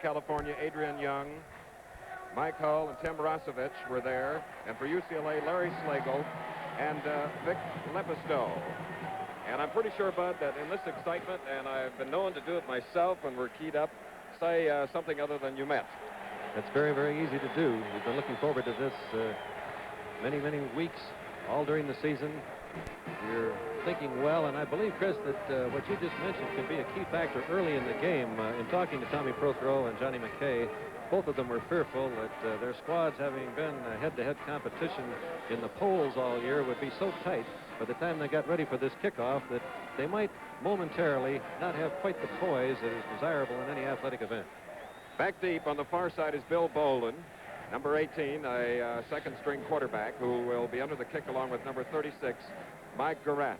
California, Adrian Young, Mike Hull, and Tim Rosevich were there. And for UCLA, Larry Slagle and Vic Lepisto. And I'm pretty sure, Bud, that in this excitement, and I've been known to do it myself when we're keyed up, say something other than you meant. It's very, very easy to do. We've been looking forward to this many, many weeks, all during the season. You're thinking well, and I believe, Chris, that what you just mentioned could be a key factor early in the game. In talking to Tommy Prothero and Johnny McKay, both of them were fearful that their squads, having been head-to-head competition in the polls all year, would be so tight by the time they got ready for this kickoff that they might momentarily not have quite the poise that is desirable in any athletic event. Back deep on the far side is Bill Bolden, number 18, a second-string quarterback who will be under the kick along with number 36, Mike Garat.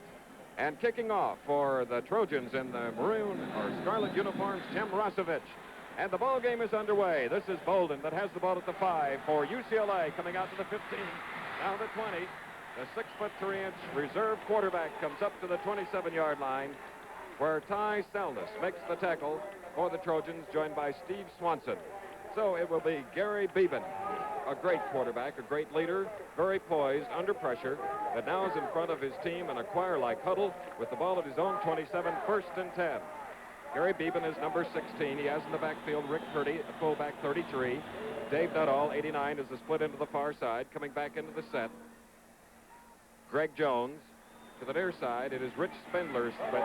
And kicking off for the Trojans in the maroon or scarlet uniforms, Tim Rosevich. And the ball game is underway. This is Bolden that has the ball at the 5 for UCLA, coming out to the 15, down to 20. The 6'3" reserve quarterback comes up to the 27-yard line, where Ty Selness makes the tackle for the Trojans, joined by Steve Swanson. So it will be Gary Beban, a great quarterback, a great leader, very poised, under pressure, but now is in front of his team in a choir-like huddle with the ball at his own 27, 1st and 10. Gary Beban is number 16. He has in the backfield Rick Purdy, a fullback, 33. Dave Nuttall, 89, is a split into the far side, coming back into the set. Greg Jones to the near side. It is Rich Spindler's split.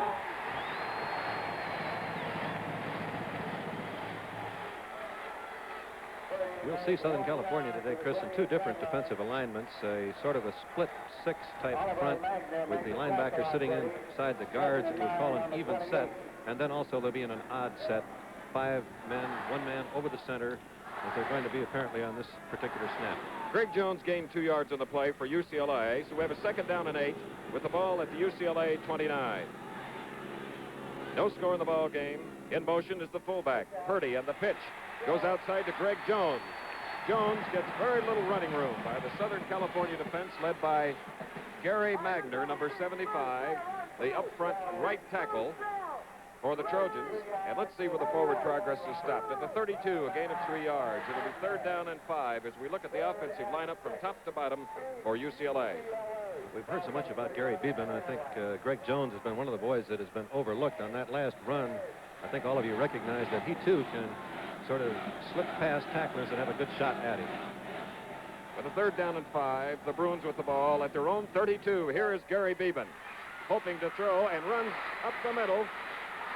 You'll see Southern California today, Chris, in two different defensive alignments, a sort of a split 6 type front with the linebacker sitting inside the guards. It was called an even set, and then also they'll be in an odd set, 5 men, 1 man over the center, as they're going to be apparently on this particular snap. Greg Jones gained 2 yards on the play for UCLA, so we have a 2nd down and 8 with the ball at the UCLA 29. No score in the ball game. In motion is the fullback, Purdy, and the pitch goes outside to Greg Jones. Jones gets very little running room by the Southern California defense led by Gary Magner, number 75, the up front right tackle for the Trojans. And let's see where the forward progress is stopped. At the 32, a gain of 3 yards. It'll be 3rd down and 5 as we look at the offensive lineup from top to bottom for UCLA. We've heard so much about Gary Beban. I think Greg Jones has been one of the boys that has been overlooked on that last run. I think all of you recognize that he, too, can sort of slip past tacklers and have a good shot at him. With a 3rd down and 5, the Bruins with the ball at their own 32. Here is Gary Beban, hoping to throw and runs up the middle,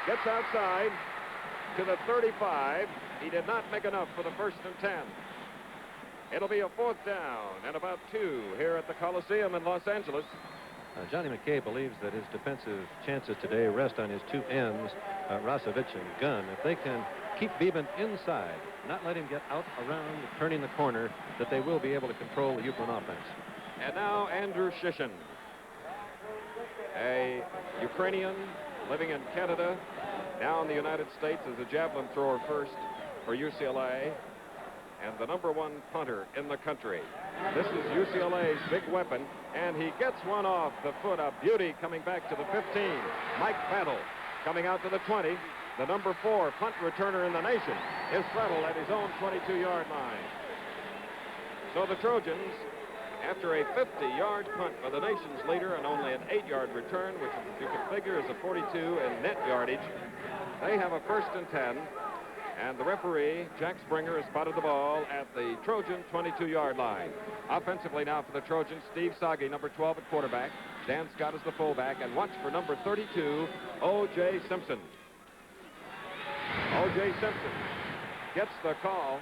gets outside to the 35. He did not make enough for the 1st and 10. It'll be a 4th down and about 2 here at the Coliseum in Los Angeles. Johnny McKay believes that his defensive chances today rest on his 2 ends, Rosevich and Gunn. If they can keep Beban inside, not let him get out around turning the corner, that they will be able to control the Yukon offense. And now Andrew Shishin, a Ukrainian living in Canada, now in the United States as a javelin thrower first for UCLA, and the number 1 punter in the country. This is UCLA's big weapon, and he gets one off the foot. A beauty coming back to the 15. Mike Battle coming out to the 20. The number 4 punt returner in the nation is throttled at his own 22-yard line. So the Trojans, after a 50-yard punt by the nation's leader and only an 8-yard return, which you can figure is a 42 in net yardage, they have a 1st and 10. And the referee, Jack Springer, has spotted the ball at the Trojan 22-yard line. Offensively now for the Trojans, Steve Sagi, number 12 at quarterback. Dan Scott is the fullback. And watch for number 32, O.J. Simpson. O.J. Simpson gets the call.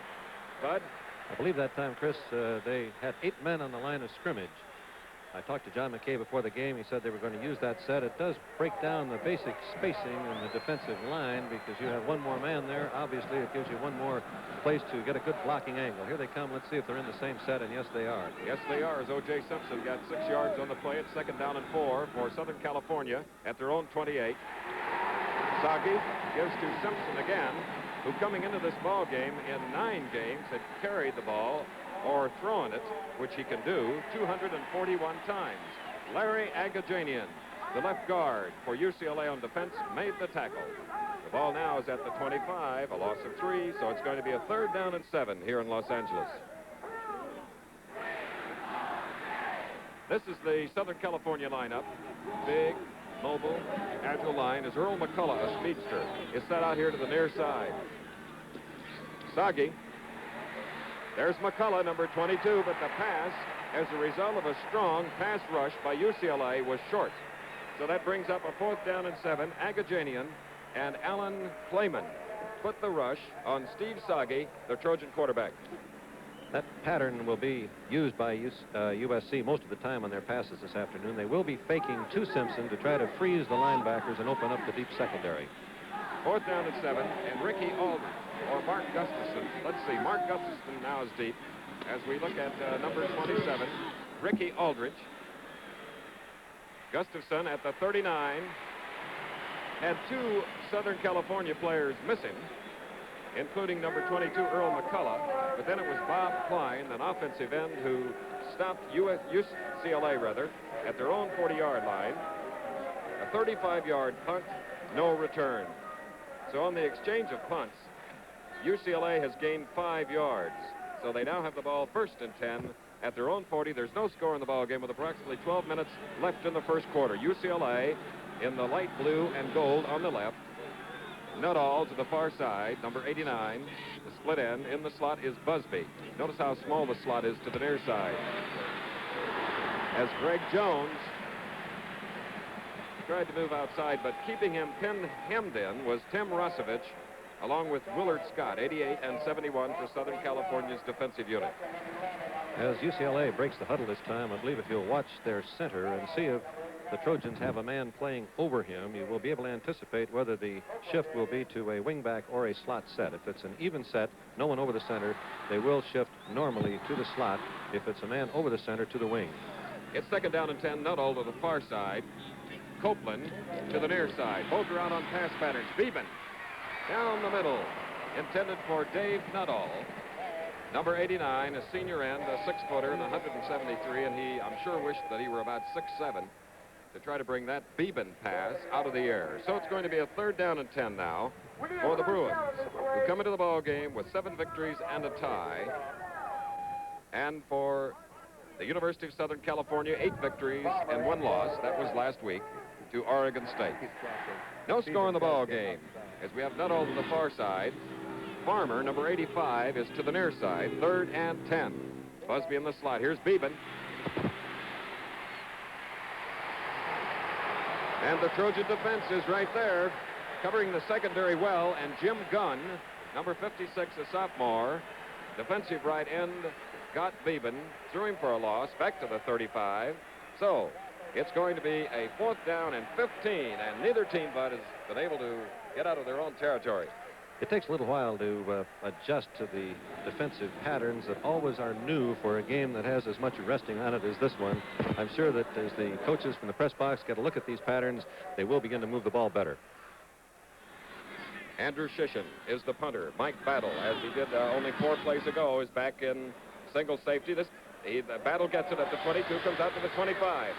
Bud? I believe that time, Chris, they had 8 men on the line of scrimmage. I talked to John McKay before the game. He said they were going to use that set. It does break down the basic spacing in the defensive line because you have 1 more man there. Obviously, it gives you 1 more place to get a good blocking angle. Here they come. Let's see if they're in the same set, and yes, they are. Yes, they are, as O.J. Simpson got 6 yards on the play at 2nd down and 4 for Southern California at their own 28. Sagi gives to Simpson again, who coming into this ball game in 9 games had carried the ball or thrown it, which he can do 241 times. Larry Agajanian the left guard for UCLA on defense, made the tackle. The ball now is at the 25, a loss of 3, so it's going to be a 3rd down and 7 here in Los Angeles. This is the Southern California lineup. Big, mobile, agile line is Earl McCullough, a speedster, is set out here to the near side. Sagi. There's McCullough, number 22, but the pass, as a result of a strong pass rush by UCLA, was short. So that brings up a 4th down and 7. Agajanian and Alan Clayman put the rush on Steve Sagi, the Trojan quarterback. That pattern will be used by USC most of the time on their passes this afternoon. They will be faking to Simpson to try to freeze the linebackers and open up the deep secondary. 4th down and 7, and Ricky Aldridge, or Mark Gustafson. Let's see, Mark Gustafson now is deep. As we look at number 27, Ricky Aldridge. Gustafson at the 39. Had 2 Southern California players missing, including number 22, Earl McCullough. But then it was Bob Klein, an offensive end, who stopped UCLA, at their own 40-yard line. A 35-yard punt, no return. So on the exchange of punts, UCLA has gained 5 yards. So they now have the ball 1st and 10 at their own 40. There's no score in the ball game with approximately 12 minutes left in the first quarter. UCLA in the light blue and gold on the left. Nuttall to the far side, number 89, the split end. In the slot is Busby. Notice how small the slot is to the near side. As Greg Jones tried to move outside, but keeping him hemmed in was Tim Rosevich, along with Willard Scott, 88 and 71 for Southern California's defensive unit. As UCLA breaks the huddle this time, I believe if you'll watch their center and see if the Trojans have a man playing over him, you will be able to anticipate whether the shift will be to a wingback or a slot set. If it's an even set, no one over the center, they will shift normally to the slot. If it's a man over the center, to the wing. It's 2nd down and 10, Nuttall to the far side. Copeland to the near side. Both are out on pass patterns. Beban down the middle, intended for Dave Nuttall. Number 89, a senior end, a 6-footer, and 173, and he, I'm sure, wished that he were about 6'7", to try to bring that Beban pass out of the air. So it's going to be a 3rd down and 10 now for the Bruins, who come into the ball game with 7 victories and a tie. And for the University of Southern California, 8 victories and 1 loss. That was last week to Oregon State. No score in the ball game, as we have Nuttall to the far side. Farmer, number 85, is to the near side. 3rd and 10. Busby in the slot. Here's Beban. And the Trojan defense is right there, covering the secondary well. And Jim Gunn, number 56, a sophomore, defensive right end, got Beban, threw him for a loss, back to the 35. So it's going to be a 4th down and 15, and neither team, Bud, has been able to get out of their own territory. It takes a little while to adjust to the defensive patterns that always are new for a game that has as much resting on it as this one. I'm sure that as the coaches from the press box get a look at these patterns, they will begin to move the ball better. Andrew Shishin is the punter. Mike Battle, as he did only 4 plays ago, is back in single safety. The Battle gets it at the 22, comes out to the 25.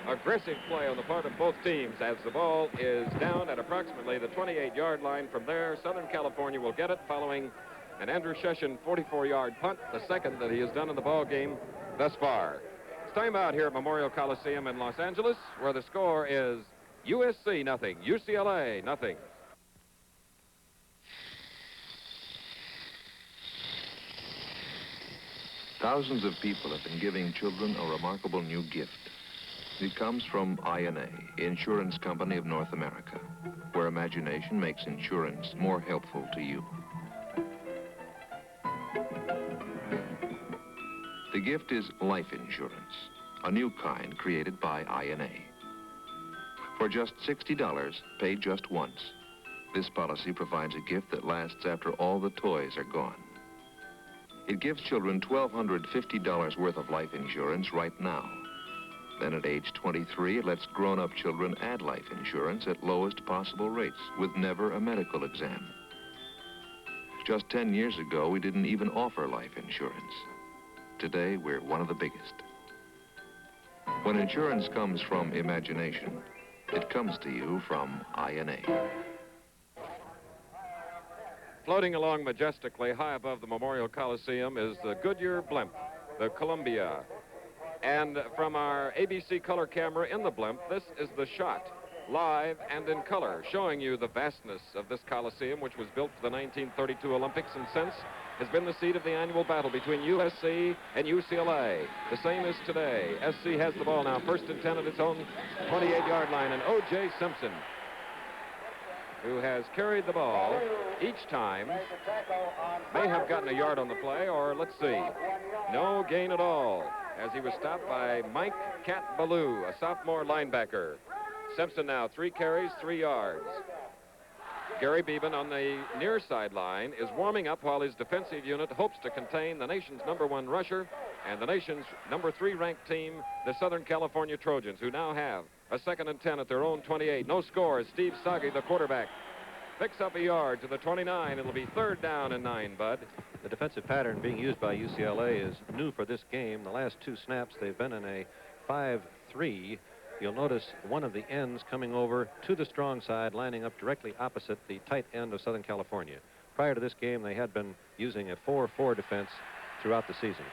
Aggressive play on the part of both teams as the ball is down at approximately the 28-yard line. From there, Southern California will get it following an Andrew Shishin 44-yard punt, the second that he has done in the ball game thus far. It's time out here at Memorial Coliseum in Los Angeles, where the score is USC nothing, UCLA nothing. Thousands of people have been giving children a remarkable new gift. It comes from INA, Insurance Company of North America, where imagination makes insurance more helpful to you. The gift is life insurance, a new kind created by INA. For just $60, pay just once. This policy provides a gift that lasts after all the toys are gone. It gives children $1,250 worth of life insurance right now. Then at age 23, it lets grown-up children add life insurance at lowest possible rates with never a medical exam. Just 10 years ago, we didn't even offer life insurance. Today, we're one of the biggest. When insurance comes from imagination, it comes to you from INA. Floating along majestically high above the Memorial Coliseum is the Goodyear blimp, the Columbia. And from our ABC color camera in the blimp, this is the shot, live and in color, showing you the vastness of this Coliseum, which was built for the 1932 Olympics and since has been the seat of the annual battle between USC and UCLA. The same as today. SC has the ball now, first and 10 at its own 28-yard line, and O.J. Simpson, who has carried the ball each time, may have gotten a yard on the play, or let's see, no gain at all, as he was stopped by Mike Cat Ballou, a sophomore linebacker. Simpson now 3 carries, 3 yards. Gary Beban on the near sideline is warming up while his defensive unit hopes to contain the nation's #1 rusher and the nation's #3 ranked team, the Southern California Trojans, who now have a 2nd and 10 at their own 28. No score as Steve Sagi, the quarterback, picks up a yard to the 29. It'll be 3rd down and 9, Bud. The defensive pattern being used by UCLA is new for this game. The last 2 snaps, they've been in a 5-3. You'll notice one of the ends coming over to the strong side, lining up directly opposite the tight end of Southern California. Prior to this game, they had been using a 4-4 defense throughout the season.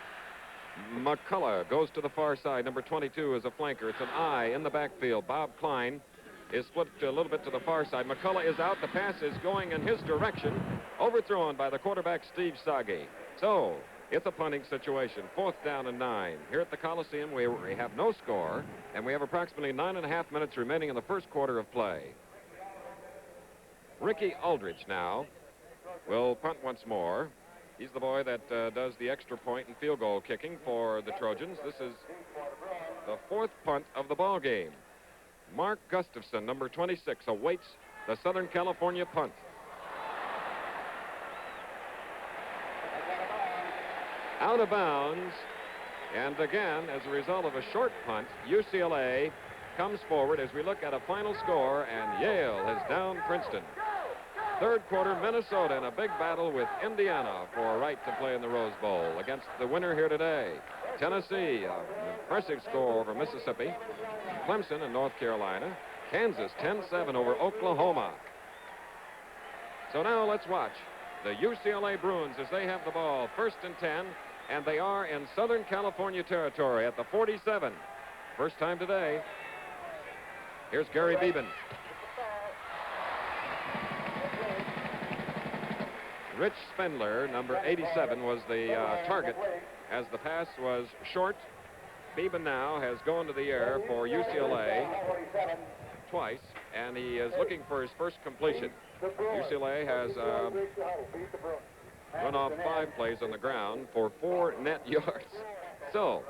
McCullough goes to the far side. Number 22 is a flanker. It's an I in the backfield. Bob Klein is split a little bit to the far side. McCullough is out. The pass is going in his direction, overthrown by the quarterback, Steve Sagi. So it's a punting situation. 4th down and 9. Here at the Coliseum, we have no score, and we have approximately 9.5 minutes remaining in the first quarter of play. Ricky Aldridge now will punt once more. He's the boy that does the extra point and field goal kicking for the Trojans. This is the 4th punt of the ball game. Mark Gustafson, number 26, awaits the Southern California punt. Out of bounds, and again, as a result of a short punt, UCLA comes forward as we look at a final score, and Yale has downed Princeton. 3rd quarter, Minnesota in a big battle with Indiana for a right to play in the Rose Bowl against the winner here today. Tennessee, an impressive score over Mississippi. Clemson in North Carolina. Kansas 10-7 over Oklahoma. So now let's watch the UCLA Bruins as they have the ball, 1st and 10, and they are in Southern California territory at the 47. First time today. Here's Gary Beban. Rich Spendler, number 87, was the target as the pass was short. Beban now has gone to the air for UCLA twice, and he is looking for his first completion. UCLA has run off 5 plays on the ground for 4 net yards. So,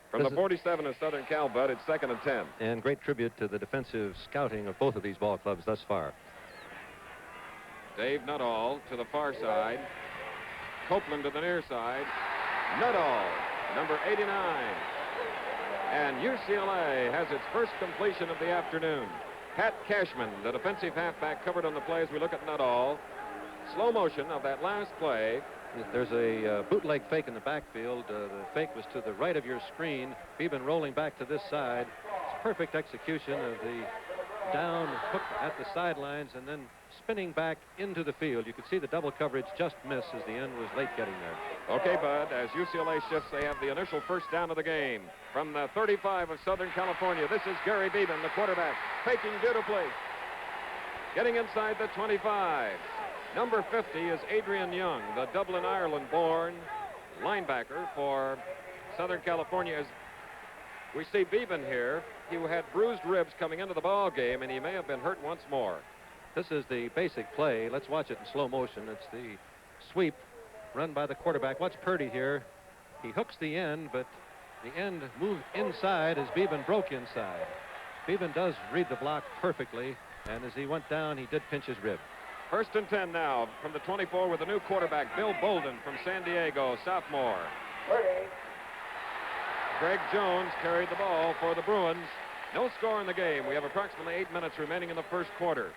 from the 47 of Southern Cal, Bud, it's 2nd and 10. And great tribute to the defensive scouting of both of these ball clubs thus far. Dave Nuttall to the far side. Copeland to the near side. Nuttall, number 89. And UCLA has its first completion of the afternoon. Pat Cashman, the defensive halfback, covered on the play as we look at Nuttall. Slow motion of that last play. There's a bootleg fake in the backfield. The fake was to the right of your screen. Beban rolling back to this side. It's perfect execution of the down hook at the sidelines and then spinning back into the field. You could see the double coverage just miss as the end was late getting there. Okay, Bud, as UCLA shifts, they have the initial first down of the game. From the 35 of Southern California, this is Gary Beban, the quarterback, faking beautifully. Getting inside the 25. Number 50 is Adrian Young, the Dublin, Ireland-born linebacker for Southern California. As we see Beban here, he had bruised ribs coming into the ball game, and he may have been hurt once more. This is the basic play. Let's watch it in slow motion. It's the sweep run by the quarterback. Watch Purdy here. He hooks the end, but the end moved inside as Beban broke inside. Beban does read the block perfectly, and as he went down, he did pinch his rib. 1st and 10 now from the 24 with a new quarterback, Bill Bolden from San Diego, sophomore. Greg Jones carried the ball for the Bruins. No score in the game. We have approximately 8 minutes remaining in the first quarter.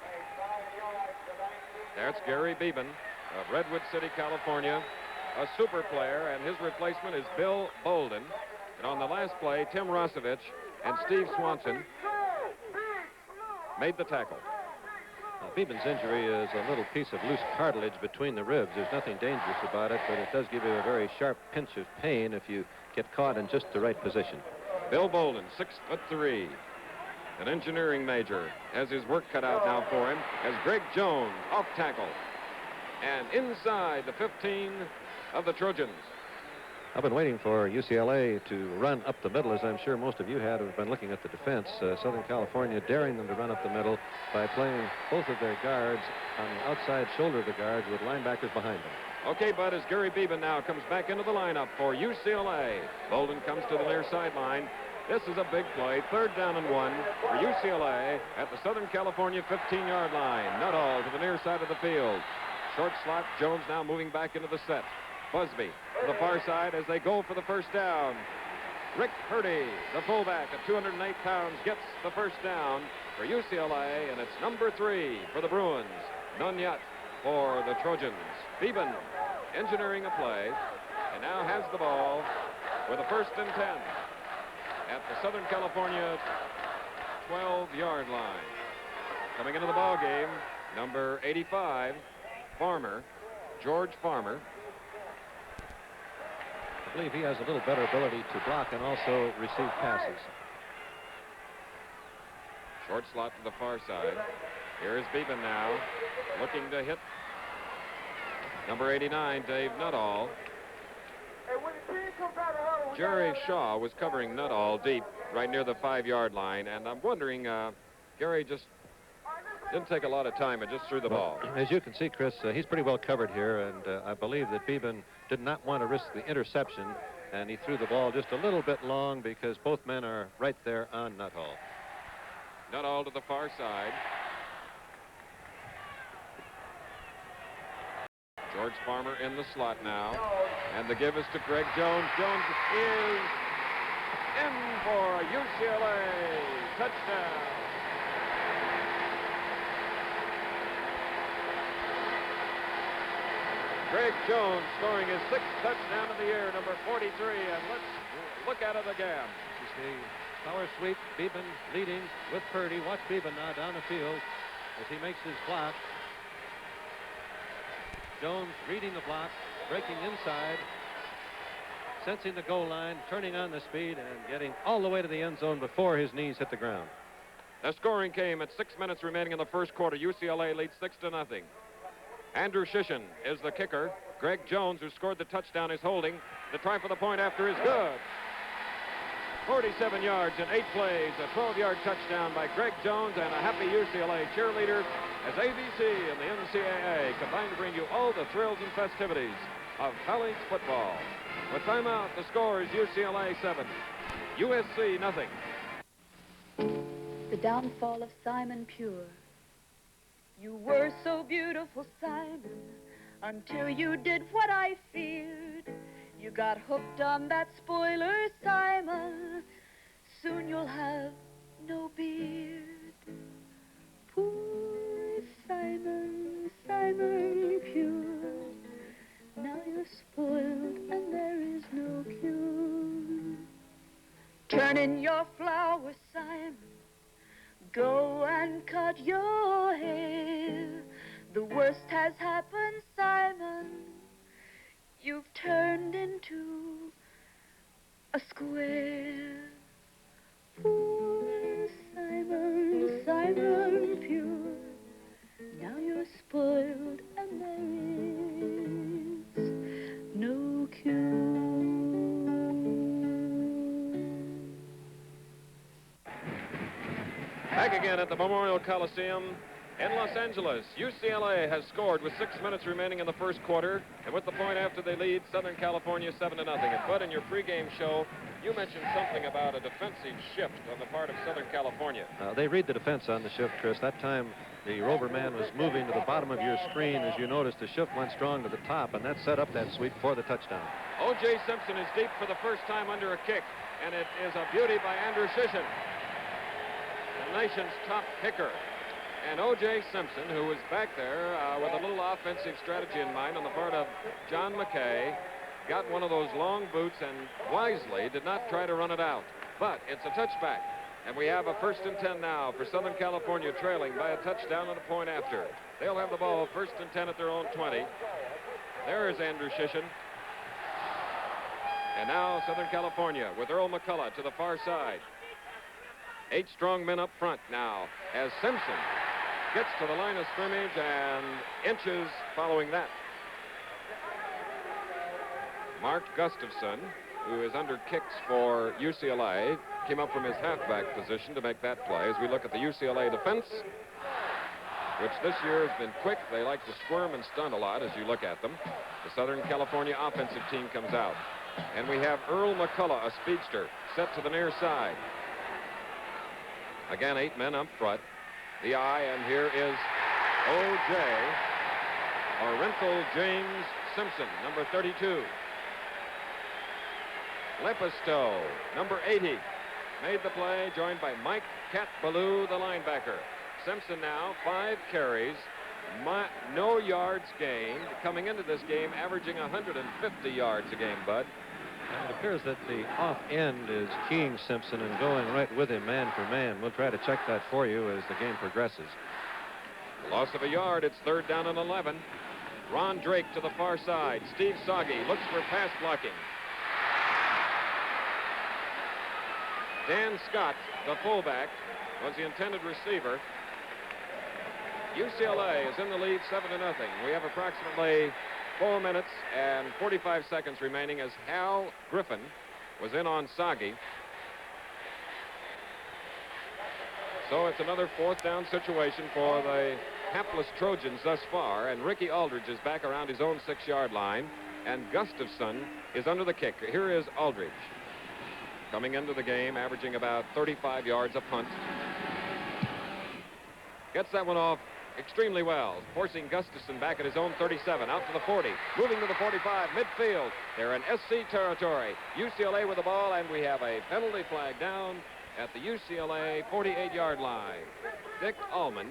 That's Gary Beban of Redwood City, California, a super player, and his replacement is Bill Bolden. And on the last play, Tim Rosevich and Steve Swanson made the tackle. Beban's injury is a little piece of loose cartilage between the ribs. There's nothing dangerous about it, but it does give you a very sharp pinch of pain if you get caught in just the right position. Bill Bolden, 6'3", an engineering major, has his work cut out now for him as Greg Jones off tackle and inside the 15 of the Trojans. I've been waiting for UCLA to run up the middle, as I'm sure most of you have been looking at the defense. Southern California daring them to run up the middle by playing both of their guards on the outside shoulder of the guards with linebackers behind them. Okay, Bud, as Gary Beban now comes back into the lineup for UCLA. Bolden comes to the near sideline. This is a big play, 3rd down and 1 for UCLA at the Southern California 15-yard line. Nuttall to the near side of the field. Short slot, Jones now moving back into the set. Busby to the far side as they go for the first down. Rick Purdy, the fullback at 208 pounds, gets the first down for UCLA, and it's number 3 for the Bruins. None yet for the Trojans. Beban engineering a play, and now has the ball with a 1st and 10 at the Southern California 12-yard line. Coming into the ball game, number 85, Farmer, George Farmer. I believe he has a little better ability to block and also receive passes. Short slot to the far side. Here's Beban now, looking to hit number 89, Dave Nuttall. Jerry Shaw was covering Nuttall deep right near the 5-yard line, and I'm wondering, Gary just didn't take a lot of time and just threw the ball. As you can see, Chris, he's pretty well covered here, and I believe that Beban did not want to risk the interception, and he threw the ball just a little bit long because both men are right there on Nuttall. Nuttall to the far side. George Farmer in the slot now, and the give is to Greg Jones. Jones is in for a UCLA touchdown. Greg Jones scoring his 6th touchdown of the year, number 43, and let's look at it again. You see, power sweep, Beban leading with Purdy. Watch Beban now down the field as he makes his block. Jones reading the block, breaking inside, sensing the goal line, turning on the speed, and getting all the way to the end zone before his knees hit the ground. The scoring came at 6 minutes remaining in the first quarter. UCLA leads 6-0. Andrew Shishin is the kicker. Greg Jones, who scored the touchdown, is holding. The try for the point after is good. 47 yards in 8 plays, a 12-yard touchdown by Greg Jones, and a happy UCLA cheerleader as ABC and the NCAA combine to bring you all the thrills and festivities of college football. With timeout, the score is UCLA 7, USC nothing. The downfall of Simon Pure. You were so beautiful, Simon, until you did what I feared. You got hooked on that spoiler, Simon. Soon you'll have no beard. Poor Simon, Simon Pure. Now you're spoiled and there is no cure. Turn in your flowers, Simon. Go and cut your hair. The worst has happened, Simon. You've turned into a square. Poor Simon, Simon Pure. Now you're spoiled and there is no cure. Back again at the Memorial Coliseum in Los Angeles. UCLA has scored with 6 minutes remaining in the first quarter, and with the point after they lead Southern California 7-0. And Bud, in your pregame show, you mentioned something about a defensive shift on the part of Southern California. They read the defense on the shift, Chris. That time the rover man was moving to the bottom of your screen. As you noticed, the shift went strong to the top, and that set up that sweep for the touchdown. O.J. Simpson is deep for the first time under a kick, and it is a beauty by Andrew Shishin, the nation's top kicker. And O.J. Simpson, who was back there with a little offensive strategy in mind on the part of John McKay, got one of those long boots and wisely did not try to run it out. But it's a touchback. And we have a 1st and 10 now for Southern California, trailing by a touchdown and a point after. They'll have the ball 1st and 10 at their own 20. There's Andrew Shishin. And now Southern California with Earl McCullough to the far side. 8 strong men up front now as Simpson gets to the line of scrimmage and inches following that. Mark Gustafson, who is under kicks for UCLA, came up from his halfback position to make that play. As we look at the UCLA defense, which this year has been quick. They like to squirm and stunt a lot as you look at them. The Southern California offensive team comes out. And we have Earl McCullough, a speedster, set to the near side. Again, 8 men up front. The eye, and here is O.J. Orenthal James Simpson, number 32. Lepisto, number 80, made the play, joined by Mike Cat Ballou, the linebacker. Simpson now 5 carries, no yards gained, coming into this game averaging 150 yards a game, Bud. And it appears that the off end is keying Simpson and going right with him man for man. We'll try to check that for you as the game progresses. Loss of a yard. It's 3rd down and 11. Ron Drake to the far side. Steve Soggy looks for pass blocking. Dan Scott, the fullback, was the intended receiver. UCLA is in the lead 7-0. We have approximately 4 minutes and 45 seconds remaining as Hal Griffin was in on Soggy. So it's another 4th down situation for the hapless Trojans thus far, and Ricky Aldridge is back around his own 6-yard line, and Gustafson is under the kick. Here is Aldridge coming into the game, averaging about 35 yards a punt. Gets that one off extremely well, forcing Gustafson back at his own 37, out to the 40, moving to the 45, midfield. They're in SC territory. UCLA with the ball, and we have a penalty flag down at the UCLA 48-yard line. Dick Allman,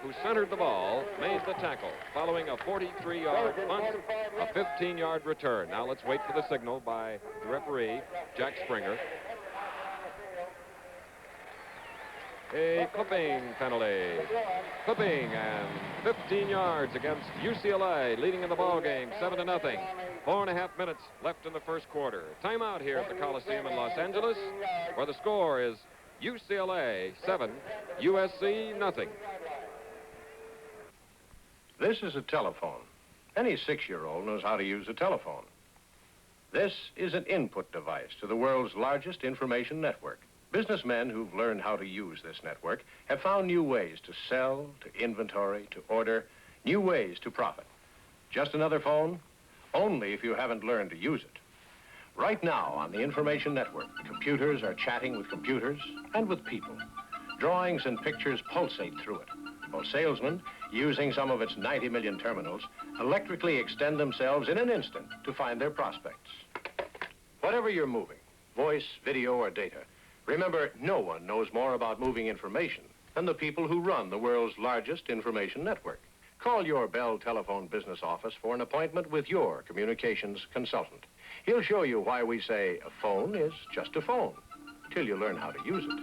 who centered the ball, made the tackle, following a 43-yard punt, a 15-yard return. Now let's wait for the signal by the referee, Jack Springer. A clipping penalty. Clipping, and 15 yards against UCLA, leading in the ball game, 7-0. 4.5 minutes left in the first quarter. Timeout here at the Coliseum in Los Angeles, where the score is UCLA 7, USC nothing. This is a telephone. Any 6-year-old knows how to use a telephone. This is an input device to the world's largest information network. Businessmen who've learned how to use this network have found new ways to sell, to inventory, to order, new ways to profit. Just another phone? Only if you haven't learned to use it. Right now on the information network, computers are chatting with computers and with people. Drawings and pictures pulsate through it, while salesmen, using some of its 90 million terminals, electrically extend themselves in an instant to find their prospects. Whatever you're moving, voice, video, or data, remember, no one knows more about moving information than the people who run the world's largest information network. Call your Bell Telephone business office for an appointment with your communications consultant. He'll show you why we say a phone is just a phone, till you learn how to use it.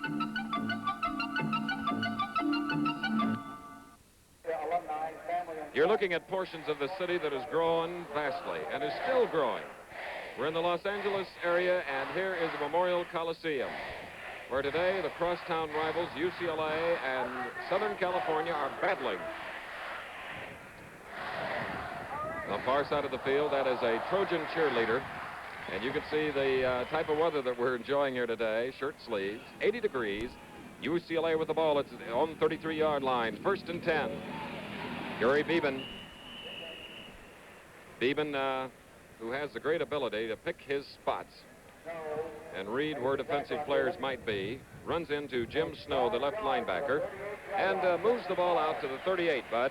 You're looking at portions of the city that has grown vastly and is still growing. We're in the Los Angeles area, and here is the Memorial Coliseum, where today the crosstown rivals UCLA and Southern California are battling. On the far side of the field, that is a Trojan cheerleader, and you can see the type of weather that we're enjoying here today. Shirt sleeves, 80 degrees. UCLA with the ball. It's on the 33-yard line. 1st and 10. Gary Beban. Beban, who has the great ability to pick his spots and read where defensive players might be, runs into Jim Snow, the left linebacker, and moves the ball out to the 38, Bud.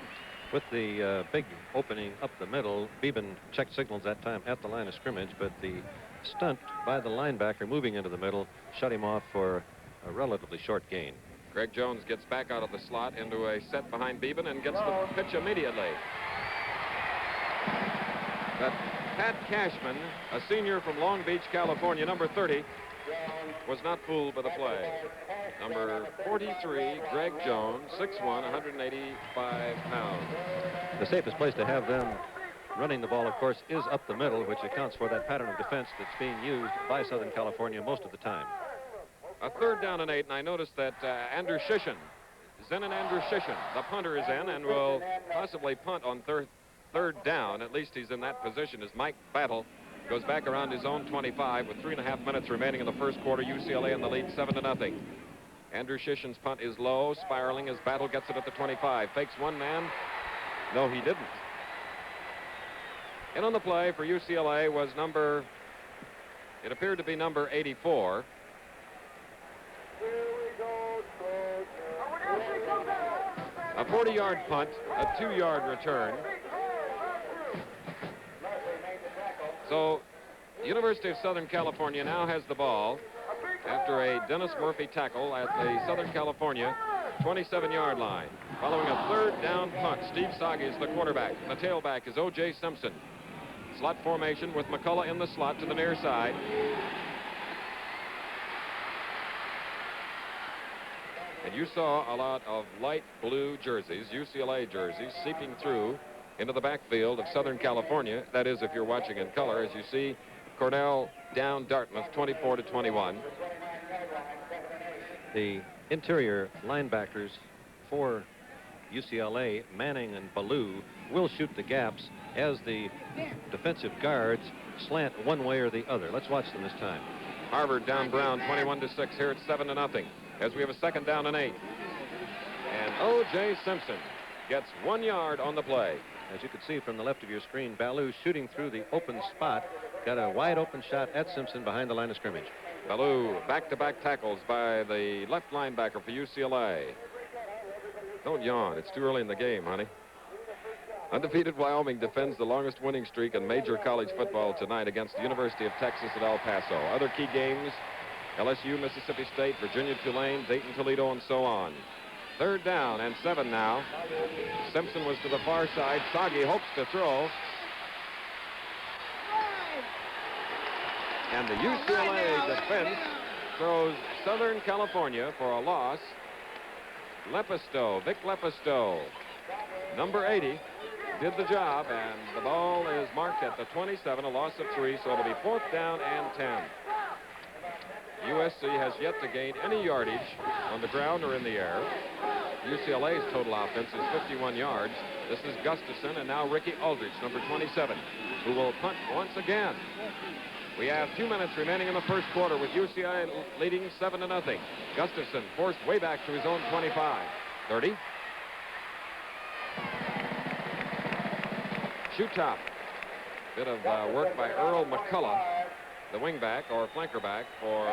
With the big opening up the middle, Beban checked signals that time at the line of scrimmage, but the stunt by the linebacker moving into the middle shut him off for a relatively short gain. Greg Jones gets back out of the slot into a set behind Beban and gets the pitch immediately. That Pat Cashman, a senior from Long Beach, California, number 30, was not fooled by the play. Number 43, Greg Jones, 6'1", 185 pounds. The safest place to have them running the ball, of course, is up the middle, which accounts for that pattern of defense that's being used by Southern California most of the time. A 3rd down and 8, and I noticed that Andrew Shishin, Zenon Andrew Shishin, the punter, is in and will possibly punt on third down. At least he's in that position as Mike Battle goes back around his own 25 with 3.5 minutes remaining in the first quarter. UCLA in the lead 7-0. Andrew Shishin's punt is low, spiraling as Battle gets it at the 25. Fakes one man. No, he didn't. In on the play for UCLA was it appeared to be number 84. A 40-yard punt, a 2-yard return. So, University of Southern California now has the ball after a Dennis Murphy tackle at the Southern California 27-yard line. Following a 3rd down punt, Steve Sagi is the quarterback. The tailback is O.J. Simpson. Slot formation with McCullough in the slot to the near side. And you saw a lot of light blue jerseys, UCLA jerseys, seeping through into the backfield of Southern California. That is, if you're watching in color, as you see Cornell down Dartmouth 24-21. The interior linebackers for UCLA, Manning and Ballou, will shoot the gaps as the defensive guards slant one way or the other. Let's watch them this time. Harvard down Brown 21-6. Here it's 7-0 as we have a 2nd down and 8. And O.J. Simpson gets 1 yard on the play. As you can see from the left of your screen, Ballou shooting through the open spot, got a wide open shot at Simpson behind the line of scrimmage. Ballou, back-to-back tackles by the left linebacker for UCLA. Don't yawn. It's too early in the game, honey. Undefeated Wyoming defends the longest winning streak in major college football tonight against the University of Texas at El Paso. Other key games, LSU, Mississippi State, Virginia, Tulane, Dayton, Toledo, and so on. 3rd down and 7 now. Simpson was to the far side. Sagi hopes to throw. And the UCLA defense throws Southern California for a loss. Lepisto, Vic Lepisto, number 80, did the job, and the ball is marked at the 27, a loss of 3, so it'll be 4th down and 10. USC has yet to gain any yardage on the ground or in the air. UCLA's total offense is 51 yards. This is Gustafson and now Ricky Aldridge, number 27, who will punt once again. We have 2 minutes remaining in the first quarter with UCLA leading 7-0. Gustafson forced way back to his own 25. 30. Shoot top. Bit of work by Earl McCullough, the wingback or flankerback for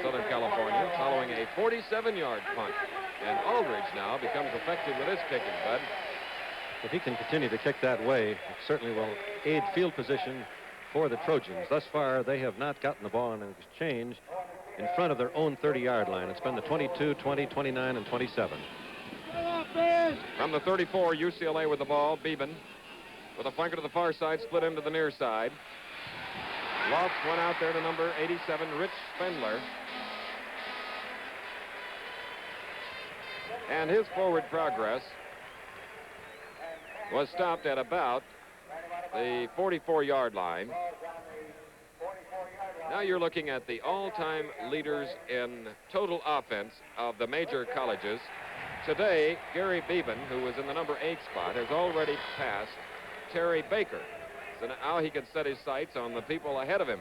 Southern California, following a 47-yard punt. And Aldridge now becomes effective with his kicking, Bud. If he can continue to kick that way, it certainly will aid field position for the Trojans. Thus far, they have not gotten the ball in an exchange in front of their own 30-yard line. It's been the 22, 20, 29, and 27. From the 34, UCLA with the ball. Beban with a flanker to the far side, split him to the near side. Lofts went out there to number 87, Rich Spendler. And his forward progress was stopped at about the 44-yard line. Now you're looking at the all-time leaders in total offense of the major colleges. Today, Gary Beban, who was in the number 8 spot, has already passed Terry Baker. So now he can set his sights on the people ahead of him.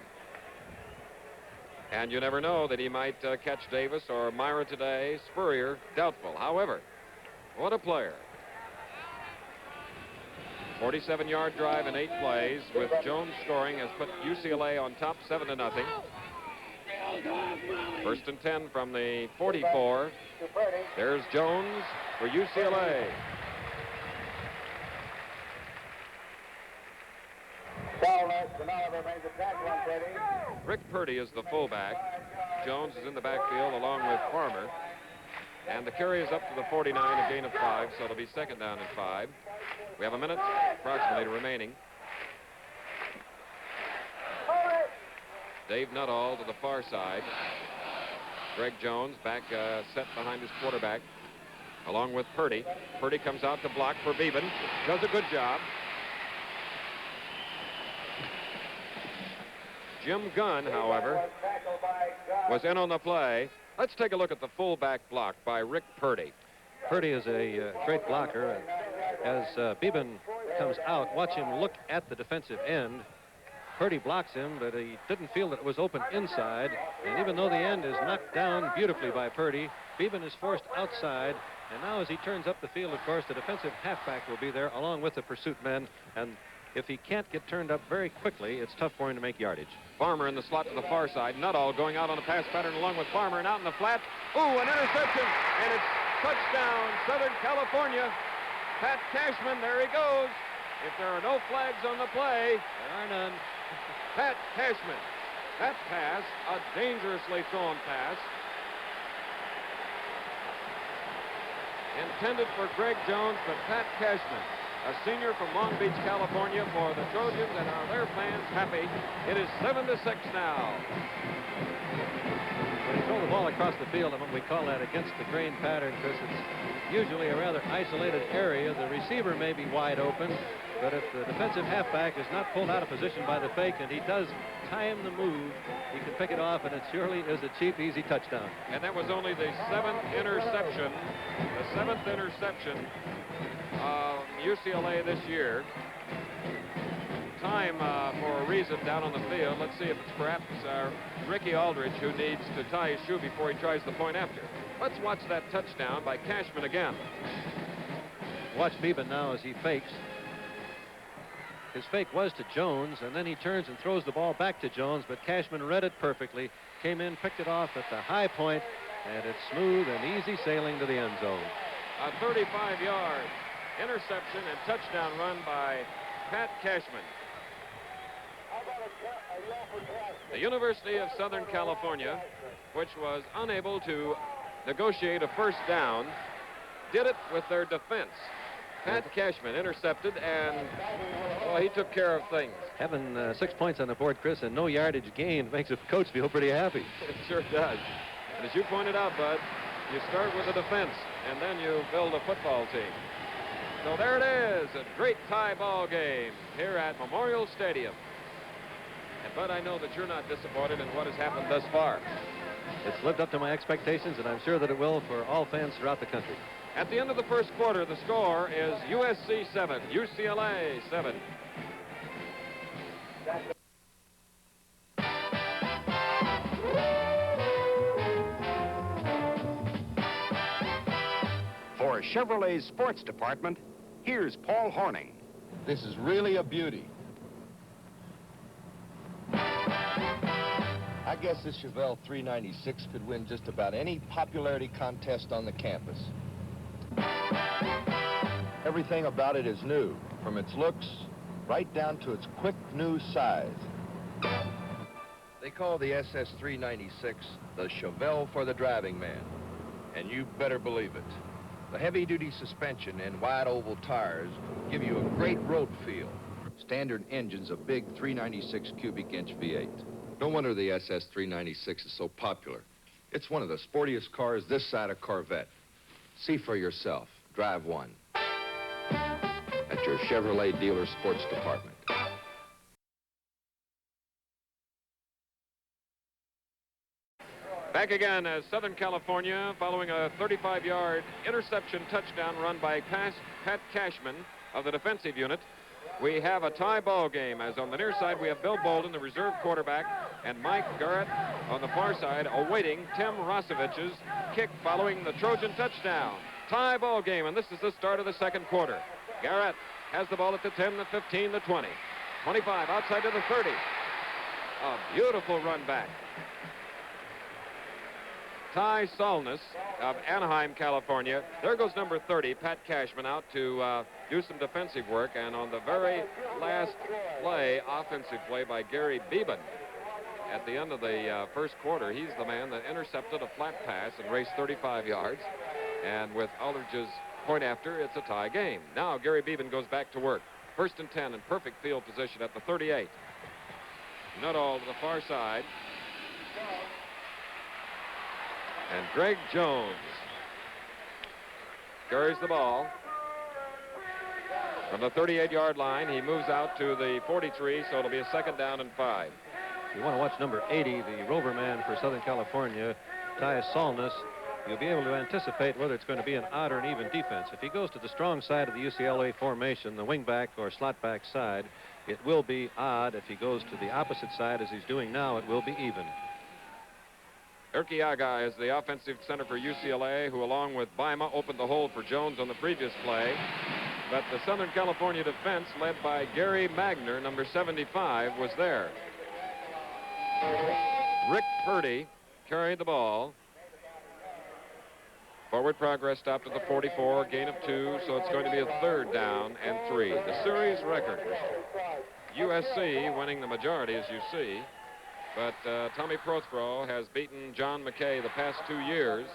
And you never know that he might catch Davis or Myra today. Spurrier, doubtful. However, what a player. 47-yard drive in 8 plays with Jones scoring has put UCLA on top 7-0. 1st and 10 from the 44. There's Jones for UCLA. Rick Purdy is the fullback. Jones is in the backfield along with Farmer. And the carry is up to the 49, a gain of 5, so it'll be 2nd down and 5. We have a minute approximately remaining. Dave Nuttall to the far side. Greg Jones back set behind his quarterback, along with Purdy. Purdy comes out to block for Beban. Does a good job. Jim Gunn, however, was in on the play. Let's take a look at the fullback block by Rick Purdy. Purdy is a great blocker. As Beban comes out, watch him look at the defensive end. Purdy blocks him, but he didn't feel that it was open inside. And even though the end is knocked down beautifully by Purdy, Beban is forced outside. And now as he turns up the field, of course, the defensive halfback will be there along with the pursuit men. And if he can't get turned up very quickly, it's tough for him to make yardage. Farmer in the slot to the far side. Nuttall going out on a pass pattern along with Farmer and out in the flat. Ooh, an interception. And it's touchdown, Southern California. Pat Cashman, there he goes. If there are no flags on the play, There are none. Pat Cashman. That pass, a dangerously thrown pass. Intended for Greg Jones, but Pat Cashman, a senior from Long Beach, California, for the Trojans, and are their fans happy? It is 7-6 now. When you throw the ball across the field, and when we call that against the grain pattern, Chris, it's usually a rather isolated area. The receiver may be wide open, but if the defensive halfback is not pulled out of position by the fake, and he does time the move, he can pick it off, and it surely is a cheap, easy touchdown. And that was only the seventh interception of UCLA this year. Time for a reason down on the field. Let's see if it's perhaps Ricky Aldridge who needs to tie his shoe before he tries the point after. Let's watch that touchdown by Cashman again. Watch Beban now as he fakes. His fake was to Jones, and then he turns and throws the ball back to Jones, but Cashman read it perfectly, came in, picked it off at the high point, and it's smooth and easy sailing to the end zone. A 35-yard interception and touchdown run by Pat Cashman. The University of Southern California, which was unable to negotiate a first down, did it with their defense. Pat Cashman intercepted, and, well, he took care of things. Having 6 points on the board, Chris, and no yardage gain makes a coach feel pretty happy. It sure does. And as you pointed out, Bud, you start with a defense, and then you build a football team. So there it is, a great tie ball game here at Memorial Stadium. And Bud, I know that you're not disappointed in what has happened thus far. It's lived up to my expectations, and I'm sure that it will for all fans throughout the country. At the end of the first quarter, the score is USC 7, UCLA 7. For Chevrolet's sports department, here's Paul Horning. This is really a beauty. I guess this Chevelle 396 could win just about any popularity contest on the campus. Everything about it is new, from its looks right down to its quick new size. They call the SS 396 the Chevelle for the driving man, and you better believe it. The heavy-duty suspension and wide oval tires give you a great road feel. Standard engine's a big 396 cubic inch V8. No wonder the SS 396 is so popular. It's one of the sportiest cars this side of Corvette. See for yourself. Drive one. At your Chevrolet dealer sports department. Back again as Southern California, following a 35-yard interception touchdown run by Pat Cashman of the defensive unit. We have a tie ball game, as on the near side we have Bill Bolden, the reserve quarterback, and Mike Garrett on the far side awaiting Tim Rosovich's kick following the Trojan touchdown. Tie ball game, and this is the start of the second quarter. Garrett has the ball at the 10, the 15, the 20. 25, outside to the 30. A beautiful run back. Ty Solness of Anaheim, California. There goes number 30, Pat Cashman, out to do some defensive work. And on the very last play, offensive play by Gary Beban, at the end of the first quarter, he's the man that intercepted a flat pass and raced 35 yards. And with Aldridge's point after, it's a tie game. Now Gary Beban goes back to work. 1st and 10 in perfect field position at the 38. Nuttall to the far side. And Greg Jones carries the ball. From the 38-yard line, he moves out to the 43, so it'll be a 2nd down and 5. If you want to watch number 80, the rover man for Southern California, Ty Solness, you'll be able to anticipate whether it's going to be an odd or an even defense. If he goes to the strong side of the UCLA formation, the wingback or slot back side, it will be odd. If he goes to the opposite side, as he's doing now, it will be even. Urquiaga is the offensive center for UCLA, who, along with Bima, opened the hole for Jones on the previous play. But the Southern California defense, led by Gary Magner, number 75, was there. Rick Purdy carried the ball. Forward progress stopped at the 44, gain of 2, so it's going to be a 3rd down and 3. The series record. USC winning the majority, as you see. But Tommy Prothro has beaten John McKay the past 2 years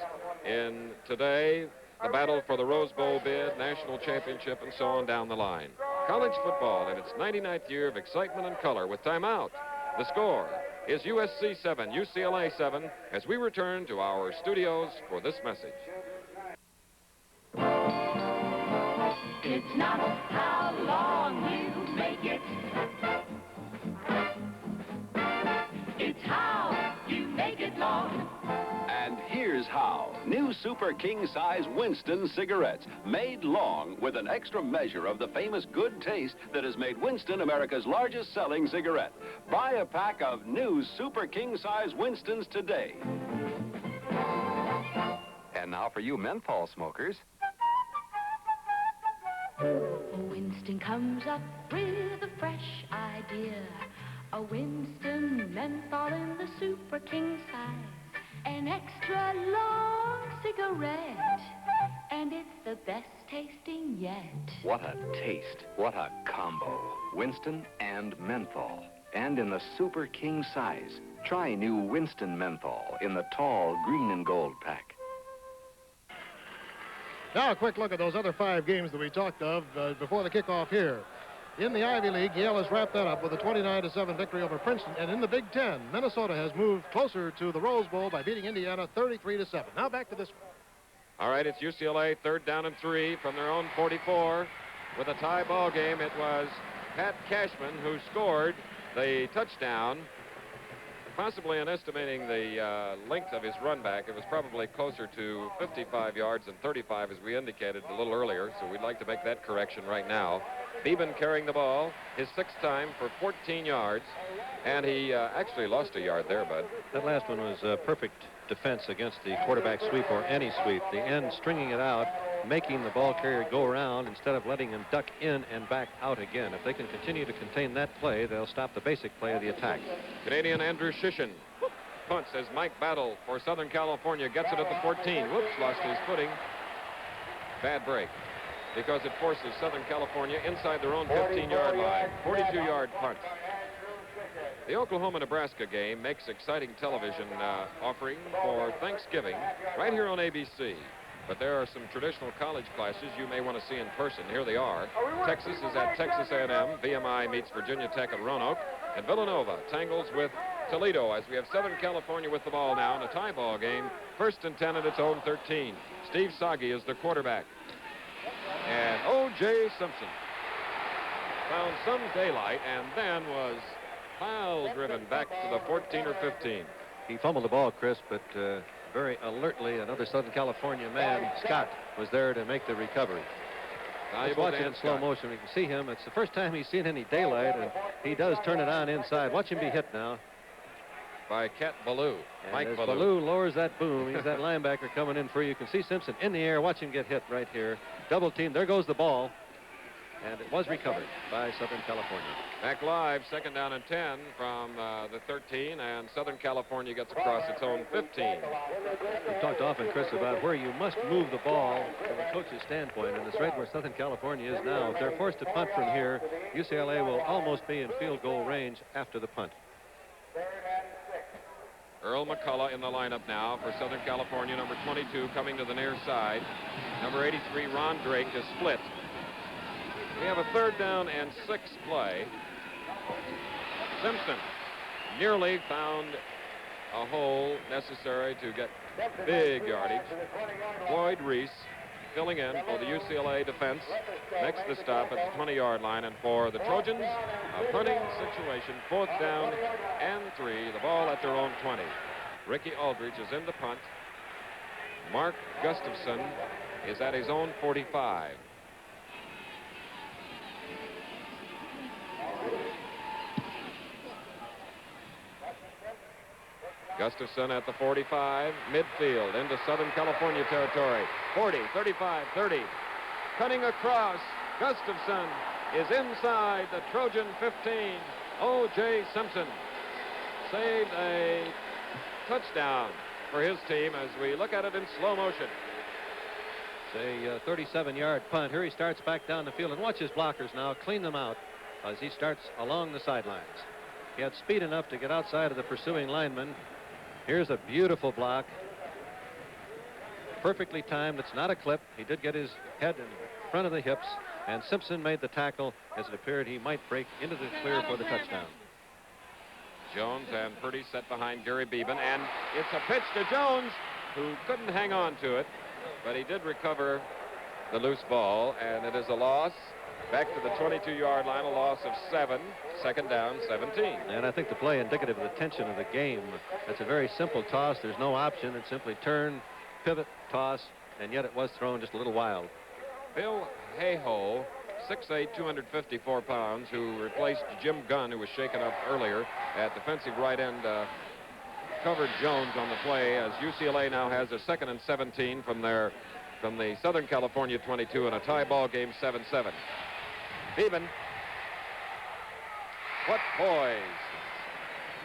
in today, the battle for the Rose Bowl bid, national championship, and so on down the line. College football in its 99th year of excitement and color with timeout. The score is USC 7, UCLA 7, as we return to our studios for this message. It's not how long you make it. It's how you make it long. And here's how. New Super King Size Winston cigarettes, made long with an extra measure of the famous good taste that has made Winston America's largest selling cigarette. Buy a pack of new Super King Size Winstons today. And now for you menthol smokers. Winston comes up with a fresh idea. A Winston menthol in the Super King size. An extra long cigarette. And it's the best tasting yet. What a taste. What a combo. Winston and menthol. And in the Super King size. Try new Winston menthol in the tall green and gold pack. Now a quick look at those other 5 games that we talked of before the kickoff here. In the Ivy League, Yale has wrapped that up with a 29-7 victory over Princeton. And in the Big Ten, Minnesota has moved closer to the Rose Bowl by beating Indiana 33-7. Now back to this one. All right, it's UCLA, 3rd down and 3 from their own 44. With a tie ball game, it was Pat Cashman who scored the touchdown. Possibly in estimating the length of his run back, it was probably closer to 55 yards than 35, as we indicated a little earlier, so we'd like to make that correction right now. Beban carrying the ball, his 6th time for 14 yards, and he actually lost a yard there, Bud. That last one was a perfect defense against the quarterback sweep or any sweep. The end stringing it out, making the ball carrier go around instead of letting him duck in and back out again. If they can continue to contain that play, they'll stop the basic play of the attack. Canadian Andrew Shishin punts as Mike Battle for Southern California gets it at the 14. Whoops, lost his footing. Bad break, because it forces Southern California inside their own 15-yard line. 42-yard punt. The Oklahoma-Nebraska game makes exciting television offering for Thanksgiving right here on ABC. But there are some traditional college classes you may want to see in person. Here they are. Texas is at Texas A&M. VMI meets Virginia Tech at Roanoke. And Villanova tangles with Toledo as we have Southern California with the ball now in a tie ball game. 1st and 10 at its own 13. Steve Sagi is the quarterback. And O.J. Simpson found some daylight and then was pile-driven back to the 14 or 15. He fumbled the ball, Chris, but very alertly, another Southern California man, Scott, was there to make the recovery. Let's watch it in slow motion. We can see him. It's the first time he's seen any daylight, and he does turn it on inside. Watch him be hit now. By Cat Ballou. Mike as Ballou. Ballou lowers that boom, he's that linebacker coming in free. You can see Simpson in the air. Watch him get hit right here. Double team. There goes the ball. And it was recovered by Southern California. Back live, 2nd down and 10 from the 13, and Southern California gets across its own 15. We've talked often, Chris, about where you must move the ball from a coach's standpoint, and it's right where Southern California is now. If they're forced to punt from here, UCLA will almost be in field goal range after the punt. Earl McCullough in the lineup now for Southern California, number 22 coming to the near side. Number 83, Ron Drake, is split. We have a 3rd down and 6 play. Simpson nearly found a hole necessary to get big yardage. Floyd Reese filling in for the UCLA defense. Makes the stop at the 20-yard line, and for the Trojans, a punting situation, 4th down and 3. The ball at their own 20. Ricky Aldridge is in the punt. Mark Gustafson is at his own 45. Gustafson at the 45, midfield into Southern California territory. 40, 35, 30. Cutting across, Gustafson is inside the Trojan 15. O.J. Simpson saved a touchdown for his team as we look at it in slow motion. It's a 37-yard punt. Here he starts back down the field, and watch his blockers now. Clean them out as he starts along the sidelines. He had speed enough to get outside of the pursuing lineman. Here's a beautiful block. Perfectly timed. It's not a clip. He did get his head in front of the hips, and Simpson made the tackle as it appeared he might break into the clear for the touchdown. Jones and Purdy set behind Gary Beban, and it's a pitch to Jones, who couldn't hang on to it, but he did recover the loose ball, and it is a loss. Back to the 22-yard line, a loss of 7. 2nd down, 17. And I think the play indicative of the tension of the game. It's a very simple toss. There's no option. It's simply turn, pivot, toss, and yet it was thrown just a little wild. Bill Hayhoe, 6'8", 254 pounds, who replaced Jim Gunn, who was shaken up earlier at defensive right end, covered Jones on the play as UCLA now has a 2nd and 17 from the Southern California 22 in a tie ball game, 7-7. Beban. What poise.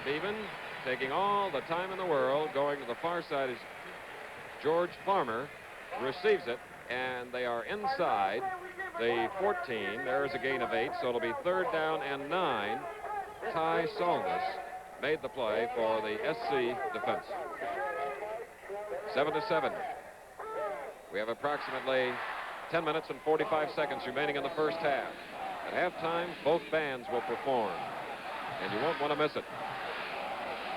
Beban taking all the time in the world, going to the far side is George Farmer, receives it, and they are inside the 14. There's a gain of 8, so it'll be 3rd down and 9. Ty Solness made the play for the SC defense. 7-7. We have approximately 10 minutes and 45 seconds remaining in the first half. At halftime, both bands will perform, and you won't want to miss it.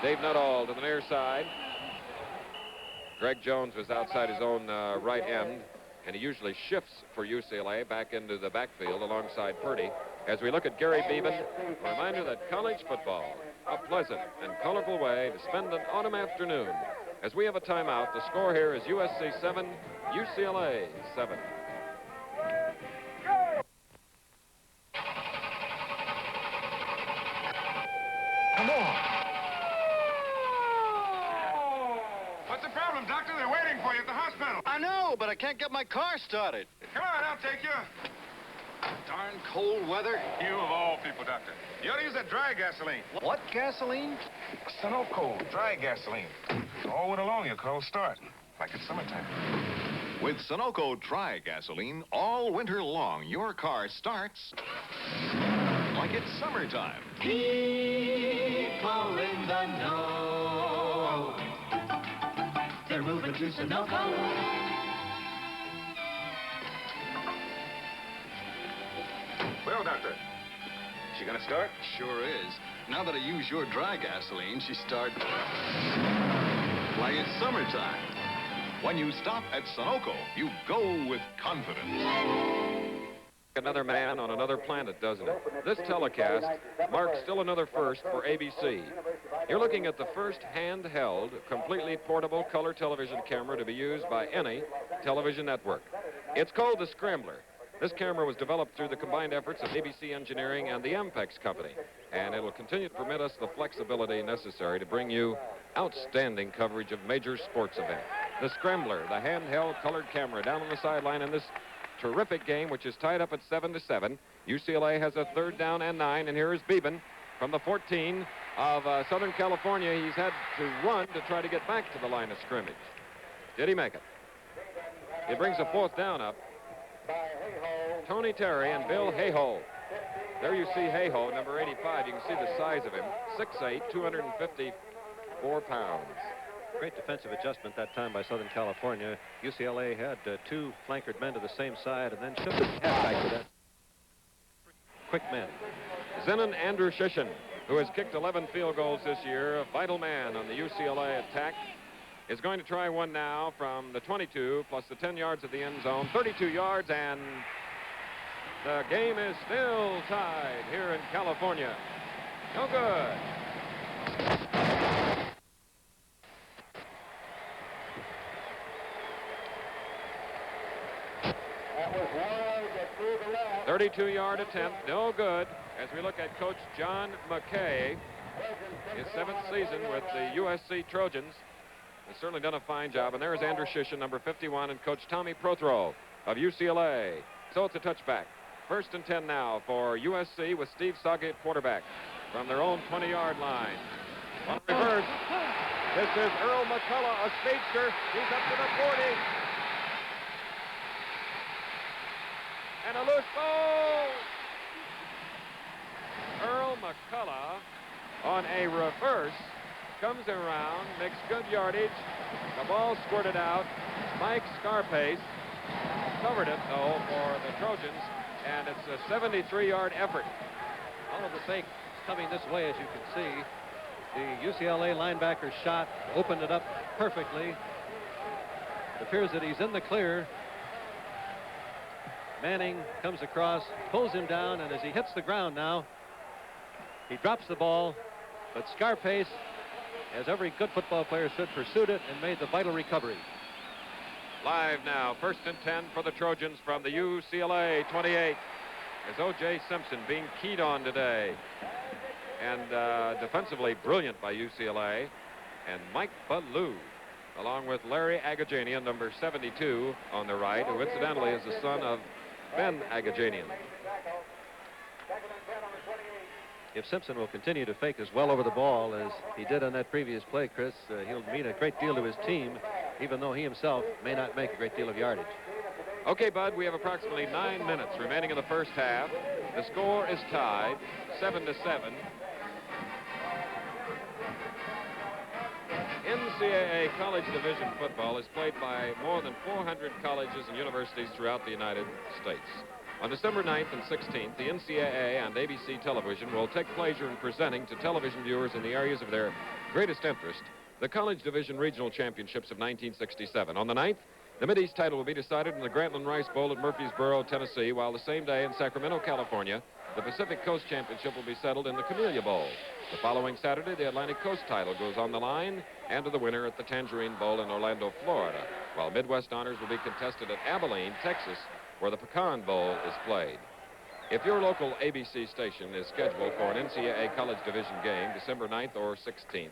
Dave Nuttall to the near side. Greg Jones was outside his own right end, and he usually shifts for UCLA back into the backfield alongside Purdy. As we look at Gary Beban, a reminder that college football, a pleasant and colorful way to spend an autumn afternoon. As we have a timeout, the score here is USC 7, UCLA 7. Come on. What's the problem, Doctor? They're waiting for you at the hospital. I know, but I can't get my car started. Come on, I'll take you. Darn cold weather. You of all people, Doctor. You ought to use that dry gasoline. What gasoline? Sunoco, dry gasoline. All winter long, your car will start, like it's summertime. With Sunoco dry gasoline, all winter long, your car starts like it's summertime. People in the know, they're moving to Sunoco. Well, Doctor, she gonna start? Sure is. Now that I use your dry gasoline, she starts like it's summertime. When you stop at Sunoco, you go with confidence. Another man on another planet, doesn't it? This telecast marks still another first for ABC. You're looking at the first handheld, completely portable color television camera to be used by any television network. It's called the Scrambler. This camera was developed through the combined efforts of ABC Engineering and the Ampex Company, and it will continue to permit us the flexibility necessary to bring you outstanding coverage of major sports events. The Scrambler, the handheld colored camera down on the sideline in this terrific game, which is tied up at 7-7. UCLA has a 3rd down and 9, and here is Beban from the 14 of Southern California. He's had to run to try to get back to the line of scrimmage. Did he make it? It brings a 4th down up. Tony Terry and Bill Hayhoe. There you see Hayhoe, number 85. You can see the size of him. 6'8", 254 pounds. Great defensive adjustment that time by Southern California. UCLA had 2 flankered men to the same side and then shifted the halfback to that. Quick men. Zenon Andrew Shishin who has kicked 11 field goals this year, a vital man on the UCLA attack, is going to try one now from the 22 plus the 10 yards of the end zone, 32 yards, and the game is still tied here in California. No good. That was wide through the left. 32-yard attempt, no good. As we look at Coach John McKay, his 7th season with the USC Trojans, has certainly done a fine job. And there's Andrew Shishin, number 51, and Coach Tommy Prothro of UCLA. So it's a touchback. 1st and 10 now for USC with Steve Sagi at quarterback from their own 20-yard line. On reverse, this is Earl McCullough, a speedster. He's up to the 40. And a loose ball. Earl McCullough on a reverse comes around, makes good yardage. The ball squirted out. Mike Scarpace covered it, though, for the Trojans, and it's a 73-yard effort. All of the fakes coming this way, as you can see. The UCLA linebacker shot, opened it up perfectly. It appears that he's in the clear. Manning comes across, pulls him down, and as he hits the ground now, he drops the ball, but Scarpace, as every good football player should, pursued it and made the vital recovery. Live now, 1st and 10 for the Trojans from the UCLA 28. As O.J. Simpson being keyed on today. And defensively brilliant by UCLA. And Mike Ballou, along with Larry Agajanian, number 72 on the right, who incidentally is the son of Ben Agajanian. If Simpson will continue to fake as well over the ball as he did on that previous play, Chris, he'll mean a great deal to his team, even though he himself may not make a great deal of yardage. Okay, Bud, we have approximately 9 minutes remaining in the first half. The score is tied, 7-7. NCAA college division football is played by more than 400 colleges and universities throughout the United States. On December 9th and 16th, the NCAA and ABC television will take pleasure in presenting to television viewers in the areas of their greatest interest the College Division Regional Championships of 1967. On the 9th, the Mideast title will be decided in the Grantland Rice Bowl at Murfreesboro, Tennessee, while the same day in Sacramento, California, the Pacific Coast Championship will be settled in the Camellia Bowl. The following Saturday, the Atlantic Coast title goes on the line, and to the winner at the Tangerine Bowl in Orlando, Florida, while Midwest honors will be contested at Abilene, Texas, where the Pecan Bowl is played. If your local ABC station is scheduled for an NCAA College Division game, December 9th or 16th,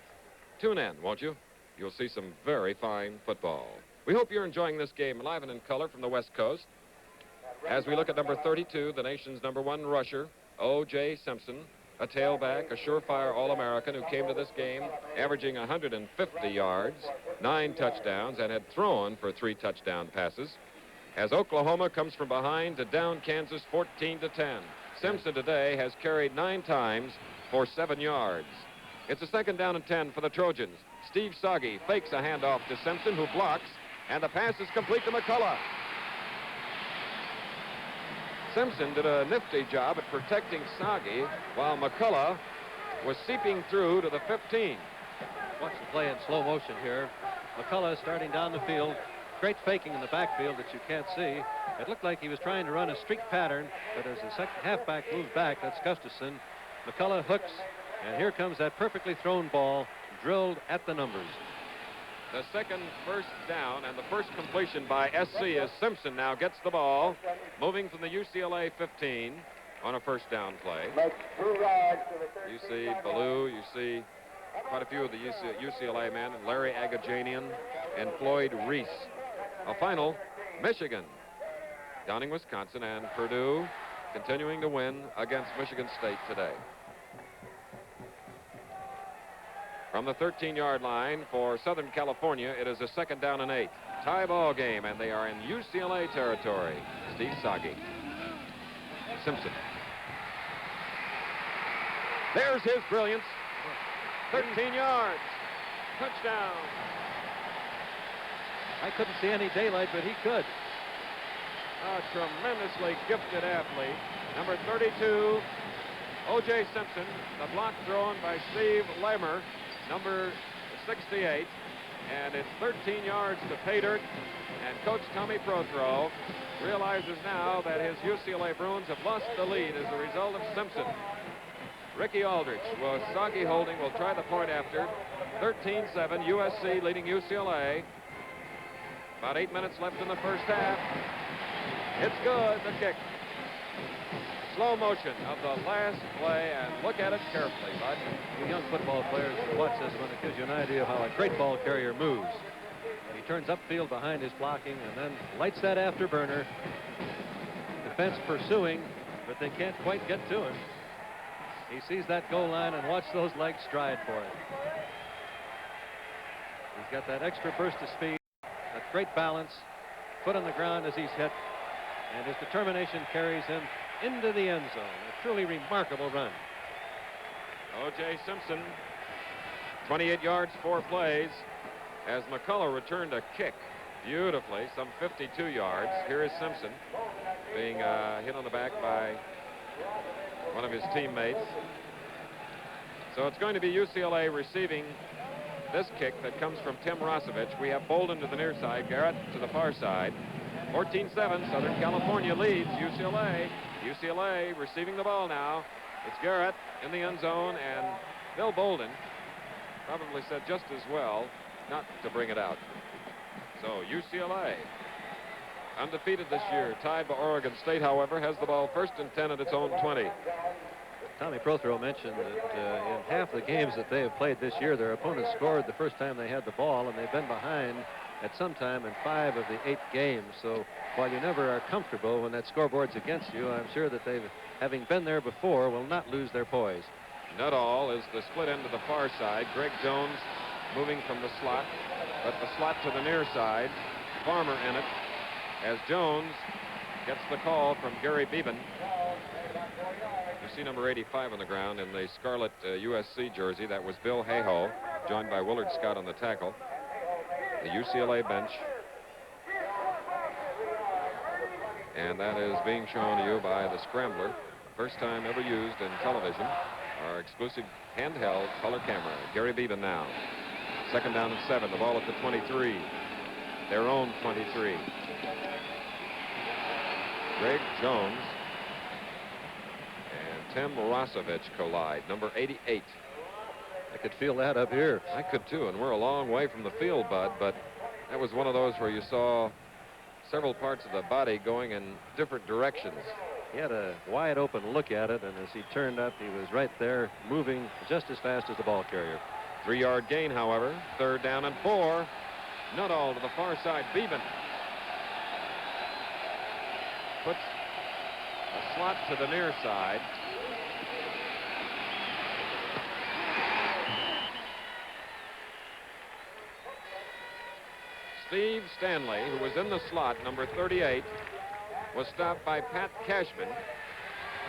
tune in, won't you? You'll see some very fine football. We hope you're enjoying this game live and in color from the West Coast. As we look at number 32, the nation's #1 rusher, O.J. Simpson, a tailback, a surefire All-American who came to this game averaging 150 yards, 9 touchdowns, and had thrown for 3 touchdown passes. As Oklahoma comes from behind to down Kansas 14-10. Simpson today has carried 9 times for 7 yards. It's a 2nd down and 10 for the Trojans. Steve Sagi fakes a handoff to Simpson, who blocks, and the pass is complete to McCullough. Simpson did a nifty job at protecting Sagi, while McCullough was seeping through to the 15. Watch the play in slow motion here. McCullough starting down the field. Great faking in the backfield that you can't see. It looked like he was trying to run a streak pattern, but as the second halfback moved back, that's Gustafson, McCullough hooks, and here comes that perfectly thrown ball, drilled at the numbers. The second first down and the first completion by SC as Simpson now gets the ball, moving from the UCLA 15 on a first down play. You see Ballou, you see quite a few of the UCLA men, and Larry Agajanian and Floyd Reese. A final, Michigan, downing Wisconsin, and Purdue continuing to win against Michigan State today. From the 13-yard line for Southern California, it is a 2nd down and 8. Tie ball game, and they are in UCLA territory. Steve Sagi. Simpson. There's his brilliance. 13 yards. Touchdown. I couldn't see any daylight, but he could. A tremendously gifted athlete. Number 32, O.J. Simpson, the block thrown by Steve Lamer, number 68, and it's 13 yards to pay dirt. And Coach Tommy Prothro realizes now that his UCLA Bruins have lost the lead as a result of Simpson. Ricky Aldrich was soggy holding, will try the point after. 13-7, USC leading UCLA. About 8 minutes left in the first half. It's good, the kick. Slow motion of the last play, and look at it carefully, Bud. You young football players watch this one. It gives you an idea of how a great ball carrier moves. He turns upfield behind his blocking and then lights that afterburner. Defense pursuing, but they can't quite get to him. He sees that goal line and watch those legs stride for it. He's got that extra burst of speed, that great balance, foot on the ground as he's hit, and his determination carries him into the end zone. A truly remarkable run. O.J. Simpson, 28 yards, 4 plays, as McCullough returned a kick beautifully, some 52 yards. Here is Simpson being hit on the back by one of his teammates. So it's going to be UCLA receiving this kick that comes from Tim Rosevich. We have Bolden to the near side, Garrett to the far side. 14-7, Southern California leads UCLA. UCLA receiving the ball now. It's Garrett in the end zone, and Bill Bolden probably said just as well not to bring it out. So UCLA, undefeated this year, tied by Oregon State, however, has the ball 1st and 10 at its own 20. Tommy Prothro mentioned that in half the games that they have played this year, their opponents scored the first time they had the ball, and they've been behind at some time in 5 of the 8 games. So while you never are comfortable when that scoreboard's against you, I'm sure that they've, having been there before, will not lose their poise. Nuttall is the split end to the far side. Greg Jones moving from the slot, but the slot to the near side. Farmer in it, as Jones gets the call from Gary Beban. You see number 85 on the ground in the scarlet USC jersey. That was Bill Hayhoe, joined by Willard Scott on the tackle. The UCLA bench. And that is being shown to you by the Scrambler. First time ever used in television. Our exclusive handheld color camera. Gary Beban now. 2nd down and 7. The ball at the 23. Their own 23. Greg Jones and Tim Rosevich collide. Number 88. I could feel that up here. I could too, and we're a long way from the field, Bud, but that was one of those where you saw several parts of the body going in different directions. He had a wide open look at it, and as he turned up, he was right there moving just as fast as the ball carrier. 3-yard gain, however. 3rd down and 4. Nuttall to the far side. Beban puts a slot to the near side. Steve Stanley, who was in the slot, number 38, was stopped by Pat Cashman.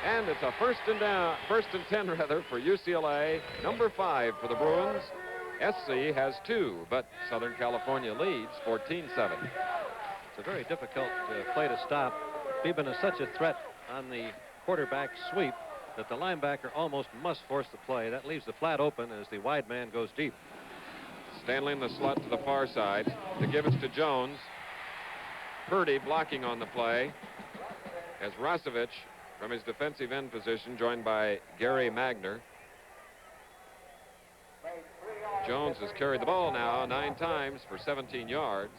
And it's a 1st and 10 rather for UCLA. Number 5 for the Bruins. SC has 2, but Southern California leads 14-7. It's a very difficult play to stop. Beban is such a threat on the quarterback sweep that the linebacker almost must force the play. That leaves the flat open as the wide man goes deep. Stanley in the slot to the far side. To give it to Jones. Purdy blocking on the play as Rosevich from his defensive end position, joined by Gary Magner. Jones has carried the ball now 9 times for 17 yards.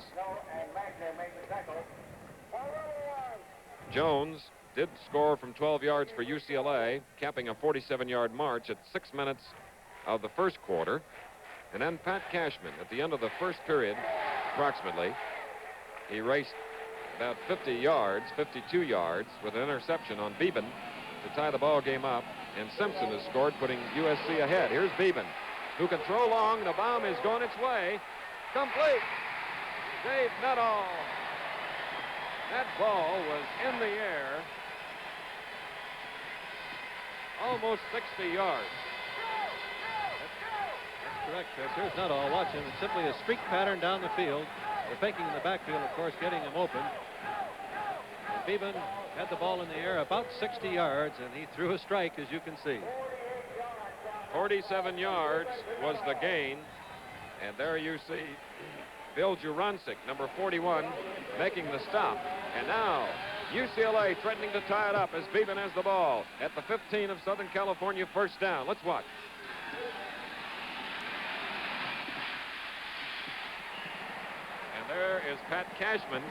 Jones did score from 12 yards for UCLA, capping a 47-yard march at 6 minutes of the first quarter. And then Pat Cashman, at the end of the first period, approximately, he raced about 50 yards, 52 yards, with an interception on Beban to tie the ball game up. And Simpson has scored, putting USC ahead. Here's Beban, who can throw long. The bomb is going its way. Complete. Dave Nuttall. That ball was in the air, almost 60 yards. Correct, Chris. Here's Nuttall watching. It's simply a streak pattern down the field. They're faking in the backfield, of course, getting him open. And Beban had the ball in the air about 60 yards, and he threw a strike, as you can see. 47 yards was the gain. And there you see Bill Jurancic, number 41, making the stop. And now UCLA threatening to tie it up as Beban has the ball at the 15 of Southern California, first down. Let's watch. And there is Pat Cashman,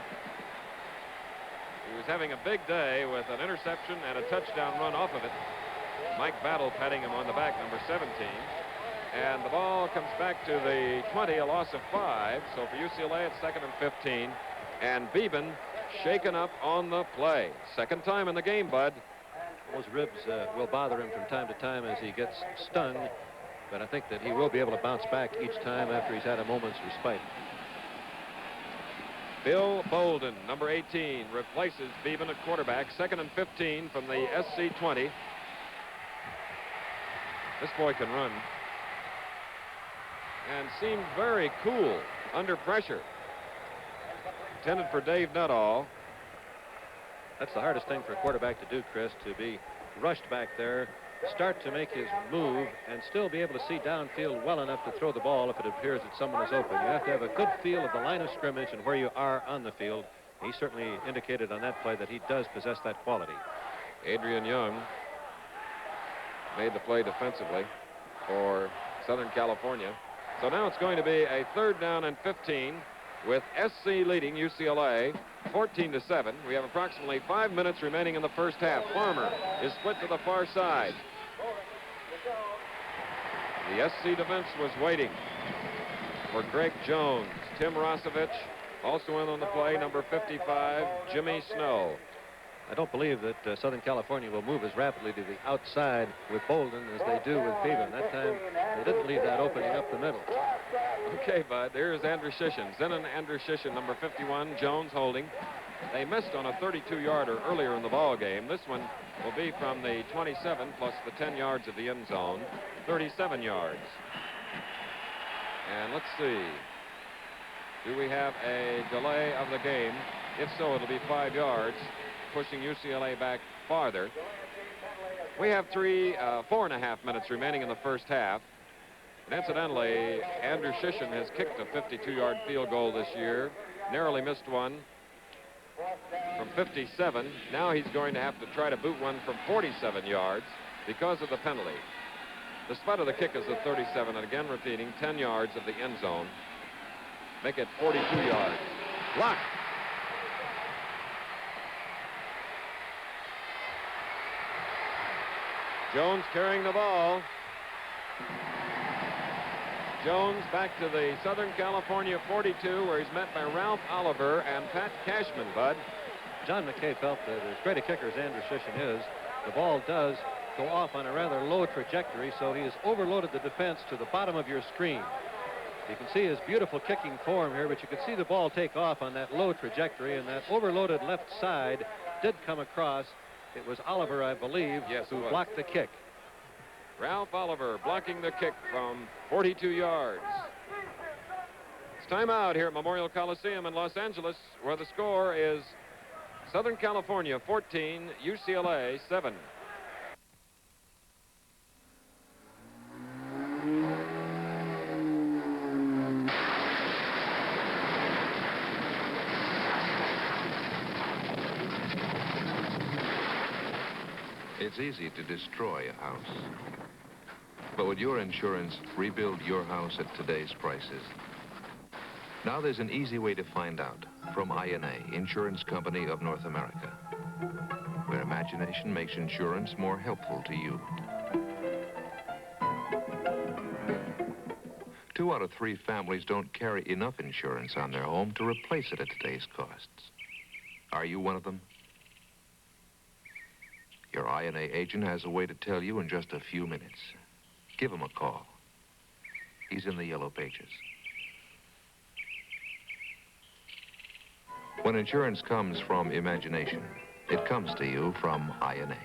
who was having a big day with an interception and a touchdown run off of it. Mike Battle patting him on the back, number 17. And the ball comes back to the 20, a loss of 5. So for UCLA, it's 2nd and 15. And Beban shaken up on the play. Second time in the game, Bud. Those ribs will bother him from time to time as he gets stung. But I think that he will be able to bounce back each time after he's had a moment's respite. Bill Bolden, number 18, replaces Beban at quarterback. 2nd and 15 from the SC 20. This boy can run. And seemed very cool under pressure. Intended for Dave Nuttall. That's the hardest thing for a quarterback to do, Chris, to be rushed back there, start to make his move, and still be able to see downfield well enough to throw the ball if it appears that someone is open. You have to have a good feel of the line of scrimmage and where you are on the field. He certainly indicated on that play that he does possess that quality. Adrian Young made the play defensively for Southern California. So now it's going to be a 3rd down and 15 with SC leading UCLA 14-7. We have approximately 5 minutes remaining in the first half. Farmer is split to the far side. The SC defense was waiting for Greg Jones. Tim Rosevich also in on the play, number 55, Jimmy Snow. I don't believe that Southern California will move as rapidly to the outside with Bolden as they do with Beban. That time, they didn't leave that opening up the middle. Okay, Bud, there's Andrew Shishin. Zenon Andrew Shishin, number 51, Jones holding. They missed on a 32-yarder earlier in the ball game. This one will be from the 27 plus the 10 yards of the end zone, 37 yards. And let's see. Do we have a delay of the game? If so, it'll be 5 yards, pushing UCLA back farther. We have 4.5 minutes remaining in the first half. And incidentally, Andrew Shishin has kicked a 52-yard field goal this year, narrowly missed one from 57. Now he's going to have to try to boot one from 47 yards because of the penalty. The spot of the kick is at 37, and again repeating, 10 yards of the end zone. Make it 42 yards. Blocked. Jones carrying the ball. Jones back to the Southern California 42, where he's met by Ralph Oliver and Pat Cashman, Bud. John McKay felt that as great a kicker as Andrew Shishin is, the ball does go off on a rather low trajectory, so he has overloaded the defense to the bottom of your screen. You can see his beautiful kicking form here, but you can see the ball take off on that low trajectory, and that overloaded left side did come across. It was Oliver, I believe, who blocked the kick. Ralph Oliver blocking the kick from 42 yards. It's time out here at Memorial Coliseum in Los Angeles, where the score is Southern California 14, UCLA 7. It's easy to destroy a house. But would your insurance rebuild your house at today's prices? Now there's an easy way to find out from INA, Insurance Company of North America, where imagination makes insurance more helpful to you. 2 out of 3 families don't carry enough insurance on their home to replace it at today's costs. Are you one of them? Your INA agent has a way to tell you in just a few minutes. Give him a call. He's in the yellow pages. When insurance comes from imagination, it comes to you from INA.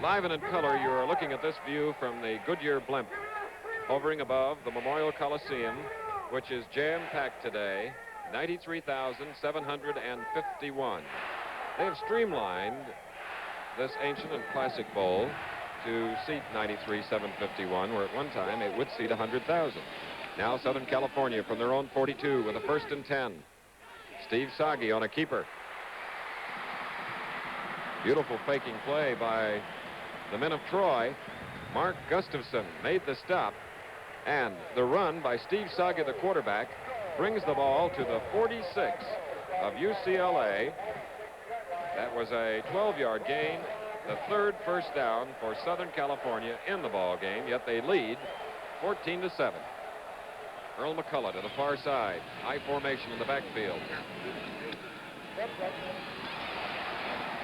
Live and in color, you are looking at this view from the Goodyear blimp, hovering above the Memorial Coliseum, which is jam-packed today. 93,751. They have streamlined this ancient and classic bowl to seat 93,751, where at one time it would seat 100,000. Now Southern California from their own 42 with a 1st and 10. Steve Sagi on a keeper. Beautiful faking play by the men of Troy. Mark Gustafson made the stop, and the run by Steve Sagi, the quarterback, brings the ball to the 46 of UCLA. That was a 12-yard gain, the 3rd first down for Southern California in the ball game, yet they lead 14-7. Earl McCullough to the far side. High formation in the backfield.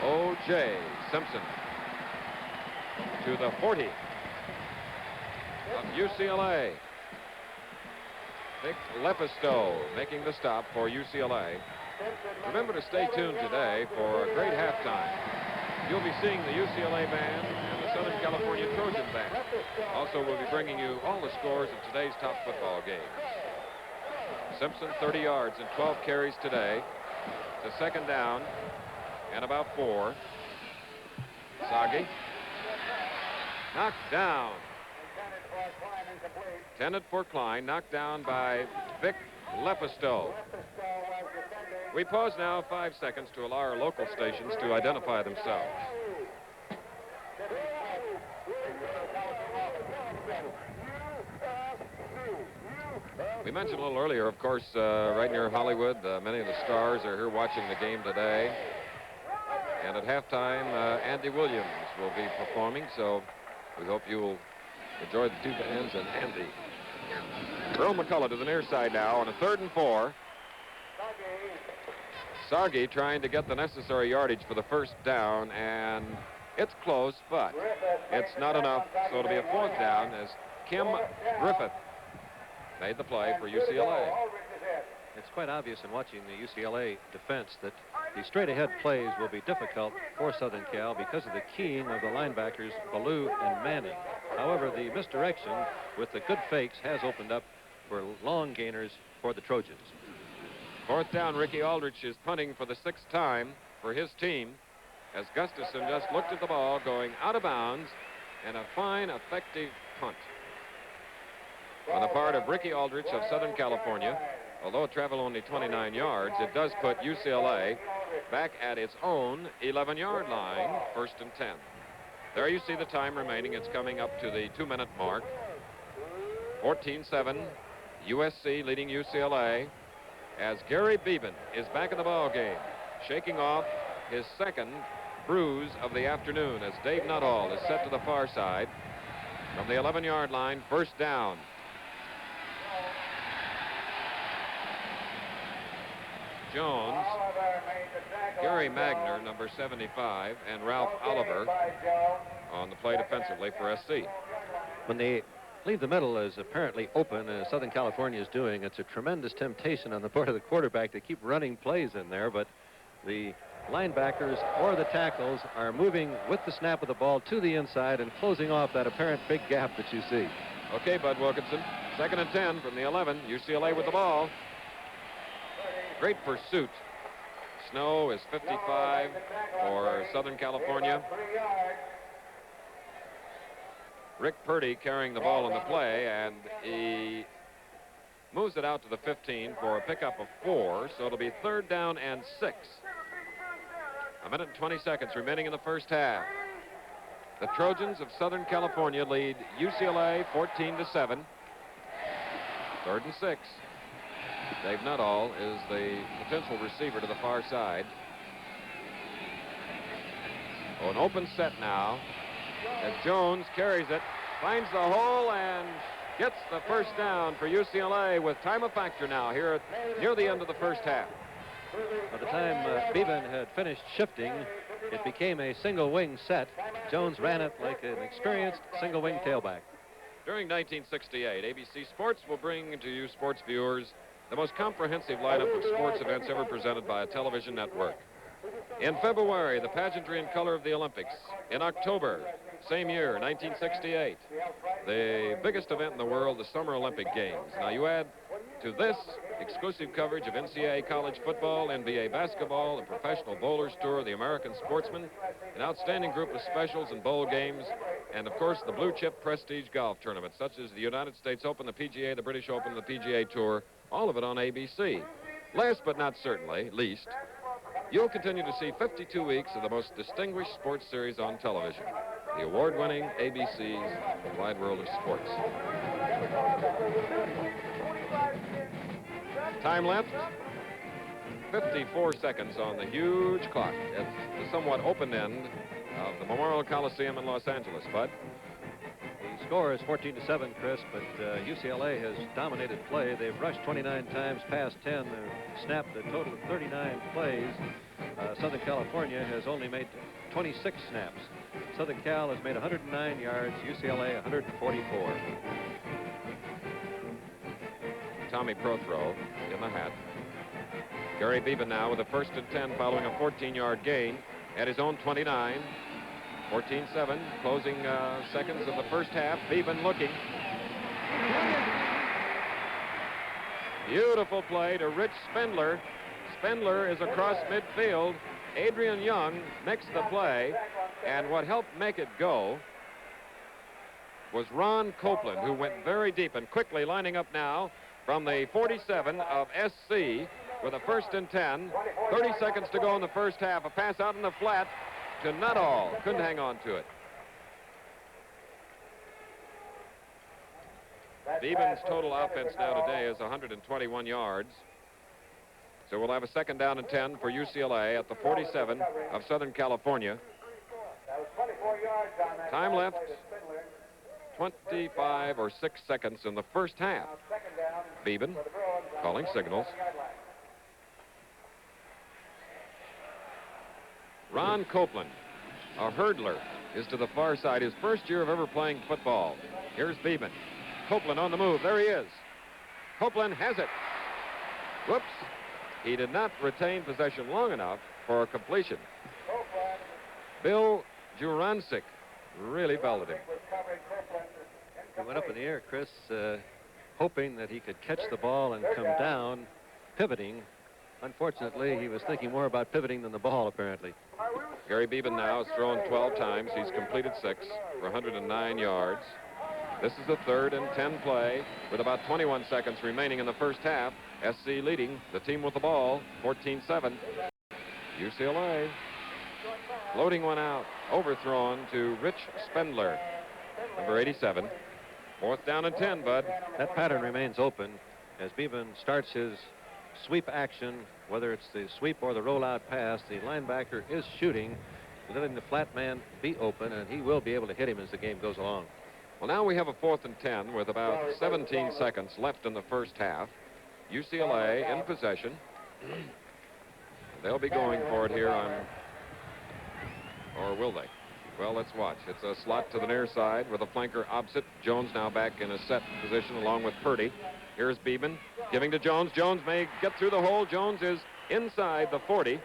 O.J. Simpson to the 40 of UCLA. Vic Lepisto making the stop for UCLA. Remember to stay tuned today for a great halftime. You'll be seeing the UCLA band and the Southern California Trojan band. Also, we'll be bringing you all the scores of today's top football games. Simpson 30 yards and 12 carries today. It's a 2nd down and about 4. Sagi knocked down. Intended for Klein, knocked down by Vic Lepisto. We pause now 5 seconds to allow our local stations to identify themselves. We mentioned a little earlier, of course, right near Hollywood, many of the stars are here watching the game today. And at halftime, Andy Williams will be performing, so we hope you will enjoy the 2 bands and Andy. Earl McCullough to the near side now on a 3rd and 4. Sagi trying to get the necessary yardage for the 1st down, and it's close, but it's not enough, so it'll be a 4th down as Kim Griffith made the play for UCLA. It's quite obvious in watching the UCLA defense that the straight-ahead plays will be difficult for Southern Cal because of the keying of the linebackers Ballou and Manning. However, the misdirection with the good fakes has opened up for long gainers for the Trojans. 4th down, Ricky Aldrich is punting for the 6th time for his team as Gustafson just looked at the ball going out of bounds, and a fine, effective punt on the part of Ricky Aldrich of Southern California. Although it traveled only 29 yards, it does put UCLA back at its own 11-yard line, 1st and 10. There you see the time remaining. It's coming up to the 2-minute mark. 14-7, USC leading UCLA as Gary Beban is back in the ball game, shaking off his 2nd bruise of the afternoon as Dave Nuttall is set to the far side from the 11-yard line, 1st down. Jones, Gary Magner, number 75, and Ralph Oliver on the play defensively for SC. When they leave the middle as apparently open as Southern California is doing, it's a tremendous temptation on the part of the quarterback to keep running plays in there, but the linebackers or the tackles are moving with the snap of the ball to the inside and closing off that apparent big gap that you see. Okay, Bud Wilkinson, 2nd and 10 from the 11, UCLA with the ball. Great pursuit. Snow is 55 for Southern California. Rick Purdy carrying the ball on the play, and he moves it out to the 15 for a pickup of 4, so it'll be 3rd down and 6. 1 minute and 20 seconds remaining in the 1st half. The Trojans of Southern California lead UCLA 14-7. 3rd and 6. Dave Nuttall is the potential receiver to the far side. Oh, an open set now as Jones carries it, finds the hole, and gets the 1st down for UCLA with time of factor now here near the end of the 1st half. By the time Beban had finished shifting, it became a single wing set. Jones ran it like an experienced single wing tailback. During 1968, ABC Sports will bring to you sports viewers the most comprehensive lineup of sports events ever presented by a television network. In February, the pageantry and color of the Olympics. In October, same year, 1968, the biggest event in the world, the Summer Olympic Games. Now you add to this exclusive coverage of NCAA college football, NBA basketball, the Professional Bowlers Tour, the American Sportsman, an outstanding group of specials and bowl games, and, of course, the blue-chip prestige golf tournaments, such as the United States Open, the PGA, the British Open, the PGA Tour, all of it on ABC. Last but not certainly least, you'll continue to see 52 weeks of the most distinguished sports series on television, the award-winning ABC's Wide World of Sports. Time left, 54 seconds on the huge clock at the somewhat open end of the Memorial Coliseum in Los Angeles, Bud. The score is 14-7, Chris, but UCLA has dominated play. They've rushed 29 times past 10. They've snapped a total of 39 plays. Southern California has only made 26 snaps. Southern Cal has made 109 yards, UCLA 144. Tommy Prothro in the hat. Gary Beban now with a 1st and 10 following a 14-yard gain at his own 29. 14-7, closing seconds of the first half. Beban looking. Beautiful play to Rich Spindler. Spindler is across midfield. Adrian Young makes the play, and what helped make it go was Ron Copeland, who went very deep and quickly lining up now from the 47 of SC with a 1st and 10. 30 seconds to go in the first half. A pass out in the flat to Nuttall. Couldn't hang on to it. Beban's total offense now today is 121 yards. So we'll have a 2nd down and 10 for UCLA at the 47 of Southern California. Time left, 25 or 6 seconds in the first half. Beban calling signals. Ron Copeland, a hurdler, is to the far side. His first year of ever playing football. Here's Beban. Copeland on the move. There he is. Copeland has it. Whoops. He did not retain possession long enough for a completion. Bill Jurancic really belted him. He went up in the air, Chris, hoping that he could catch the ball and come down, pivoting. Unfortunately, he was thinking more about pivoting than the ball, apparently. Gary Beban now has thrown 12 times. He's completed 6 for 109 yards. This is the 3rd and 10 play with about 21 seconds remaining in the first half. SC leading the team with the ball, 14-7. UCLA floating one out, overthrown to Rich Spindler, number 87. 4th down and 10, Bud. That pattern remains open as Beban starts his sweep action, whether it's the sweep or the rollout pass. The linebacker is shooting, letting the flat man be open, and he will be able to hit him as the game goes along. Well, now we have a 4th and 10 with about 17 seconds left in the first half. UCLA in possession. They'll be going for it here on, or will they? Well, let's watch. It's a slot to the near side with a flanker opposite. Jones now back in a set position along with Purdy. Here's Beban giving to Jones. Jones may get through the hole. Jones is inside the 40,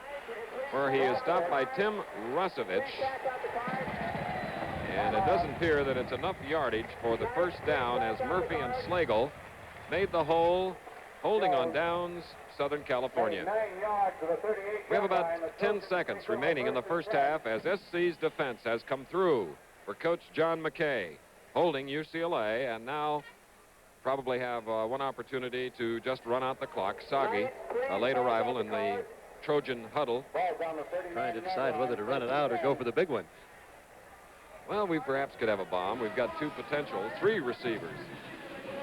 where he is stopped by Tim Rusevich. And it doesn't appear that it's enough yardage for the first down as Murphy and Slagle made the hole, holding on downs, Southern California. We have about 10 seconds remaining in the first half as SC's defense has come through for Coach John McKay, holding UCLA, and now probably have one opportunity to just run out the clock. Sagi, a late arrival in the Trojan huddle, trying to decide whether to run it out or go for the big one. Well, we perhaps could have a bomb. We've got 2 potential, 3 receivers.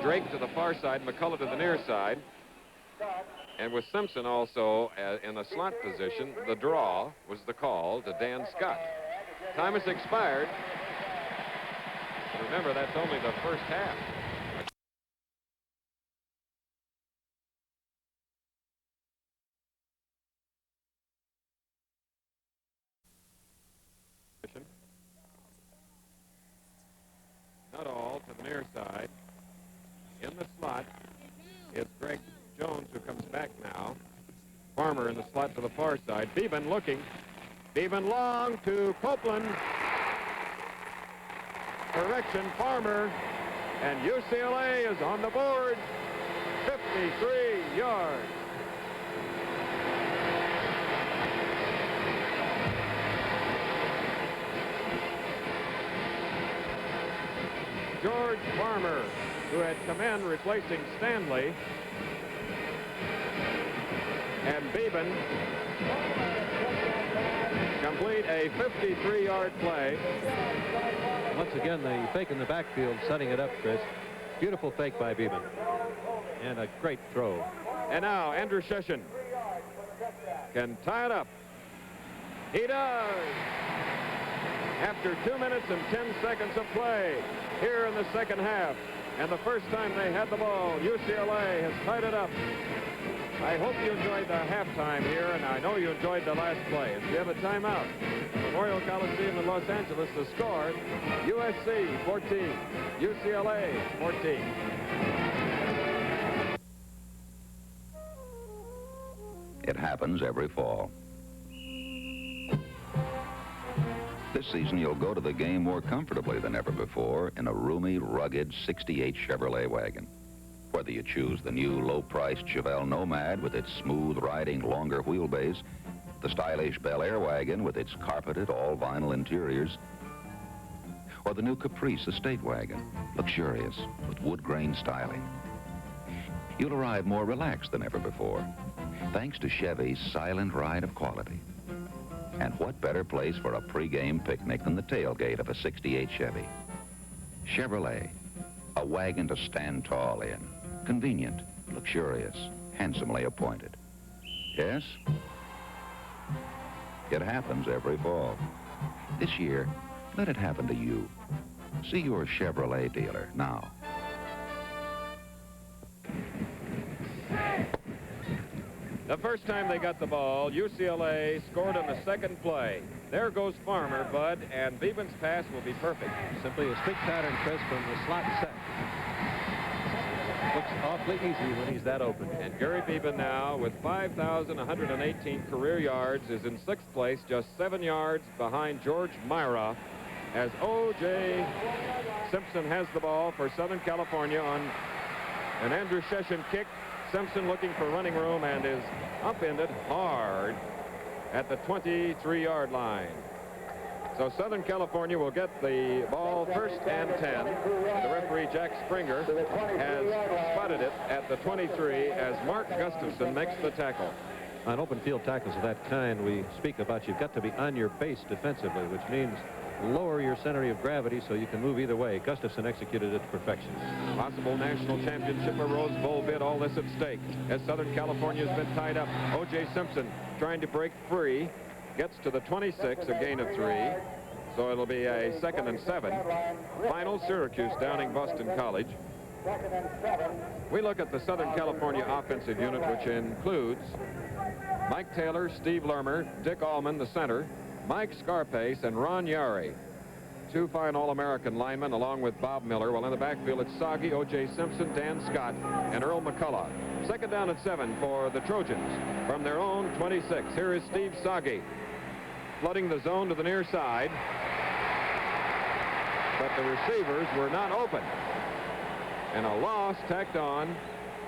Drake to the far side, McCullough to the near side. And with Simpson also in the slot position, the draw was the call to Dan Scott. Time has expired. Remember, that's only the first half. Not all to the near side. In the slot is Greg Jones, who comes back now. Farmer in the slot to the far side. Beban looking. Beban long to Copeland. Correction, Farmer. And UCLA is on the board. 53 yards. George Farmer, who had come in replacing Stanley, and Beban complete a 53-yard play. Once again, the fake in the backfield setting it up, Chris. Beautiful fake by Beban. And a great throw. And now Andrew Sheshin can tie it up. He does. After 2 minutes and 10 seconds of play here in the second half. And the first time they had the ball, UCLA has tied it up. I hope you enjoyed the halftime here, and I know you enjoyed the last play. As we have a timeout, Memorial Coliseum in Los Angeles, the score, USC 14, UCLA 14. It happens every fall. This season, you'll go to the game more comfortably than ever before in a roomy, rugged 68 Chevrolet wagon. Whether you choose the new low-priced Chevelle Nomad with its smooth-riding, longer wheelbase, the stylish Bel Air wagon with its carpeted, all-vinyl interiors, or the new Caprice Estate wagon, luxurious with wood-grain styling, you'll arrive more relaxed than ever before, thanks to Chevy's silent ride of quality. And what better place for a pre-game picnic than the tailgate of a 68 Chevy? Chevrolet, a wagon to stand tall in. Convenient, luxurious, handsomely appointed. Yes? It happens every fall. This year, let it happen to you. See your Chevrolet dealer now. The first time they got the ball, UCLA scored on the second play. There goes Farmer, Bud, and Beban's pass will be perfect. Simply a stick pattern, Chris, from the slot set. Looks awfully easy when he's that open. And Gary Beban now, with 5,118 career yards, is in sixth place, just 7 yards behind George Myra, as O.J. Simpson has the ball for Southern California on an Andrew Sheshin kick. Simpson looking for running room and is upended hard at the 23-yard line. So Southern California will get the ball first and 10. And the referee, Jack Springer, has spotted it at the 23 as Mark Gustafson makes the tackle. On open field tackles of that kind we speak about, you've got to be on your base defensively, which means lower your center of gravity so you can move either way. Gustafson executed it to perfection. Possible national championship, a Rose Bowl bid, all this at stake. As Southern California has been tied up, O.J. Simpson trying to break free, gets to the 26, a gain of 3. So it'll be a 2nd and 7. Final Syracuse downing Boston College. We look at the Southern California offensive unit, which includes Mike Taylor, Steve Lermer, Dick Allman, the center, Mike Scarpace, and Ron Yari. 2 fine All-American linemen, along with Bob Miller. While in the backfield, it's Soggy, O.J. Simpson, Dan Scott, and Earl McCullough. 2nd down and 7 for the Trojans from their own 26. Here is Steve Soggy, flooding the zone to the near side. But the receivers were not open. And a loss tacked on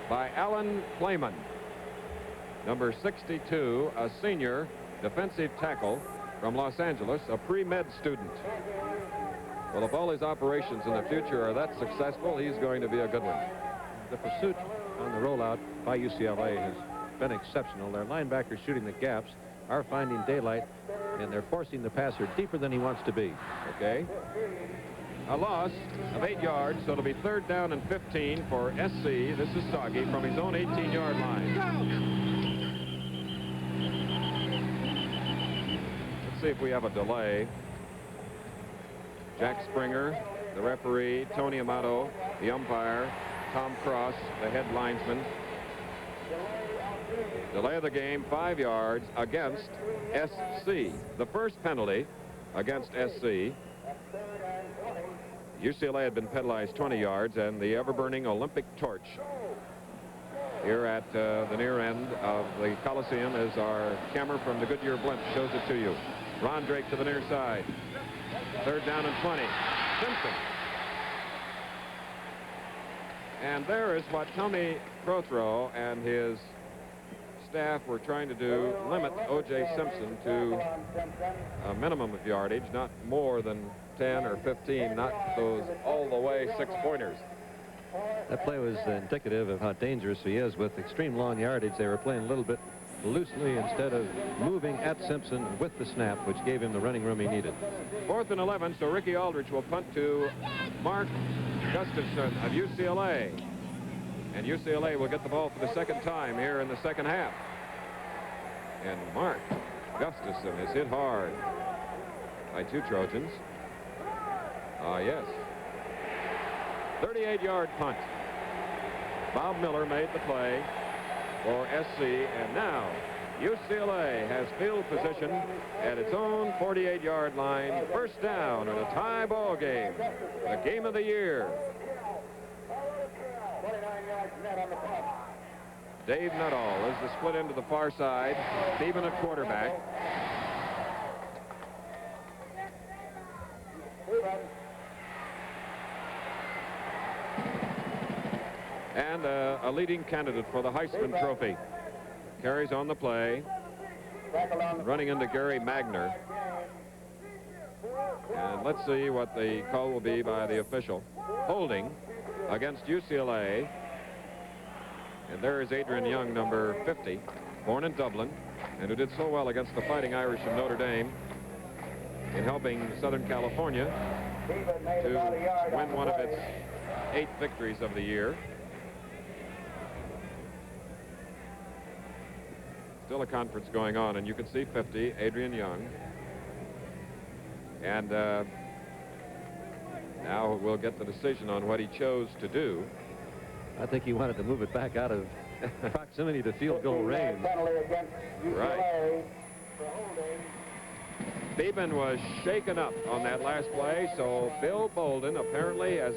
by Alan Clayman. Number 62, a senior defensive tackle from Los Angeles, a pre-med student. Well, if all his operations in the future are that successful, he's going to be a good one. The pursuit on the rollout by UCLA has been exceptional. Their linebackers shooting the gaps are finding daylight, and they're forcing the passer deeper than he wants to be. Okay. A loss of 8 yards, so it'll be 3rd down and 15 for SC. This is Soggy from his own 18-yard line. Let's see if we have a delay. Jack Springer, the referee, Tony Amato, the umpire, Tom Cross, the head linesman. Delay of the game, 5 yards against SC. The first penalty against SC. UCLA had been penalized 20 yards, and the ever-burning Olympic torch here at the near end of the Coliseum as our camera from the Goodyear blimp shows it to you. Ron Drake to the near side. 3rd down and 20. Simpson. And there is what Tommy Prothro and his staff were trying to do, limit O.J. Simpson to a minimum of yardage, not more than 10 or 15, not those all-the-way six-pointers. That play was indicative of how dangerous he is with extreme long yardage. They were playing a little bit loosely instead of moving at Simpson with the snap, which gave him the running room he needed. 4th and 11, so Ricky Aldridge will punt to Mark Gustafson of UCLA. And UCLA will get the ball for the second time here in the second half. And Mark Gustafson is hit hard by two Trojans. Yes. 38-yard punt. Bob Miller made the play for SC, and now UCLA has field position at its own 48-yard line. First down in a tie ball game. The game of the year. Dave Nuttall is the split into the far side. Beban at quarterback. And a leading candidate for the Heisman Trophy. Carries on the play. Running into Gary Magner. And let's see what the call will be by the official. Holding against UCLA. And there is Adrian Young, number 50, born in Dublin, and who did so well against the Fighting Irish of Notre Dame in helping Southern California to win one of its 8 victories of the year. Still a conference going on, and you can see 50, Adrian Young. And now we'll get the decision on what he chose to do. I think he wanted to move it back out of proximity to field goal range. Right. Beban was shaken up on that last play, so Bill Bolden apparently has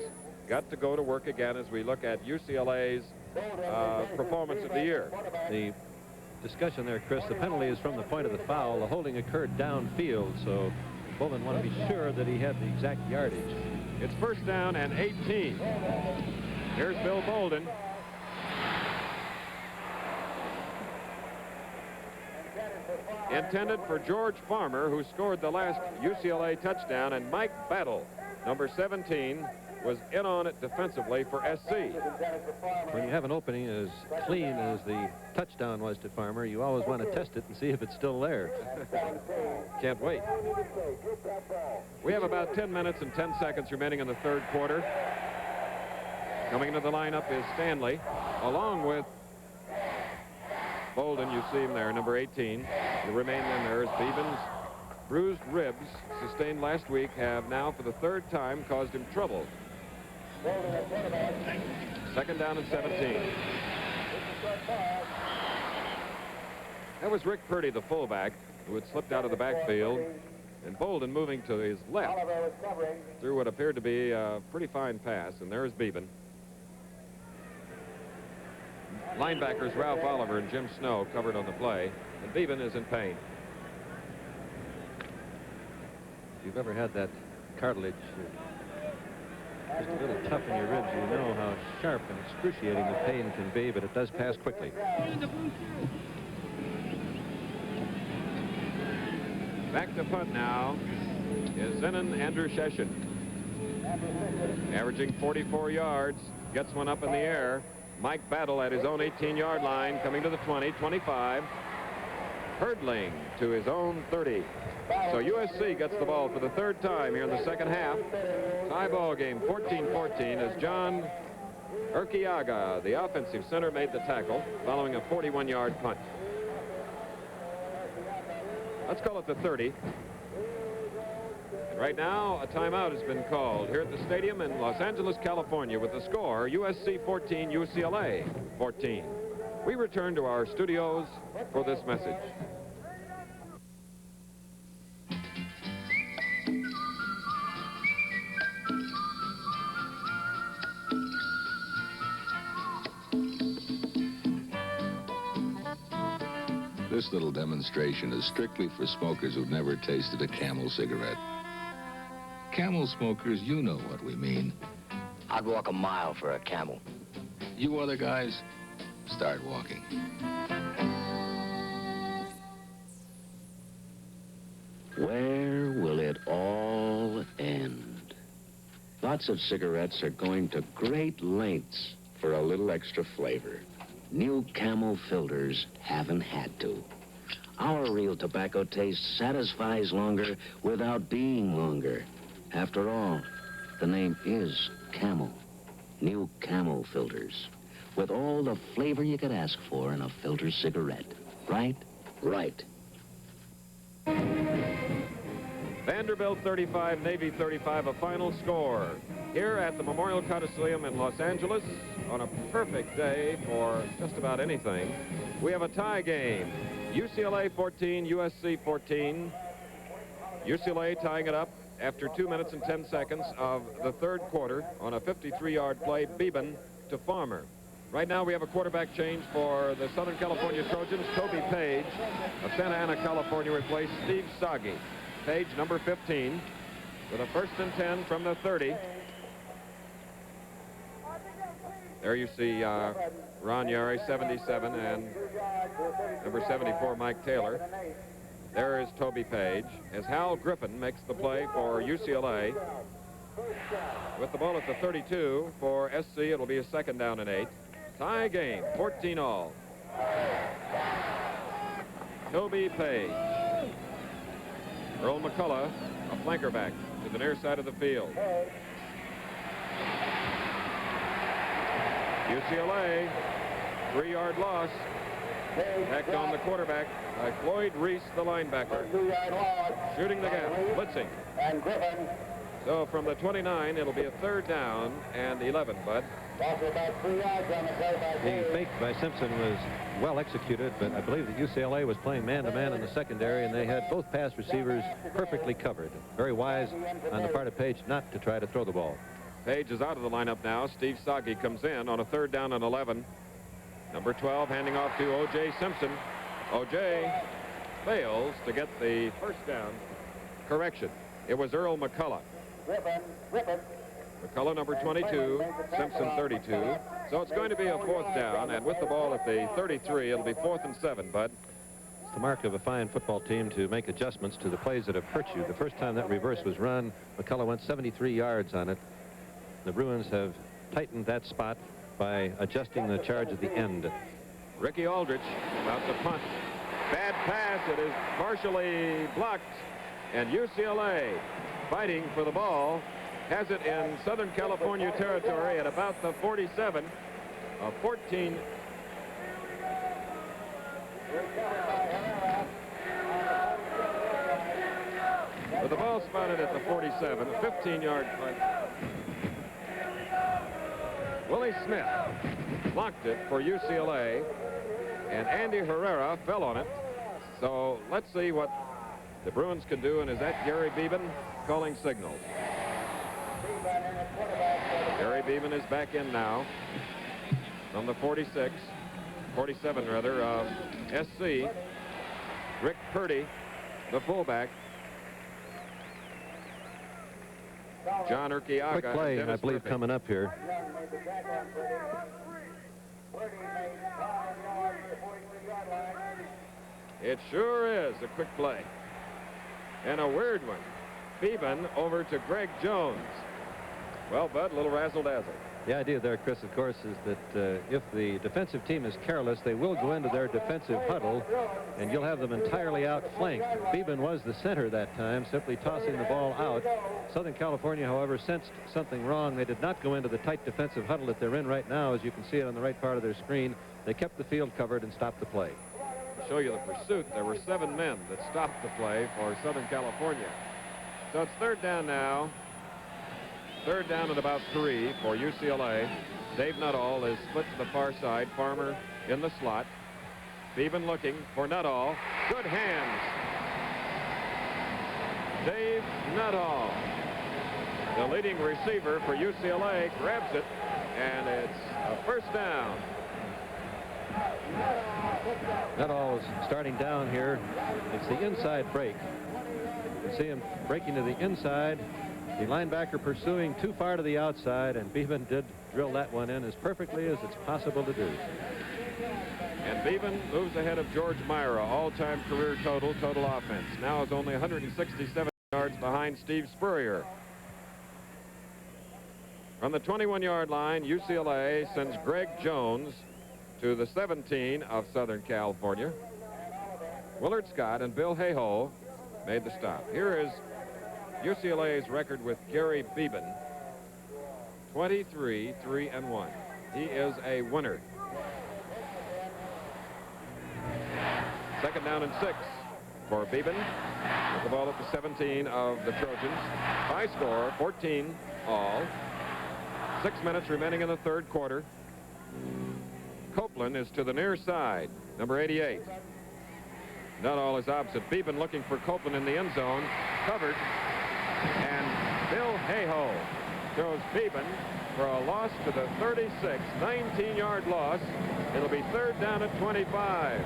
got to go to work again as we look at UCLA's performance of the year. The discussion there, Chris, the penalty is from the point of the foul. The holding occurred downfield, so Bolden wanted to be sure that he had the exact yardage. It's first down and 18. Here's Bill Bolden. Intended for George Farmer, who scored the last UCLA touchdown, and Mike Battle, number 17, was in on it defensively for SC. When you have an opening as clean as the touchdown was to Farmer, you always want to test it and see if it's still there. Can't wait. We have about 10 minutes and 10 seconds remaining in the third quarter. Coming into the lineup is Stanley, along with Bolden. You see him there, number 18. The remaining in there is Beban's bruised ribs, sustained last week, have now for the third time caused him trouble. Second down and 17. That was Rick Purdy, the fullback, who had slipped out of the backfield. And Bolden moving to his left through what appeared to be a pretty fine pass. And there's Beban. Linebackers Ralph Oliver and Jim Snow covered on the play, and Beban is in pain. If you've ever had that cartilage just a little tough in your ribs, you know how sharp and excruciating the pain can be, but it does pass quickly. Back to punt now is Zenon Andrusheshin. Averaging 44 yards, gets one up in the air. Mike Battle at his own 18-yard line, coming to the 20, 25, hurdling to his own 30. So USC gets the ball for the third time here in the second half. Tie ball game, 14-14, as John Urquiaga, the offensive center, made the tackle following a 41-yard punt. Let's call it the 30. And right now, a timeout has been called here at the stadium in Los Angeles, California, with the score USC 14, UCLA 14. We return to our studios for this message. This little demonstration is strictly for smokers who've never tasted a Camel cigarette. Camel smokers, you know what we mean. I'd walk a mile for a Camel. You other guys, start walking. Where will it all end? Lots of cigarettes are going to great lengths for a little extra flavor. New Camel filters haven't had to. Our real tobacco taste satisfies longer without being longer. After all, the name is Camel. New Camel filters. With all the flavor you could ask for in a filter cigarette. Right? Right. Vanderbilt 35, Navy 35, a final score here at the Memorial Coliseum in Los Angeles on a perfect day for just about anything. We have a tie game. UCLA 14, USC 14. UCLA tying it up after 2 minutes and 10 seconds of the third quarter on a 53-yard play, Beban to Farmer. Right now we have a quarterback change for the Southern California Trojans. Toby Page of Santa Ana, California, replaced Steve Soggy. Page, number 15, with a 1st and 10 from the 30. There you see Ron Yari, 77, and number 74, Mike Taylor. There is Toby Page as Hal Griffin makes the play for UCLA. With the ball at the 32 for SC, it'll be a 2nd down and 8. Tie game, 14 all. Toby Page. Earl McCullough, a flanker back to the near side of the field. UCLA, 3-yard loss. Back on the quarterback by Floyd Reese, the linebacker. Shooting the gap, blitzing. So from the 29, it'll be a 3rd down and 11, Bud. The fake by Simpson was well executed, but I believe that UCLA was playing man-to-man in the secondary, and they had both pass receivers perfectly covered. Very wise on the part of Page not to try to throw the ball. Page is out of the lineup now. Steve Soggy comes in on a 3rd down and 11. Number 12 handing off to O.J. Simpson. O.J. fails to get the 1st down. Correction. It was Earl McCullough. McCullough, number 22, Simpson, 32. So it's going to be a 4th down, and with the ball at the 33, it'll be 4th and 7, Bud. It's the mark of a fine football team to make adjustments to the plays that have hurt you. The first time that reverse was run, McCullough went 73 yards on it. The Bruins have tightened that spot by adjusting the charge at the end. Ricky Aldrich about to punt. Bad pass. It is partially blocked, and UCLA fighting for the ball has it in Southern California territory at about the 47 of 14. With the ball spotted at the 47, a 15-yard punt. Willie Smith blocked it for UCLA, and Andy Herrera fell on it. So let's see what the Bruins can do, and is that Gary Beban calling signals? Gary Beban is back in now from the 47 rather, of SC. Rick Purdy, the fullback. John Urquiaga. Quick play, I believe, coming up here. It sure is a quick play. And a weird one. Beban over to Greg Jones. Well, Bud, a little razzle-dazzle. The idea there, Chris, of course, is that if the defensive team is careless, they will go into their defensive huddle, and you'll have them entirely outflanked. Beban was the center that time, simply tossing the ball out. Southern California, however, sensed something wrong. They did not go into the tight defensive huddle that they're in right now. As you can see it on the right part of their screen, they kept the field covered and stopped the play. To show you the pursuit, there were 7 men that stopped the play for Southern California. So it's 3rd down now. 3rd down at about 3 for UCLA. Dave Nuttall is split to the far side. Farmer in the slot. Beban looking for Nuttall. Good hands. Dave Nuttall, the leading receiver for UCLA, grabs it, and it's a 1st down. Nuttall is starting down here. It's the inside break. You see him breaking to the inside, The linebacker pursuing too far to the outside, and Beban did drill that one in as perfectly as it's possible to do. And Beban moves ahead of George Myra, all-time career total offense. Now is only 167 yards behind Steve Spurrier. From the 21-yard line, UCLA sends Greg Jones to the 17 of Southern California. Willard Scott and Bill Hayhoe made the stop. Here is UCLA's record with Gary Beban, 23-3-1. He is a winner. Second down and 6 for Beban. With the ball at the 17 of the Trojans. High score, 14 all. 6 minutes remaining in the third quarter. Copeland is to the near side, number 88. Nuttall is opposite. Beban looking for Copeland in the end zone. Covered. And Bill Hayhoe throws Beban for a loss to the 36. 19-yard loss. It'll be third down at 25.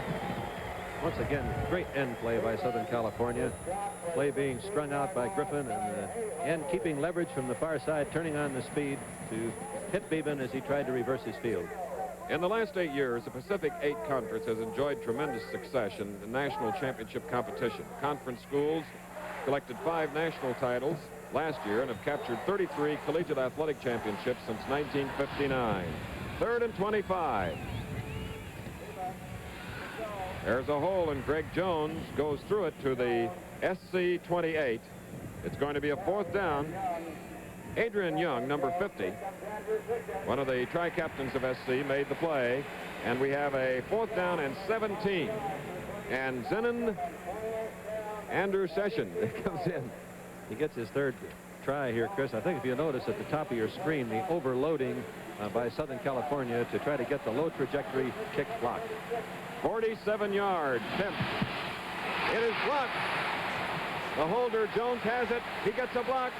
Once again, great end play by Southern California. Play being strung out by Griffin, and end keeping leverage from the far side, turning on the speed to hit Beban as he tried to reverse his field. In the last 8 years, the Pacific 8 Conference has enjoyed tremendous success in the national championship competition. Conference schools collected 5 national titles last year and have captured 33 collegiate athletic championships since 1959. Third and 25. There's a hole, and Greg Jones goes through it to the SC 28. It's going to be a fourth down. Adrian Young, number 50, one of the tri-captains of SC, made the play, and we have a fourth down and 17. And Zenon Andrew Session comes in. He gets his third try here, Chris. I think if you notice at the top of your screen, the overloading by Southern California to try to get the low trajectory kick blocked. 47-yard attempt. It is blocked. The holder, Jones, has it. He gets a block.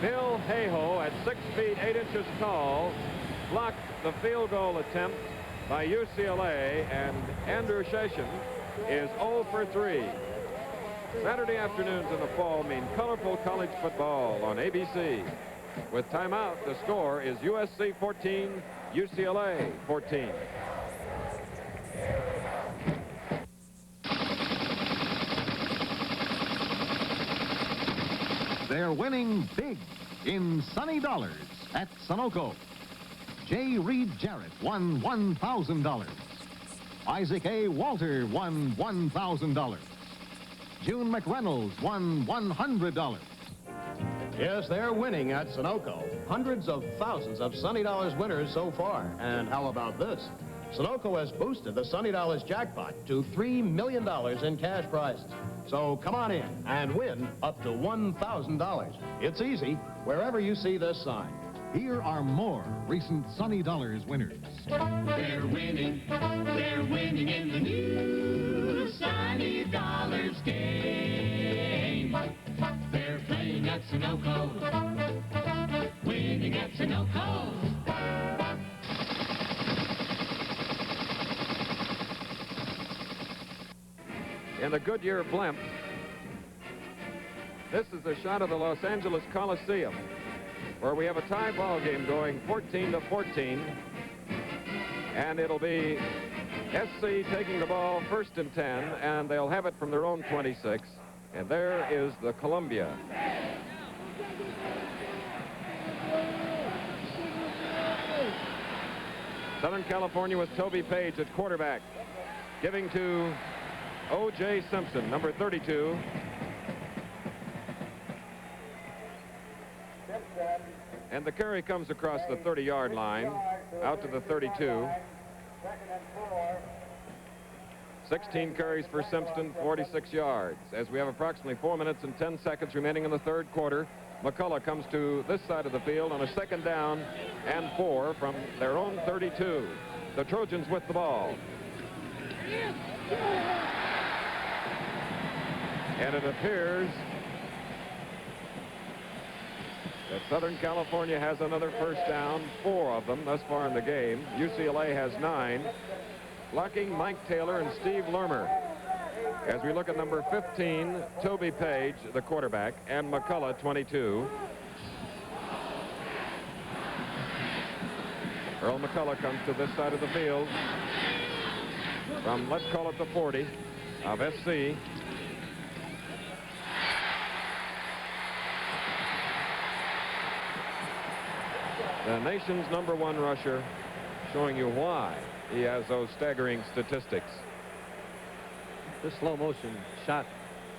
Bill Hayhoe, at 6 feet 8 inches tall, blocked the field goal attempt by UCLA, and Andrew Session is 0 for 3. Saturday afternoons in the fall mean colorful college football on ABC. With timeout, the score is USC 14, UCLA 14. They're winning big in sunny dollars at Sunoco. J. Reed Jarrett won $1,000. Isaac A. Walter won $1,000. June McReynolds won $100. Yes, they're winning at Sunoco. Hundreds of thousands of Sunny Dollars winners so far. And how about this? Sunoco has boosted the Sunny Dollars jackpot to $3 million in cash prizes. So come on in and win up to $1,000. It's easy, wherever you see this sign. Here are more recent Sunny Dollars winners. They're winning in the new Sunny Dollars game. They're playing at Sunoco, winning at Sunoco. In the Goodyear blimp, this is a shot of the Los Angeles Coliseum, where we have a tie ball game going 14-14, and it'll be SC taking the ball first and 10, and they'll have it from their own 26, and there is the Columbia. Southern California with Toby Page at quarterback, giving to O.J. Simpson, number 32. And the carry comes across the 30-yard line, out to the 32. 16 carries for Simpson, 46 yards. As we have approximately 4 minutes and 10 seconds remaining in the third quarter, McCullough comes to this side of the field on a second down and 4 from their own 32. The Trojans with the ball. And it appears that Southern California has another first down, 4 of them thus far in the game. UCLA has 9. Blocking Mike Taylor and Steve Lermer. as we look at number 15, Toby Page, the quarterback, and McCullough, 22. Earl McCullough comes to this side of the field from, let's call it the 40 of SC. The nation's #1 rusher, showing you why he has those staggering statistics. This slow motion shot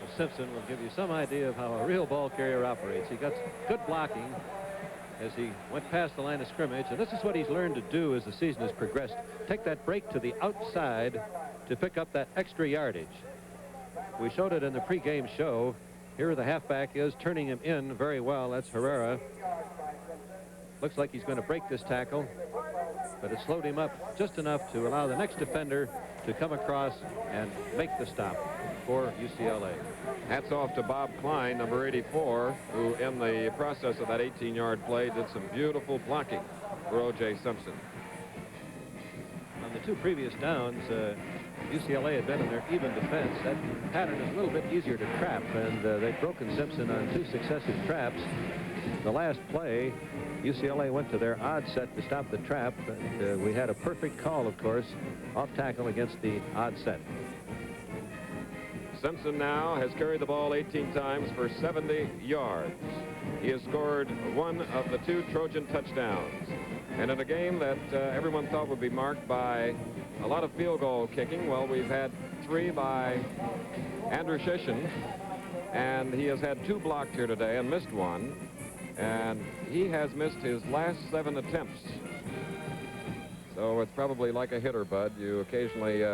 of Simpson will give you some idea of how a real ball carrier operates. He got good blocking as he went past the line of scrimmage, and this is what he's learned to do as the season has progressed. Take that break to the outside to pick up that extra yardage. We showed it in the pregame show. Here the halfback is turning him in very well. That's Herrera. Looks like he's going to break this tackle, but it slowed him up just enough to allow the next defender to come across and make the stop for UCLA. Hats off to Bob Klein, number 84, who in the process of that 18-yard play did some beautiful blocking for O.J. Simpson. On the two previous downs, UCLA had been in their even defense. That pattern is a little bit easier to trap, and they've broken Simpson on 2 successive traps. The last play, UCLA went to their odd set to stop the trap, and we had a perfect call, of course, off tackle against the odd set. Simpson now has carried the ball 18 times for 70 yards. He has scored 1 of the 2 Trojan touchdowns. And in a game that everyone thought would be marked by a lot of field goal kicking, well, we've had 3 by Andrew Shishin, and he has had 2 blocked here today and missed 1. And he has missed his last 7 attempts. So it's probably like a hitter, Bud. You occasionally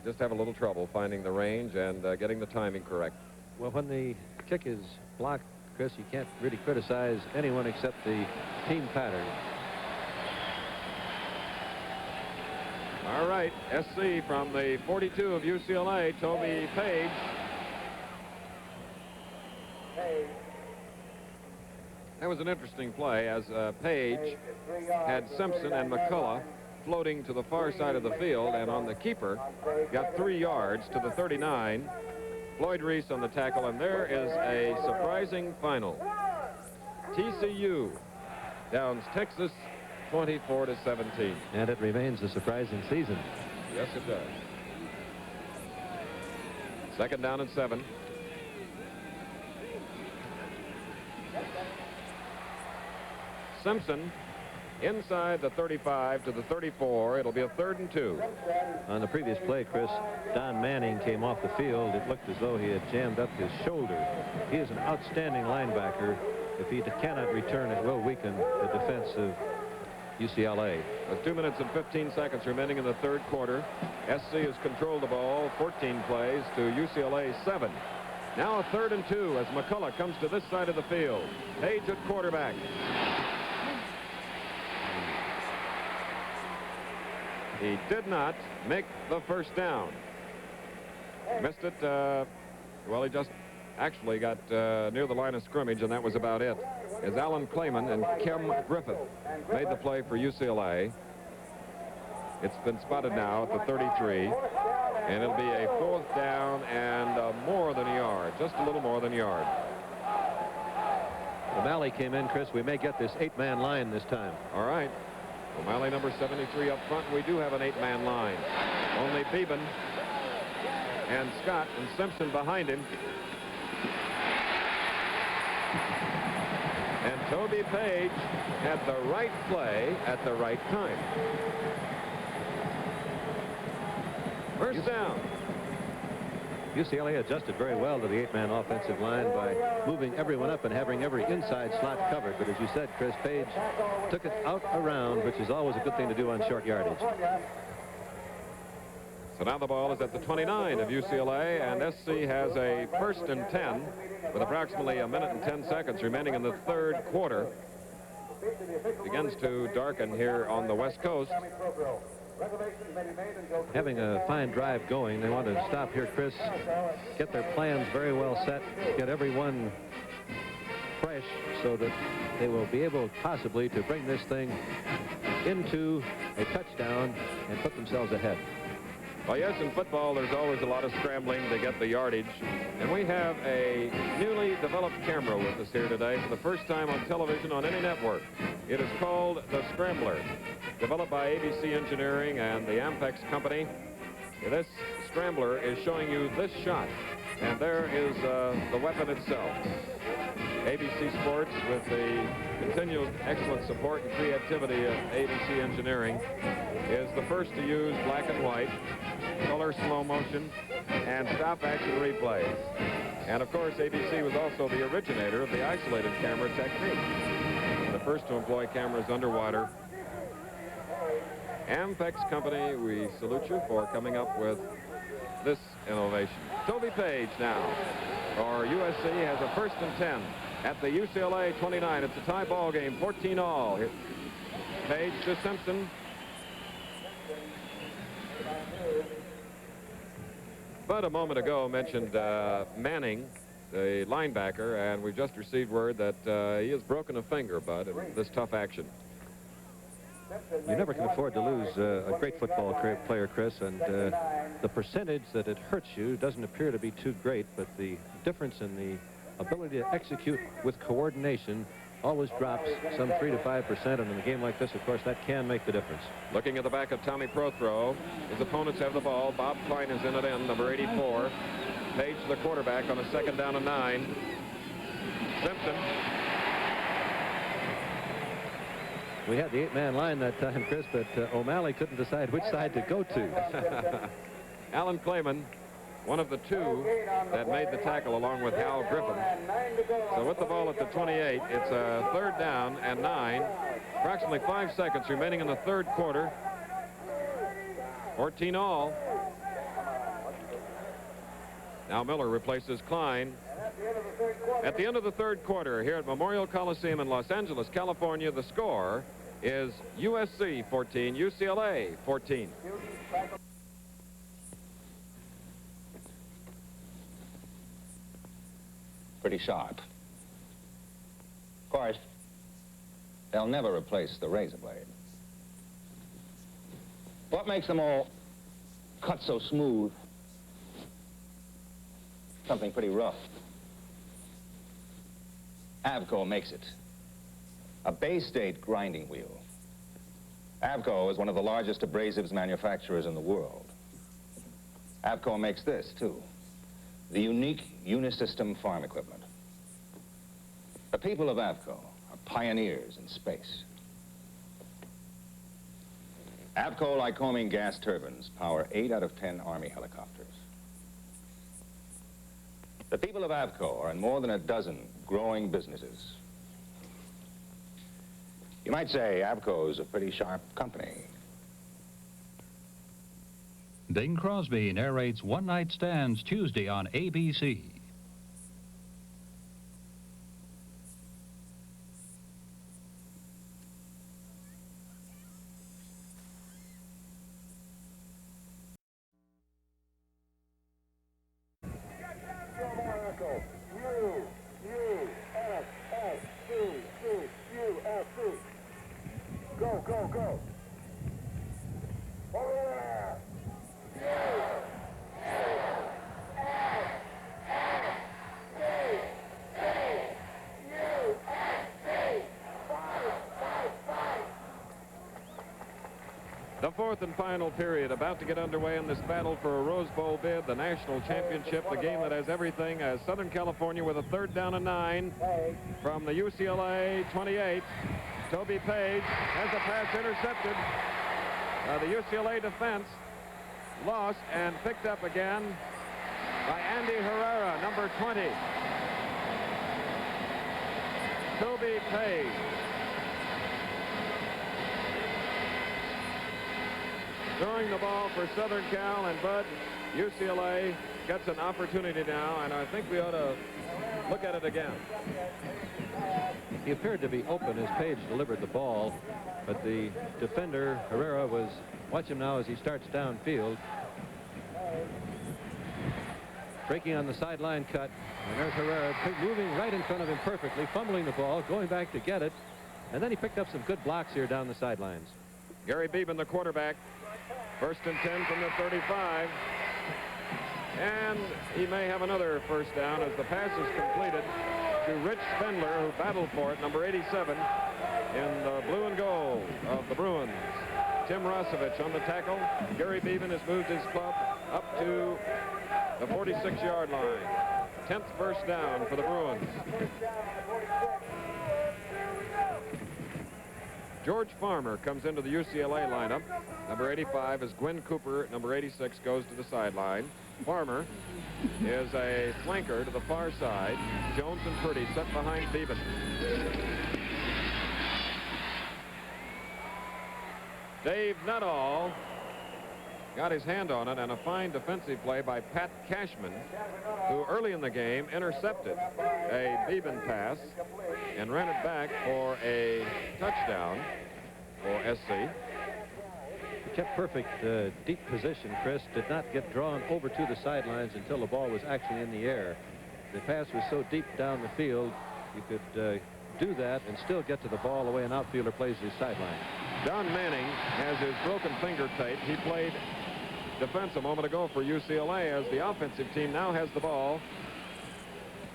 just have a little trouble finding the range and getting the timing correct. Well, when the kick is blocked, Chris, you can't really criticize anyone except the team pattern. All right, SC from the 42 of UCLA, Toby Page. That was an interesting play as Page had Simpson and McCullough floating to the far side of the field, and on the keeper got 3 yards to the 39. Floyd Reese on the tackle, and there is a surprising final. TCU downs Texas 24-17. And it remains a surprising season. Yes, it does. 2nd down and 7. Simpson inside the 35 to the 34. It'll be a 3rd and 2. On the previous play, Chris, Don Manning came off the field. It looked as though he had jammed up his shoulder. He is an outstanding linebacker. If he cannot return, it will weaken the defense of UCLA. With 2 minutes and 15 seconds remaining in the 3rd quarter, SC has controlled the ball 14 plays to UCLA's 7. Now a 3rd and 2 as McCullough comes to this side of the field. Page at quarterback. He did not make the 1st down. Missed it. Well, he just actually got near the line of scrimmage, and that was about it. As Alan Clayman and Kim Griffith made the play for UCLA. It's been spotted now at the 33, and it'll be a 4th down and more than a yard, just a little more than a yard. O'Malley came in, Chris. We may get this 8-man line this time. All right. O'Malley, number 73 up front. We do have an 8-man line. Only Beban and Scott and Simpson behind him. And Toby Page had the right play at the right time. 1st down. UCLA adjusted very well to the 8-man offensive line by moving everyone up and having every inside slot covered. But as you said, Chris, Page took it out around, which is always a good thing to do on short yardage. So now the ball is at the 29 of UCLA, and SC has a 1st and 10 with approximately 1 minute and 10 seconds remaining in the 3rd quarter. It begins to darken here on the West Coast. Having a fine drive going, they want to stop here, Chris, get their plans very well set, get everyone fresh so that they will be able possibly to bring this thing into a touchdown and put themselves ahead. Well, yes, in football, there's always a lot of scrambling to get the yardage. And we have a newly developed camera with us here today for the first time on television on any network. It is called the Scrambler, developed by ABC Engineering and the Ampex Company. This Scrambler is showing you this shot, and there is the weapon itself. ABC Sports, with the continued excellent support and creativity of ABC Engineering, is the first to use black and white, color slow motion, and stop action replays. And of course, ABC was also the originator of the isolated camera technique, the first to employ cameras underwater. Ampex Company, we salute you for coming up with this innovation. Toby Page now, for USC, has a 1st and 10 at the UCLA 29. It's a tie ball game, 14-all. Here, Page to Simpson. But a moment ago mentioned Manning, the linebacker, and we just received word that he has broken a finger, Bud, in this tough action. You never can afford to lose a great football player, Chris, and the percentage that it hurts you doesn't appear to be too great, but the difference in the ability to execute with coordination always drops some 3 to 5%, and in a game like this, of course, that can make the difference. Looking at the back of Tommy Prothro, his opponents have the ball. Bob Klein is in at end, number 84. Page, the quarterback, on a 2nd down and 9. Simpson. We had the 8-man line that time, Chris, but O'Malley couldn't decide which side to go to. Alan Clayman, one of the 2 that made the tackle along with Hal Griffin. So with the ball at the 28, it's a 3rd down and 9. Approximately 5 seconds remaining in the 3rd quarter. 14-all. Now Miller replaces Klein. At the end of the 3rd quarter here at Memorial Coliseum in Los Angeles, California, the score is USC 14, UCLA 14. Pretty sharp. Of course, they'll never replace the razor blade. What makes them all cut so smooth? Something pretty rough. Avco makes it. A Bay State grinding wheel. Avco is one of the largest abrasives manufacturers in the world. Avco makes this, too. The unique Unisystem farm equipment. The people of Avco are pioneers in space. Avco Lycoming gas turbines power 8 out of 10 Army helicopters. The people of Avco are in more than a dozen growing businesses. You might say Avco is a pretty sharp company. Bing Crosby narrates One Night Stands Tuesday on ABC. Go, go, go. Over there. The 4th and final period about to get underway in this battle for a Rose Bowl bid, the national championship, the game that has everything, as Southern California with a 3rd down and 9 from the UCLA 28. Toby Page has a pass intercepted. The UCLA defense lost and picked up again by Andy Herrera, number 20. Toby Page. Throwing the ball for Southern Cal, and Bud, UCLA gets an opportunity now, and I think we ought to look at it again. He appeared to be open as Page delivered the ball, but the defender, Herrera, was, watch him now as he starts downfield. Breaking on the sideline cut, and there's Herrera moving right in front of him perfectly, fumbling the ball, going back to get it, and then he picked up some good blocks here down the sidelines. Gary Beban, the quarterback, First and 10 from the 35. And he may have another first down as the pass is completed to Rich Spindler, who battled for it, number 87, in the blue and gold of the Bruins. Tim Rosovich on the tackle. Gary Beban has moved his club up to the 46-yard line. 10th first down for the Bruins. George Farmer comes into the UCLA lineup. Number 85 is Gwen Cooper. Number 86 goes to the sideline. Farmer is a flanker to the far side. Jones and Purdy set behind Beban. Dave Nuttall got his hand on it, and a fine defensive play by Pat Cashman, who early in the game intercepted a Beban pass and ran it back for a touchdown for SC. He kept perfect deep position, Chris. Did not get drawn over to the sidelines until the ball was actually in the air. The pass was so deep down the field, you could do that and still get to the ball the way an outfielder plays his sideline. Don Manning has his broken finger tape. He played defense a moment ago for UCLA as the offensive team now has the ball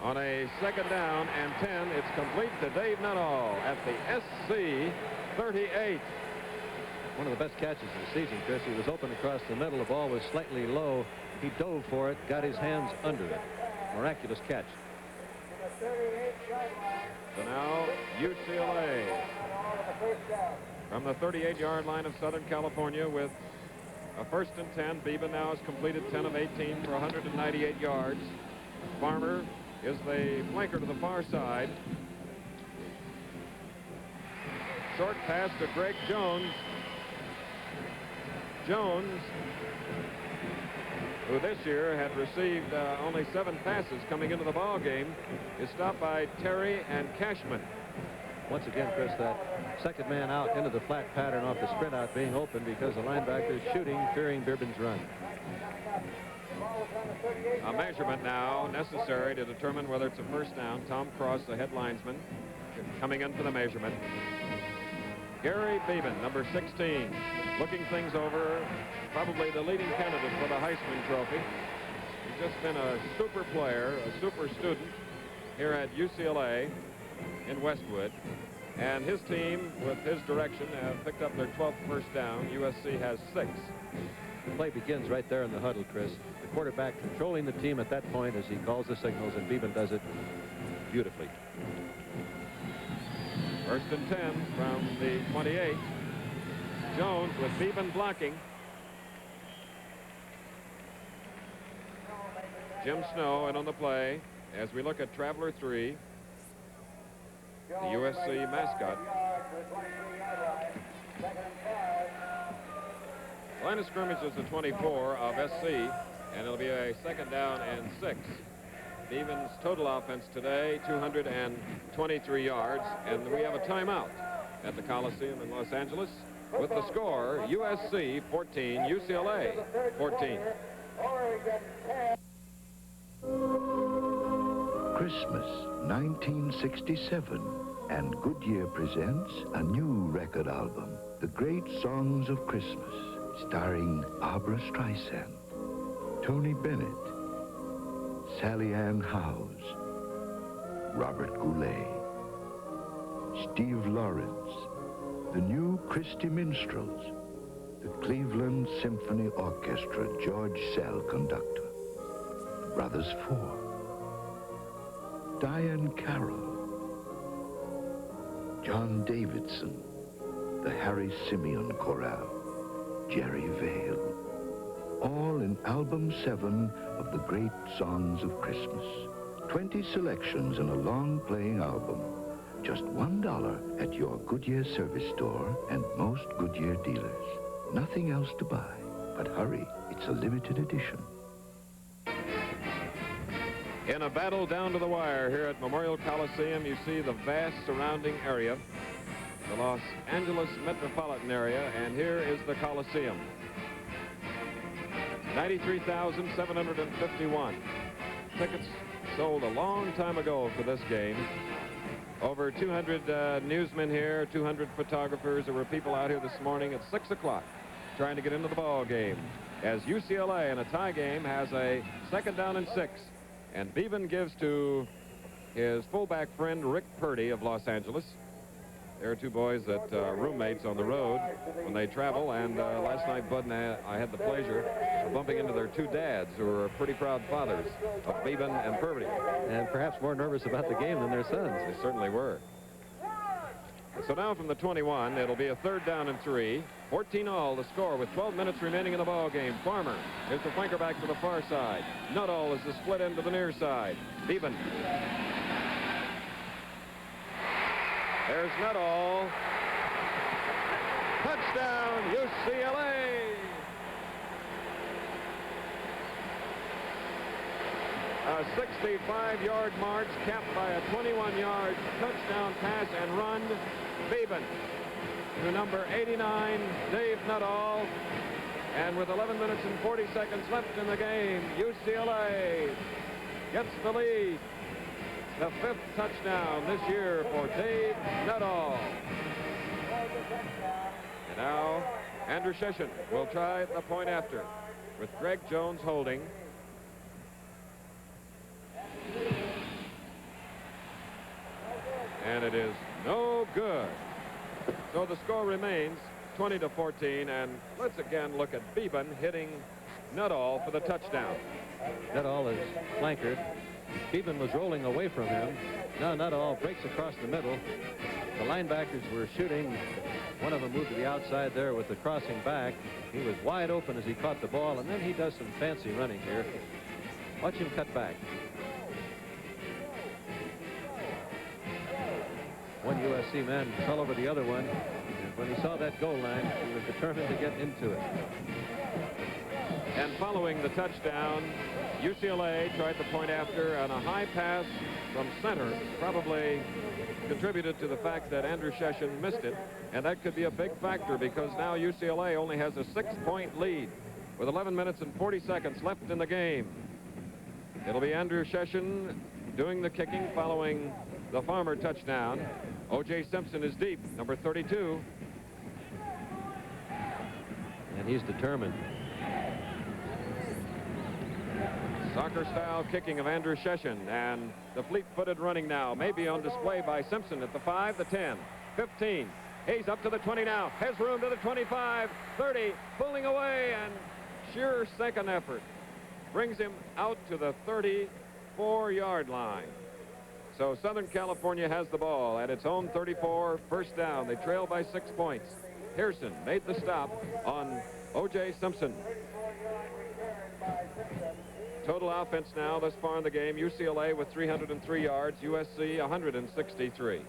on a second down and 10. It's complete to Dave Nuttall at the SC 38. One of the best catches of the season, Chris. He was open across the middle. The ball was slightly low. He dove for it, got his hands under it. Miraculous catch. So now UCLA from the 38-yard line of Southern California with a first and 10. Beban now has completed 10 of 18 for 198 yards. Farmer is the flanker to the far side. Short pass to Greg Jones. Jones, who this year had received only 7 passes coming into the ball game, is stopped by Terry and Cashman. Once again, Chris, that second man out into the flat pattern off the sprint out being open because the linebacker is shooting, fearing Beban's run. A measurement now necessary to determine whether it's a first down. Tom Cross, the head linesman, coming in for the measurement. Gary Beban, number 16, looking things over, probably the leading candidate for the Heisman Trophy. He's just been a super player, a super student here at UCLA in Westwood. And his team, with his direction, have picked up their 12th first down. USC has 6. The play begins right there in the huddle, Chris. The quarterback controlling the team at that point as he calls the signals, and Beban does it beautifully. First and 10 from the 28. Jones with Beban blocking. Jim Snow in on the play as we look at Traveler 3, the USC mascot. Line of scrimmage is the 24 of SC, and it'll be a second down and 6. Beban's total offense today, 223 yards, and we have a timeout at the Coliseum in Los Angeles with the score, USC 14, UCLA 14. Christmas 1967, and Goodyear presents a new record album, The Great Songs of Christmas, starring Barbra Streisand, Tony Bennett, Sally Ann Howes, Robert Goulet, Steve Lawrence, the new Christy Minstrels, the Cleveland Symphony Orchestra, George Sell conductor, Brothers Four, Diane Carroll, John Davidson, the Harry Simeon Chorale, Jerry Vale, all in album 7 of the Great Songs of Christmas. 20 selections in a long-playing album. Just $1 at your Goodyear service store and most Goodyear dealers. Nothing else to buy, but hurry, it's a limited edition. In a battle down to the wire here at Memorial Coliseum, you see the vast surrounding area, the Los Angeles metropolitan area, and here is the Coliseum. 93,751 tickets sold a long time ago for this game. Over 200 newsmen here, 200 photographers. There were people out here this morning at 6 o'clock trying to get into the ball game, as UCLA in a tie game has a 2nd down and 6. And Beban gives to his fullback friend Rick Purdy of Los Angeles. There are two boys that roommates on the road when they travel, and last night Bud and I had the pleasure of bumping into their two dads, who are pretty proud fathers of Beban and Purdy. And perhaps more nervous about the game than their sons. They certainly were. So now from the 21, it'll be a 3rd down and 3. 14 all the score with 12 minutes remaining in the ball game. Farmer is the flanker back to the far side. Nuttall is the split end to the near side. Beban. There's Nuttall. Touchdown, UCLA. A 65-yard march capped by a 21-yard touchdown pass and run. Beban to number 89, Dave Nuttall. And with 11 minutes and 40 seconds left in the game, UCLA gets the lead. The 5th touchdown this year for Dave Nuttall. And now Andrew Sheshin will try the point after, with Greg Jones holding. And it is no good. So the score remains 20-14, and let's again look at Beban hitting Nuttall for the touchdown. Nuttall is flankered. Beban was rolling away from him. Now Nuttall breaks across the middle. The linebackers were shooting. One of them moved to the outside there with the crossing back. He was wide open as he caught the ball, and then he does some fancy running here. Watch him cut back. One USC man fell over the other one, and when he saw that goal line, he was determined to get into it. And following the touchdown, UCLA tried the point after, and a high pass from center probably contributed to the fact that Andrew Sheshin missed it, and that could be a big factor because now UCLA only has a 6-point lead with 11 minutes and 40 seconds left in the game. It'll be Andrew Sheshin doing the kicking following the Farmer touchdown. O.J. Simpson is deep, number 32. And he's determined. Soccer-style kicking of Andrew Sheshin, and the fleet-footed running now may be on display by Simpson at the 5, the 10, 15. He's up to the 20 now, has room to the 25, 30, pulling away, and sheer second effort brings him out to the 34-yard line. So Southern California has the ball at its own 34, 1st down. They trail by 6 points. Pearson made the stop on O.J. Simpson. Total offense now thus far in the game, UCLA with 303 yards, USC 163.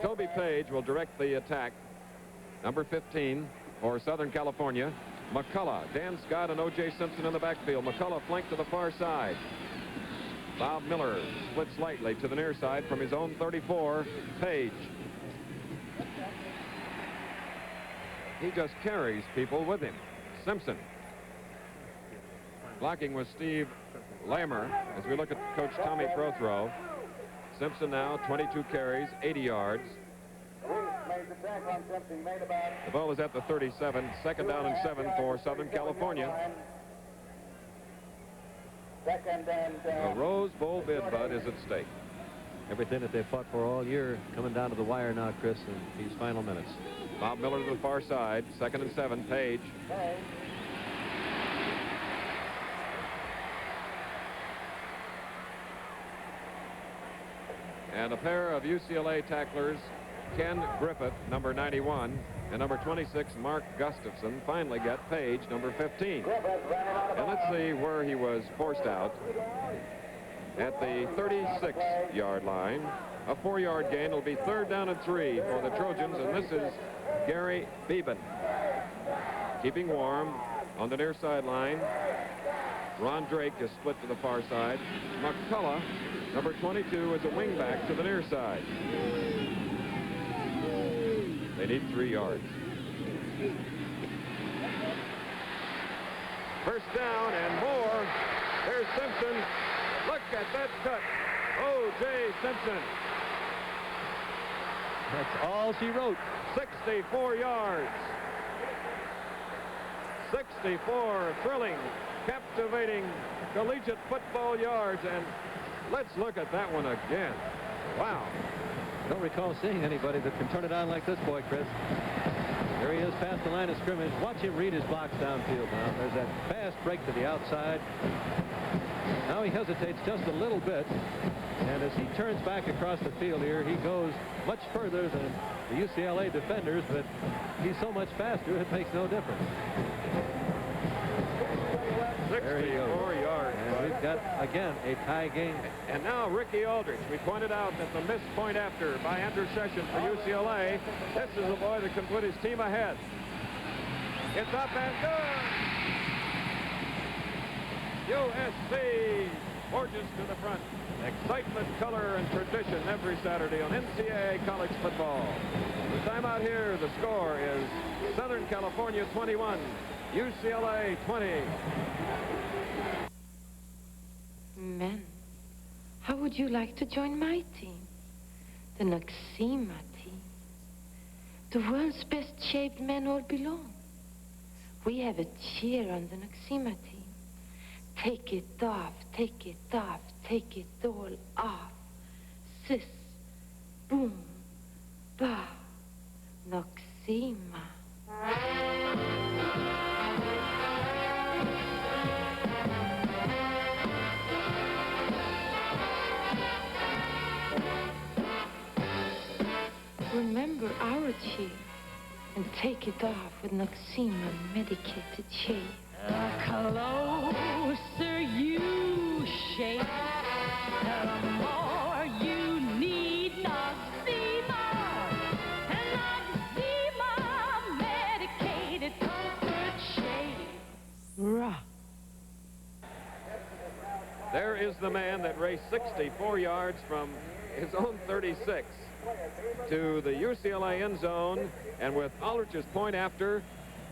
Toby Page will direct the attack. Number 15 for Southern California. McCullough, Dan Scott, and O.J. Simpson in the backfield. McCullough flanked to the far side. Bob Miller splits lightly to the near side from his own 34. Page. He just carries people with him. Simpson. Blocking with Steve Lammer as we look at Coach Tommy Prothrow. Simpson now 22 carries, 80 yards. The ball is at the 37, 2nd down and 7 for Southern California. A Rose Bowl bid, Bud, is at stake. Everything that they fought for all year coming down to the wire now, Chris, in these final minutes. Bob Miller to the far side, 2nd and 7, Page. And a pair of UCLA tacklers, Ken Griffith, number 91, and number 26, Mark Gustafson, finally get Page, number 15. And let's see where he was forced out. At the 36-yard line, a 4-yard gain. It'll be 3rd down and 3 for the Trojans, and this is Gary Beban. Keeping warm on the near sideline. Ron Drake is split to the far side. McCullough, number 22, is a wingback to the near side. They need 3 yards. 1st down and more. There's Simpson. Look at that cut. O.J. Simpson. That's all she wrote. 64 yards. 64 thrilling, captivating collegiate football yards. And let's look at that one again. Wow. Don't recall seeing anybody that can turn it on like this boy, Chris. There he is past the line of scrimmage. Watch him read his blocks downfield now. There's that fast break to the outside. Now he hesitates just a little bit. And as he turns back across the field here, he goes much further than the UCLA defenders, but he's so much faster, it makes no difference. 64 yards. And we've got, again, a tie game. And now Ricky Aldrich. We pointed out that the missed point after by Andrew Session for UCLA. This is a boy that can put his team ahead. It's up and good. USC forges to the front. Excitement, color, and tradition every Saturday on NCAA college football. The time out here, the score is Southern California 21, UCLA 20. Men, how would you like to join my team? The Noxema team. The world's best shaved men all belong. We have a cheer on the Noxema team. Take it off, take it off, take it all off. Sis, boom, ba, Noxema. Remember our cheer and take it off with Noxema medicated shave. The closer you shave, the more you need Noxema. And Noxema medicated comfort shave. Rah. There is the man that raced 64 yards from his own 36 to the UCLA end zone, and with Aldrich's point after,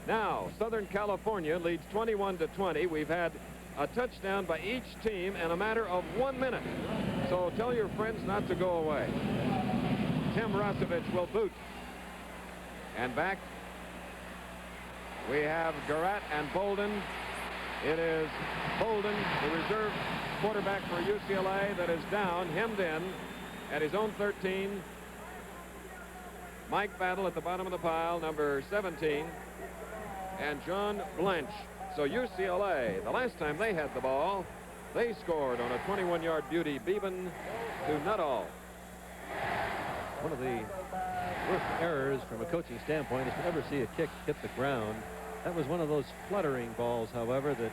now Southern California leads 21-20. We've had a touchdown by each team in a matter of 1 minute. So tell your friends not to go away. Tim Rosevich will boot. And back we have Garat and Bolden. It is Bolden, the reserve quarterback for UCLA, that is down, hemmed in at his own 13. Mike Battle at the bottom of the pile, number 17, and John Blanche. So UCLA, the last time they had the ball, they scored on a 21-yard beauty, Beban to Nuttall. One of the worst errors from a coaching standpoint is to ever see a kick hit the ground. That was one of those fluttering balls, however, that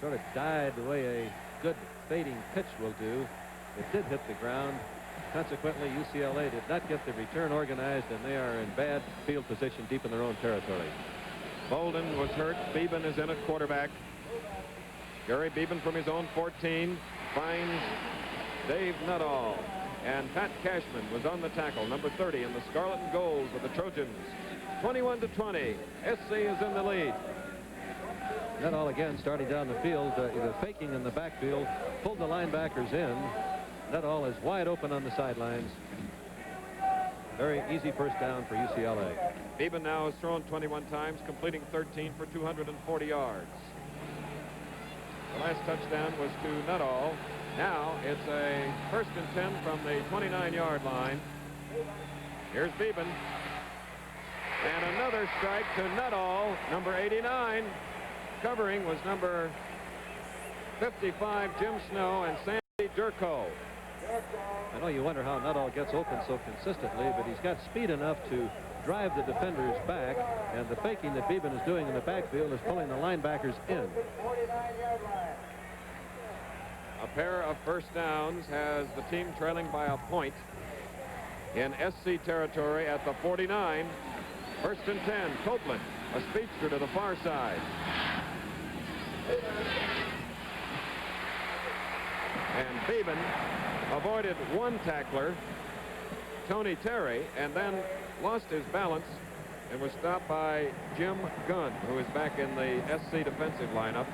sort of died the way a good fading pitch will do. It did hit the ground. Consequently, UCLA did not get the return organized, and they are in bad field position deep in their own territory. Bolden was hurt. Beban is in at quarterback. Gary Beban from his own 14 finds Dave Nuttall. And Pat Cashman was on the tackle, number 30 in the scarlet and gold with the Trojans. 21-20. SC is in the lead. Nuttall again starting down the field, either faking in the backfield, pulled the linebackers in. Nuttall is wide open on the sidelines. Very easy first down for UCLA. Beban now has thrown 21 times, completing 13 for 240 yards. The last touchdown was to Nuttall. Now it's a 1st and 10 from the 29-yard line. Here's Beban. And another strike to Nuttall, number 89. Covering was number 55, Jim Snow, and Sandy Durko. I know you wonder how Nuttall gets open so consistently, but he's got speed enough to drive the defenders back, and the faking that Beban is doing in the backfield is pulling the linebackers in. A pair of first downs has the team trailing by a point in SC territory at the 49. 1st and 10, Copeland, a speedster to the far side. And Beban avoided one tackler, Tony Terry, and then lost his balance and was stopped by Jim Gunn, who is back in the SC defensive lineup.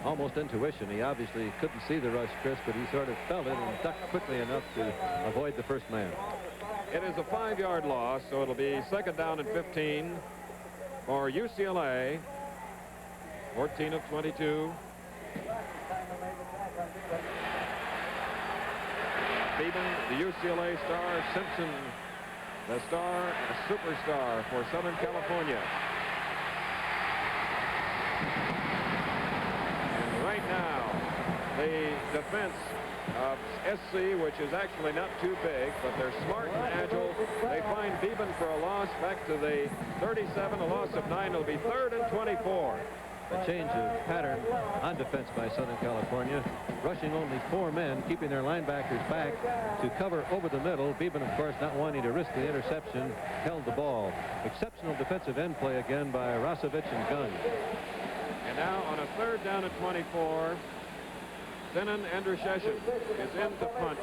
Almost intuition. He obviously couldn't see the rush, Chris, but he sort of felt it and ducked quickly enough to avoid the first man. It is a 5-yard loss, so it'll be 2nd down and 15 for UCLA. 14 of 22. Beban, the UCLA star. Simpson, the star, a superstar for Southern California. And right now, the defense of SC, which is actually not too big, but they're smart and agile. They find Beban for a loss back to the 37, a loss of 9. It'll be 3rd and 24. A change of pattern on defense by Southern California, rushing only 4 men, keeping their linebackers back to cover over the middle. Beban, of course, not wanting to risk the interception, held the ball. Exceptional defensive end play again by Rosevich and Gunn. And now on a 3rd down and 24, Zenon Andrusheshin is in to punt.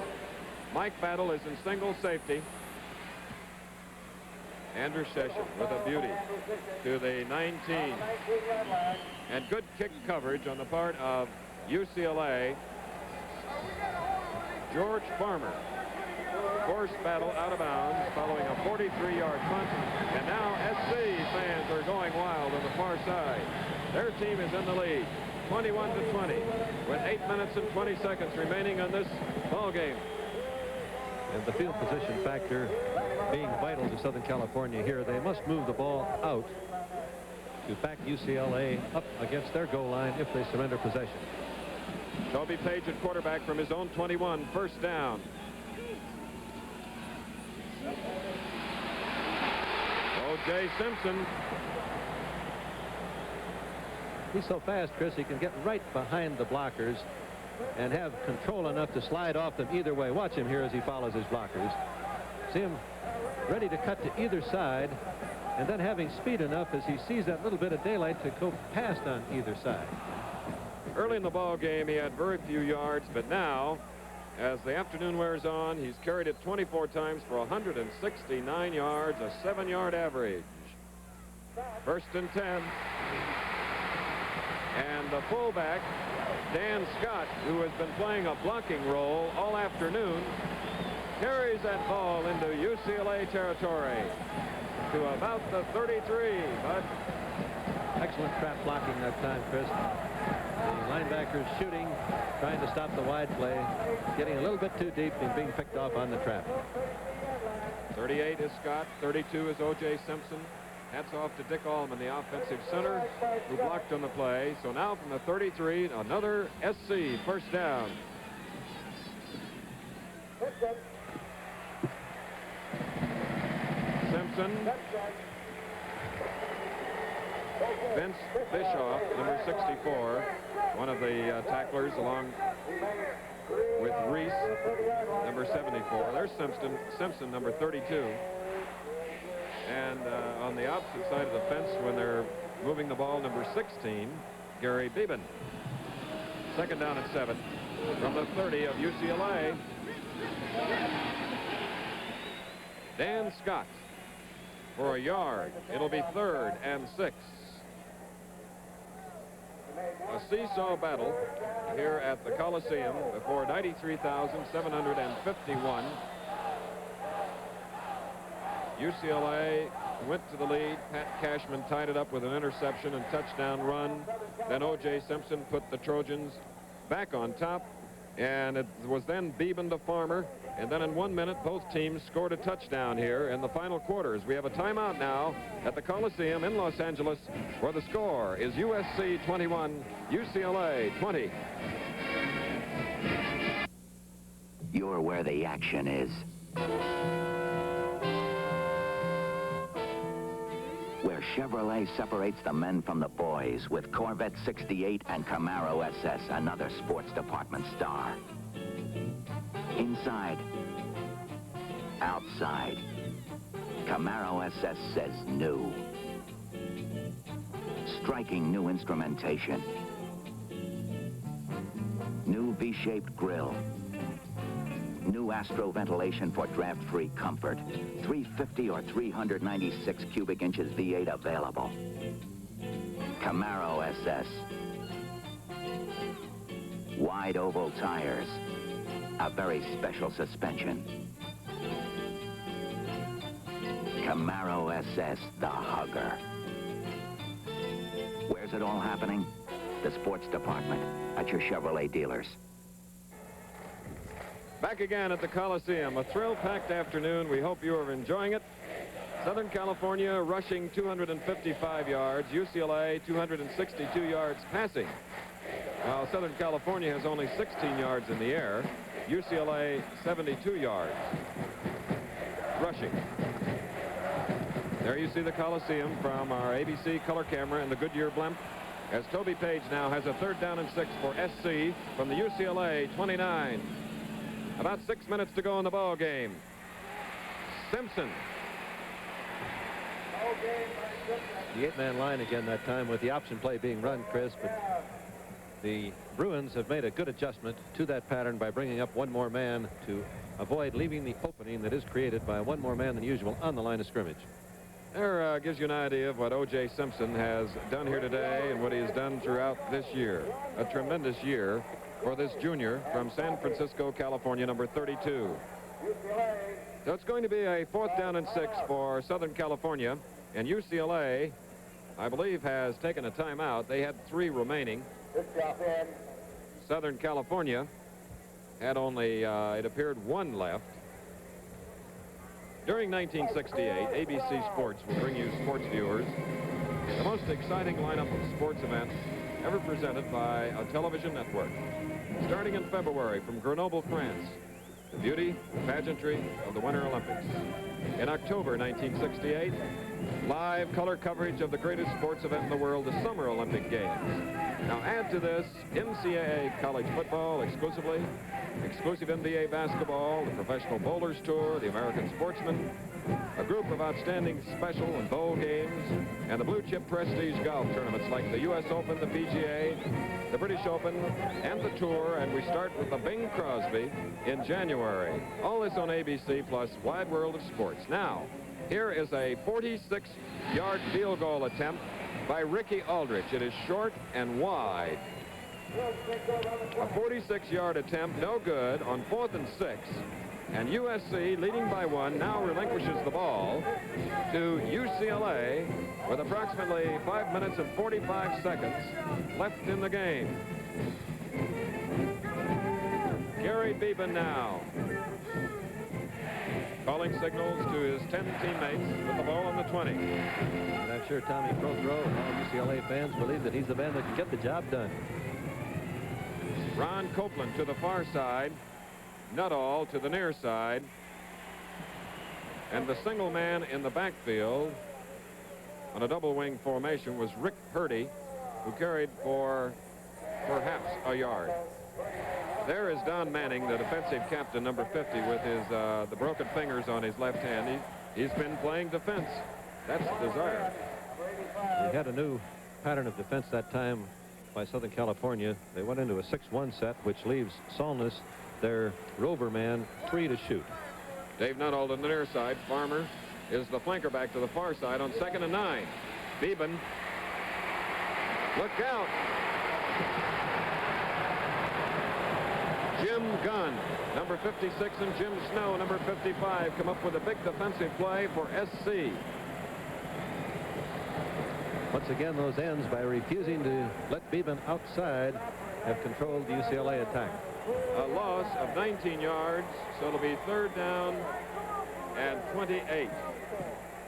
Mike Battle is in single safety. Andrusheshin with a beauty to the 19. And good kick coverage on the part of UCLA. George Farmer forced Battle out of bounds following a 43-yard punt. And now SC fans are going wild on the far side. Their team is in the lead, 21-20, with 8 minutes and 20 seconds remaining on this ball game. And the field position factor being vital to Southern California here. They must move the ball out to back UCLA up against their goal line if they surrender possession. Toby Page at quarterback from his own 21, 1st down. O.J. Simpson. He's so fast, Chris, he can get right behind the blockers and have control enough to slide off them either way. Watch him here as he follows his blockers. See him ready to cut to either side, and then having speed enough as he sees that little bit of daylight to go past on either side. Early in the ball game, he had very few yards, but now, as the afternoon wears on, he's carried it 24 times for 169 yards, a 7-yard average. 1st and 10. And the fullback, Dan Scott, who has been playing a blocking role all afternoon, carries that ball into UCLA territory to about the 33. But excellent trap blocking that time, Chris. The linebackers shooting, trying to stop the wide play, getting a little bit too deep and being picked off on the trap. 38 is Scott, 32 is O.J. Simpson. Hats off to Dick Allman, the offensive center, who blocked on the play. So now from the 33, another SC 1st down. Simpson. Vince Bischoff, number 64, one of the tacklers, along with Reese, number 74. There's Simpson, number 32. And on the opposite side of the fence, when they're moving the ball, number 16, Gary Beban. 2nd down and 7 from the 30 of UCLA. Dan Scott for a yard. It'll be 3rd and 6. A seesaw battle here at the Coliseum before 93,751. UCLA went to the lead. Pat Cashman tied it up with an interception and touchdown run. Then O.J. Simpson put the Trojans back on top. And it was then Beban to Farmer. And then in 1 minute, both teams scored a touchdown here in the final quarters. We have a timeout now at the Coliseum in Los Angeles, where the score is USC 21, UCLA 20. You're where the action is. Where Chevrolet separates the men from the boys with Corvette 68 and Camaro SS, another sports department star. Inside, outside, Camaro SS says new. Striking new instrumentation. New V-shaped grille. New Astro ventilation for draft-free comfort. 350 or 396 cubic inches V8 available. Camaro SS. Wide oval tires. A very special suspension. Camaro SS, the hugger. Where Where's it all happening? The sports department at your Chevrolet dealers. Back again at the Coliseum, a thrill-packed afternoon. We hope you are enjoying it. Southern California rushing 255 yards, UCLA 262 yards passing. While Southern California has only 16 yards in the air, UCLA 72 yards rushing. There you see the Coliseum from our ABC color camera and the Goodyear blimp, as Toby Page now has a 3rd down and 6 for SC from the UCLA 29. About 6 minutes to go in the ball game. Simpson. The 8-man line again that time with the option play being run, Chris, but the Bruins have made a good adjustment to that pattern by bringing up one more man to avoid leaving the opening that is created by one more man than usual on the line of scrimmage. There gives you an idea of what O.J. Simpson has done here today and what he has done throughout this year. A tremendous year for this junior from San Francisco, California, number 32. So it's going to be a 4th down and 6 for Southern California, and UCLA, I believe, has taken a timeout. They had 3 remaining. Southern California had only, it appeared, 1 left. During 1968, ABC Sports will bring you sports viewers the most exciting lineup of sports events ever presented by a television network. Starting in February from Grenoble, France, the beauty, pageantry of the Winter Olympics. In October 1968, live color coverage of the greatest sports event in the world, the Summer Olympic Games. Now add to this NCAA college football exclusively, exclusive NBA basketball, the Professional Bowlers Tour, the American Sportsman, a group of outstanding special and bowl games, and the blue-chip prestige golf tournaments like the U.S. Open, the PGA, the British Open, and the Tour, and we start with the Bing Crosby in January. All this on ABC plus Wide World of Sports. Now, here is a 46-yard field goal attempt by Ricky Aldrich. It is short and wide. A 46-yard attempt, no good, on 4th and 6. And USC, leading by 1, now relinquishes the ball to UCLA with approximately 5 minutes and 45 seconds left in the game. Gary Beban now calling signals to his 10 teammates with the ball on the 20. And I'm sure Tommy Prothro and all UCLA fans believe that he's the man that can get the job done. Ron Copeland to the far side. Nuttall to the near side. And the single man in the backfield on a double wing formation was Rick Purdy, who carried for perhaps a yard. There is Don Manning, the defensive captain, number 50, with his the broken fingers on his left hand. He's been playing defense. That's the desire. We had a new pattern of defense that time by Southern California. They went into a 6-1 set, which leaves Solness, their rover man, free to shoot. Dave Nuttall on the near side. Farmer is the flanker back to the far side on 2nd and 9. Beban. Look out. Jim Gunn, number 56, and Jim Snow, number 55, come up with a big defensive play for SC. Once again, those ends, by refusing to let Beban outside, have controlled the UCLA attack. A loss of 19 yards, so it'll be 3rd down and 28.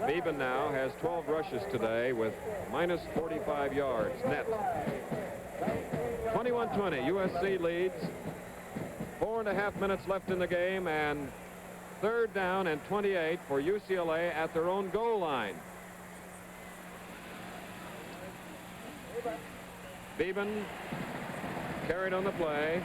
Beban now has 12 rushes today with minus 45 yards net. 21-20, USC leads. 4.5 minutes left in the game, and 3rd down and 28 for UCLA at their own goal line. Beban carried on the play.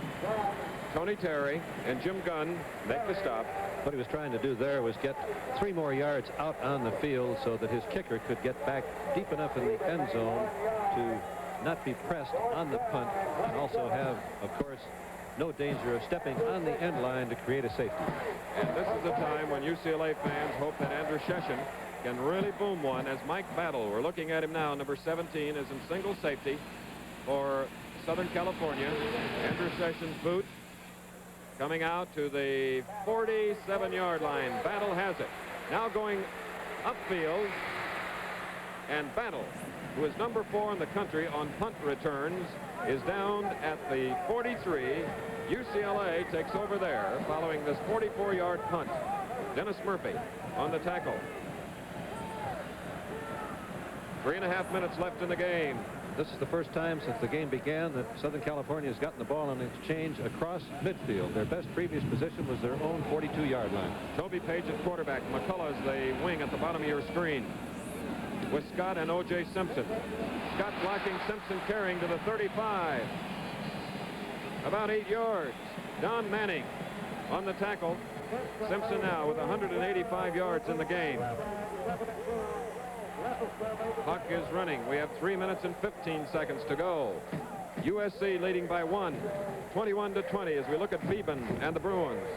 Tony Terry and Jim Gunn make the stop. What he was trying to do there was get 3 more yards out on the field so that his kicker could get back deep enough in the end zone to not be pressed on the punt, and also have, of course, no danger of stepping on the end line to create a safety. And this is a time when UCLA fans hope that Andrew Sheshin can really boom one, as Mike Battle, we're looking at him now, number 17, is in single safety for Southern California. Andrew Sessions' boot coming out to the 47-yard line. Battle has it. Now going upfield, and Battle who is number 4 in the country on punt returns, is down at the 43. UCLA takes over there following this 44-yard punt. Dennis Murphy on the tackle. 3.5 minutes left in the game. This is the first time since the game began that Southern California has gotten the ball on exchange across midfield. Their best previous position was their own 42-yard line. Toby Page at quarterback. McCullough is the wing at the bottom of your screen, with Scott and O.J. Simpson. Scott blocking, Simpson carrying to the 35. About 8 yards. Don Manning on the tackle. Simpson now with 185 yards in the game. Clock is running. We have 3 minutes and 15 seconds to go. USC leading by 1, 21-20 as we look at Beban and the Bruins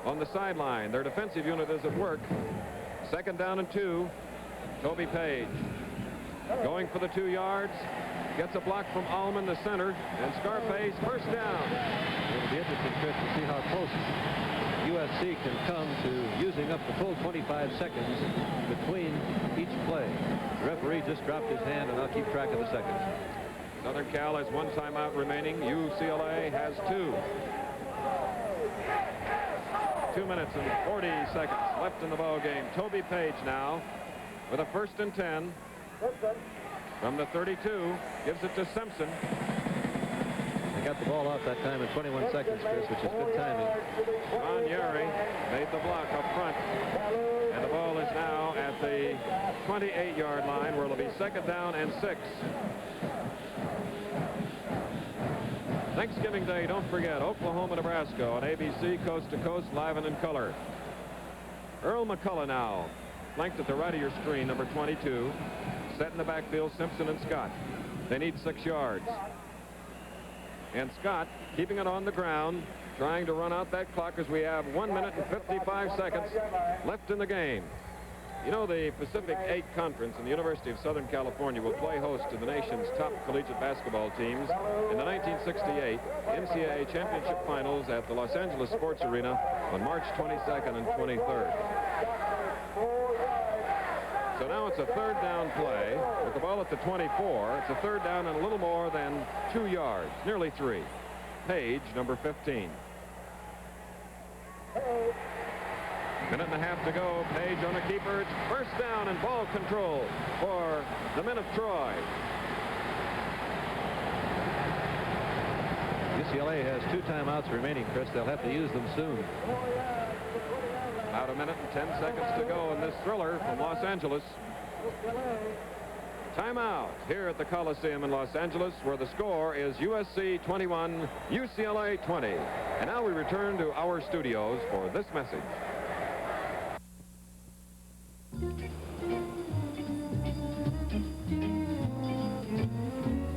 on the sideline. Their defensive unit is at work. 2nd down and 2. Toby Page going for the 2 yards. Gets a block from Allman, the center, and Scarface, first down. It'll be interesting, Chris, to see how close USC can come to using up the full 25 seconds between each play. The referee just dropped his hand, and I'll keep track of the seconds. Southern Cal has 1 timeout remaining. UCLA has 2. 2 minutes and 40 seconds left in the ball game. Toby Page now with a 1st and 10 from the 32. Gives it to Simpson. They got the ball off that time in 21 seconds, Chris, which is good timing. Ron Yeri made the block up front. And the ball is now at the 28-yard line, where it'll be 2nd down and 6. Thanksgiving Day, don't forget, Oklahoma, Nebraska on ABC, coast to coast, live and in color. Earl McCullough now, flanked at the right of your screen, number 22. Set in the backfield, Simpson and Scott. They need 6 yards. And Scott keeping it on the ground, trying to run out that clock as we have 1 minute and 55 seconds left in the game. You know, the Pacific 8 Conference and the University of Southern California will play host to the nation's top collegiate basketball teams in the 1968 NCAA Championship Finals at the Los Angeles Sports Arena on March 22nd and 23rd. So now it's a 3rd down play with the ball at the 24. It's a 3rd down and a little more than 2 yards, nearly 3. Page, number 15. Minute and a half to go. Page on a keeper. It's 1st down and ball control for the men of Troy. UCLA has 2 timeouts remaining, Chris. They'll have to use them soon. About a minute and 10 seconds to go in this thriller from Los Angeles. Timeout here at the Coliseum in Los Angeles, where the score is USC 21, UCLA 20. And now we return to our studios for this message.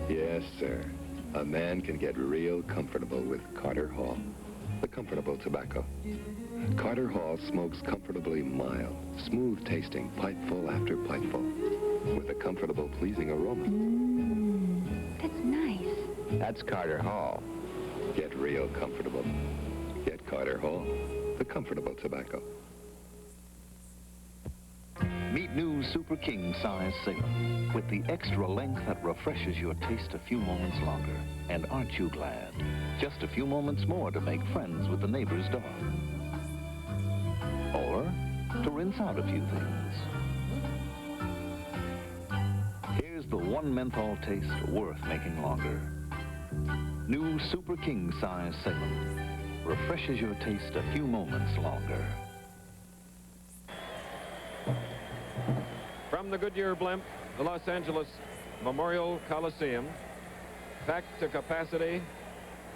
Yes, sir. A man can get real comfortable with Carter Hall, the comfortable tobacco. Carter Hall smokes comfortably mild, smooth-tasting, pipeful after pipeful, with a comfortable, pleasing aroma. That's nice. That's Carter Hall. Get real comfortable. Get Carter Hall, the comfortable tobacco. Meet new Super King size Salem with the extra length that refreshes your taste a few moments longer. And aren't you glad? Just a few moments more to make friends with the neighbor's dog. Or to rinse out a few things. Here's the one menthol taste worth making longer. New Super King size Salem refreshes your taste a few moments longer. From the Goodyear blimp, the Los Angeles Memorial Coliseum, packed to capacity,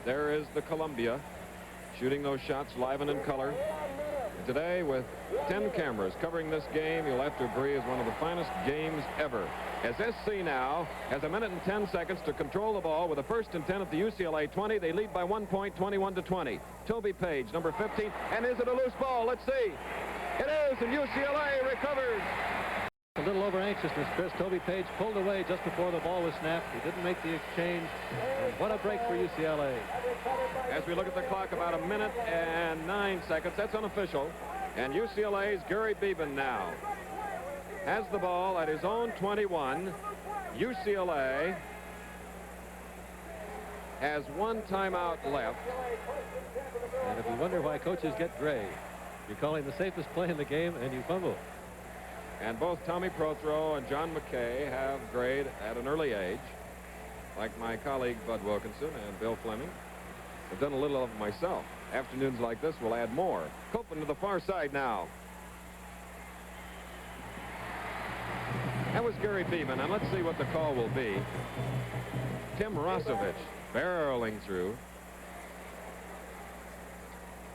there is the Columbia, shooting those shots live and in color. And today, with 10 cameras covering this game, you'll have to agree is one of the finest games ever. As SC now has a minute and 10 seconds to control the ball with a 1st and 10 at the UCLA 20. They lead by 1 point, 21-20. Toby Page, number 15. And is it a loose ball? Let's see. It is, and UCLA recovers. A little over-anxiousness, Chris. Toby Page pulled away just before the ball was snapped. He didn't make the exchange. And what a break for UCLA. As we look at the clock, about a minute and 9 seconds. That's unofficial. And UCLA's Gary Beban now has the ball at his own 21. UCLA has one timeout left. And if you wonder why coaches get gray, you're calling the safest play in the game and you fumble. And both Tommy Prothro and John McKay have grayed at an early age, like my colleague Bud Wilkinson and Bill Fleming. I've done a little of it myself. Afternoons like this will add more. Copeland to the far side now. That was Gary Beban, and let's see what the call will be. Tim Rosovich barreling through.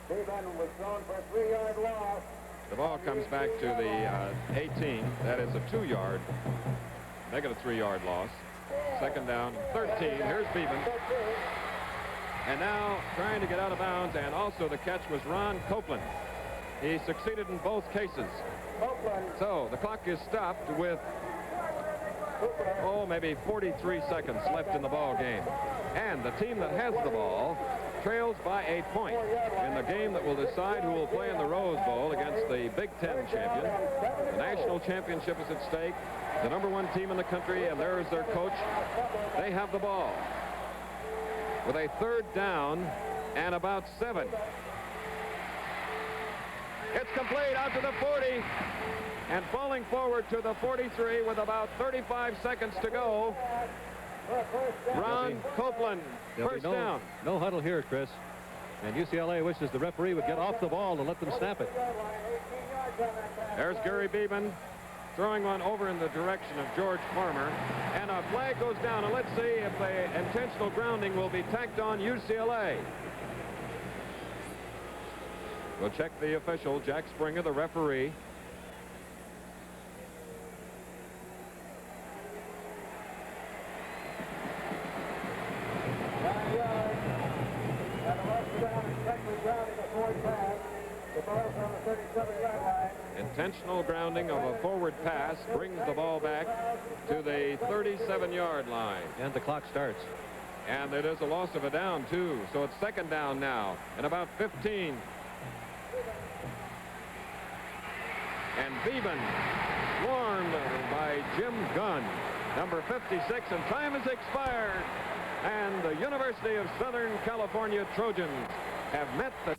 Beban was thrown for a 3-yard loss. The ball comes back to the 18. That is a 2-yard, negative 3-yard loss. Second down, 13. Here's Beban. And now trying to get out of bounds, and also the catch was Ron Copeland. He succeeded in both cases. So the clock is stopped with, maybe 43 seconds left in the ball game. And the team that has the ball trails by a point in the game that will decide who will play in the Rose Bowl against the Big Ten champion. The national championship is at stake. The #1 team in the country, and there is their coach. They have the ball with a 3rd down and about 7. It's complete out to the 40 and falling forward to the 43 with about 35 seconds to go. Ron Copeland, first down. No huddle here, Chris. And UCLA wishes the referee would get off the ball and let them snap it. There's Gary Beban throwing one over in the direction of George Farmer. And a flag goes down. And let's see if the intentional grounding will be tacked on UCLA. We'll check the official, Jack Springer, the referee. Intentional grounding of a forward pass brings the ball back to the 37-yard line. And the clock starts. And it is a loss of a down, too. So it's 2nd down now and about 15. And Beban warned by Jim Gunn, number 56, and time has expired. And the University of Southern California Trojans have met the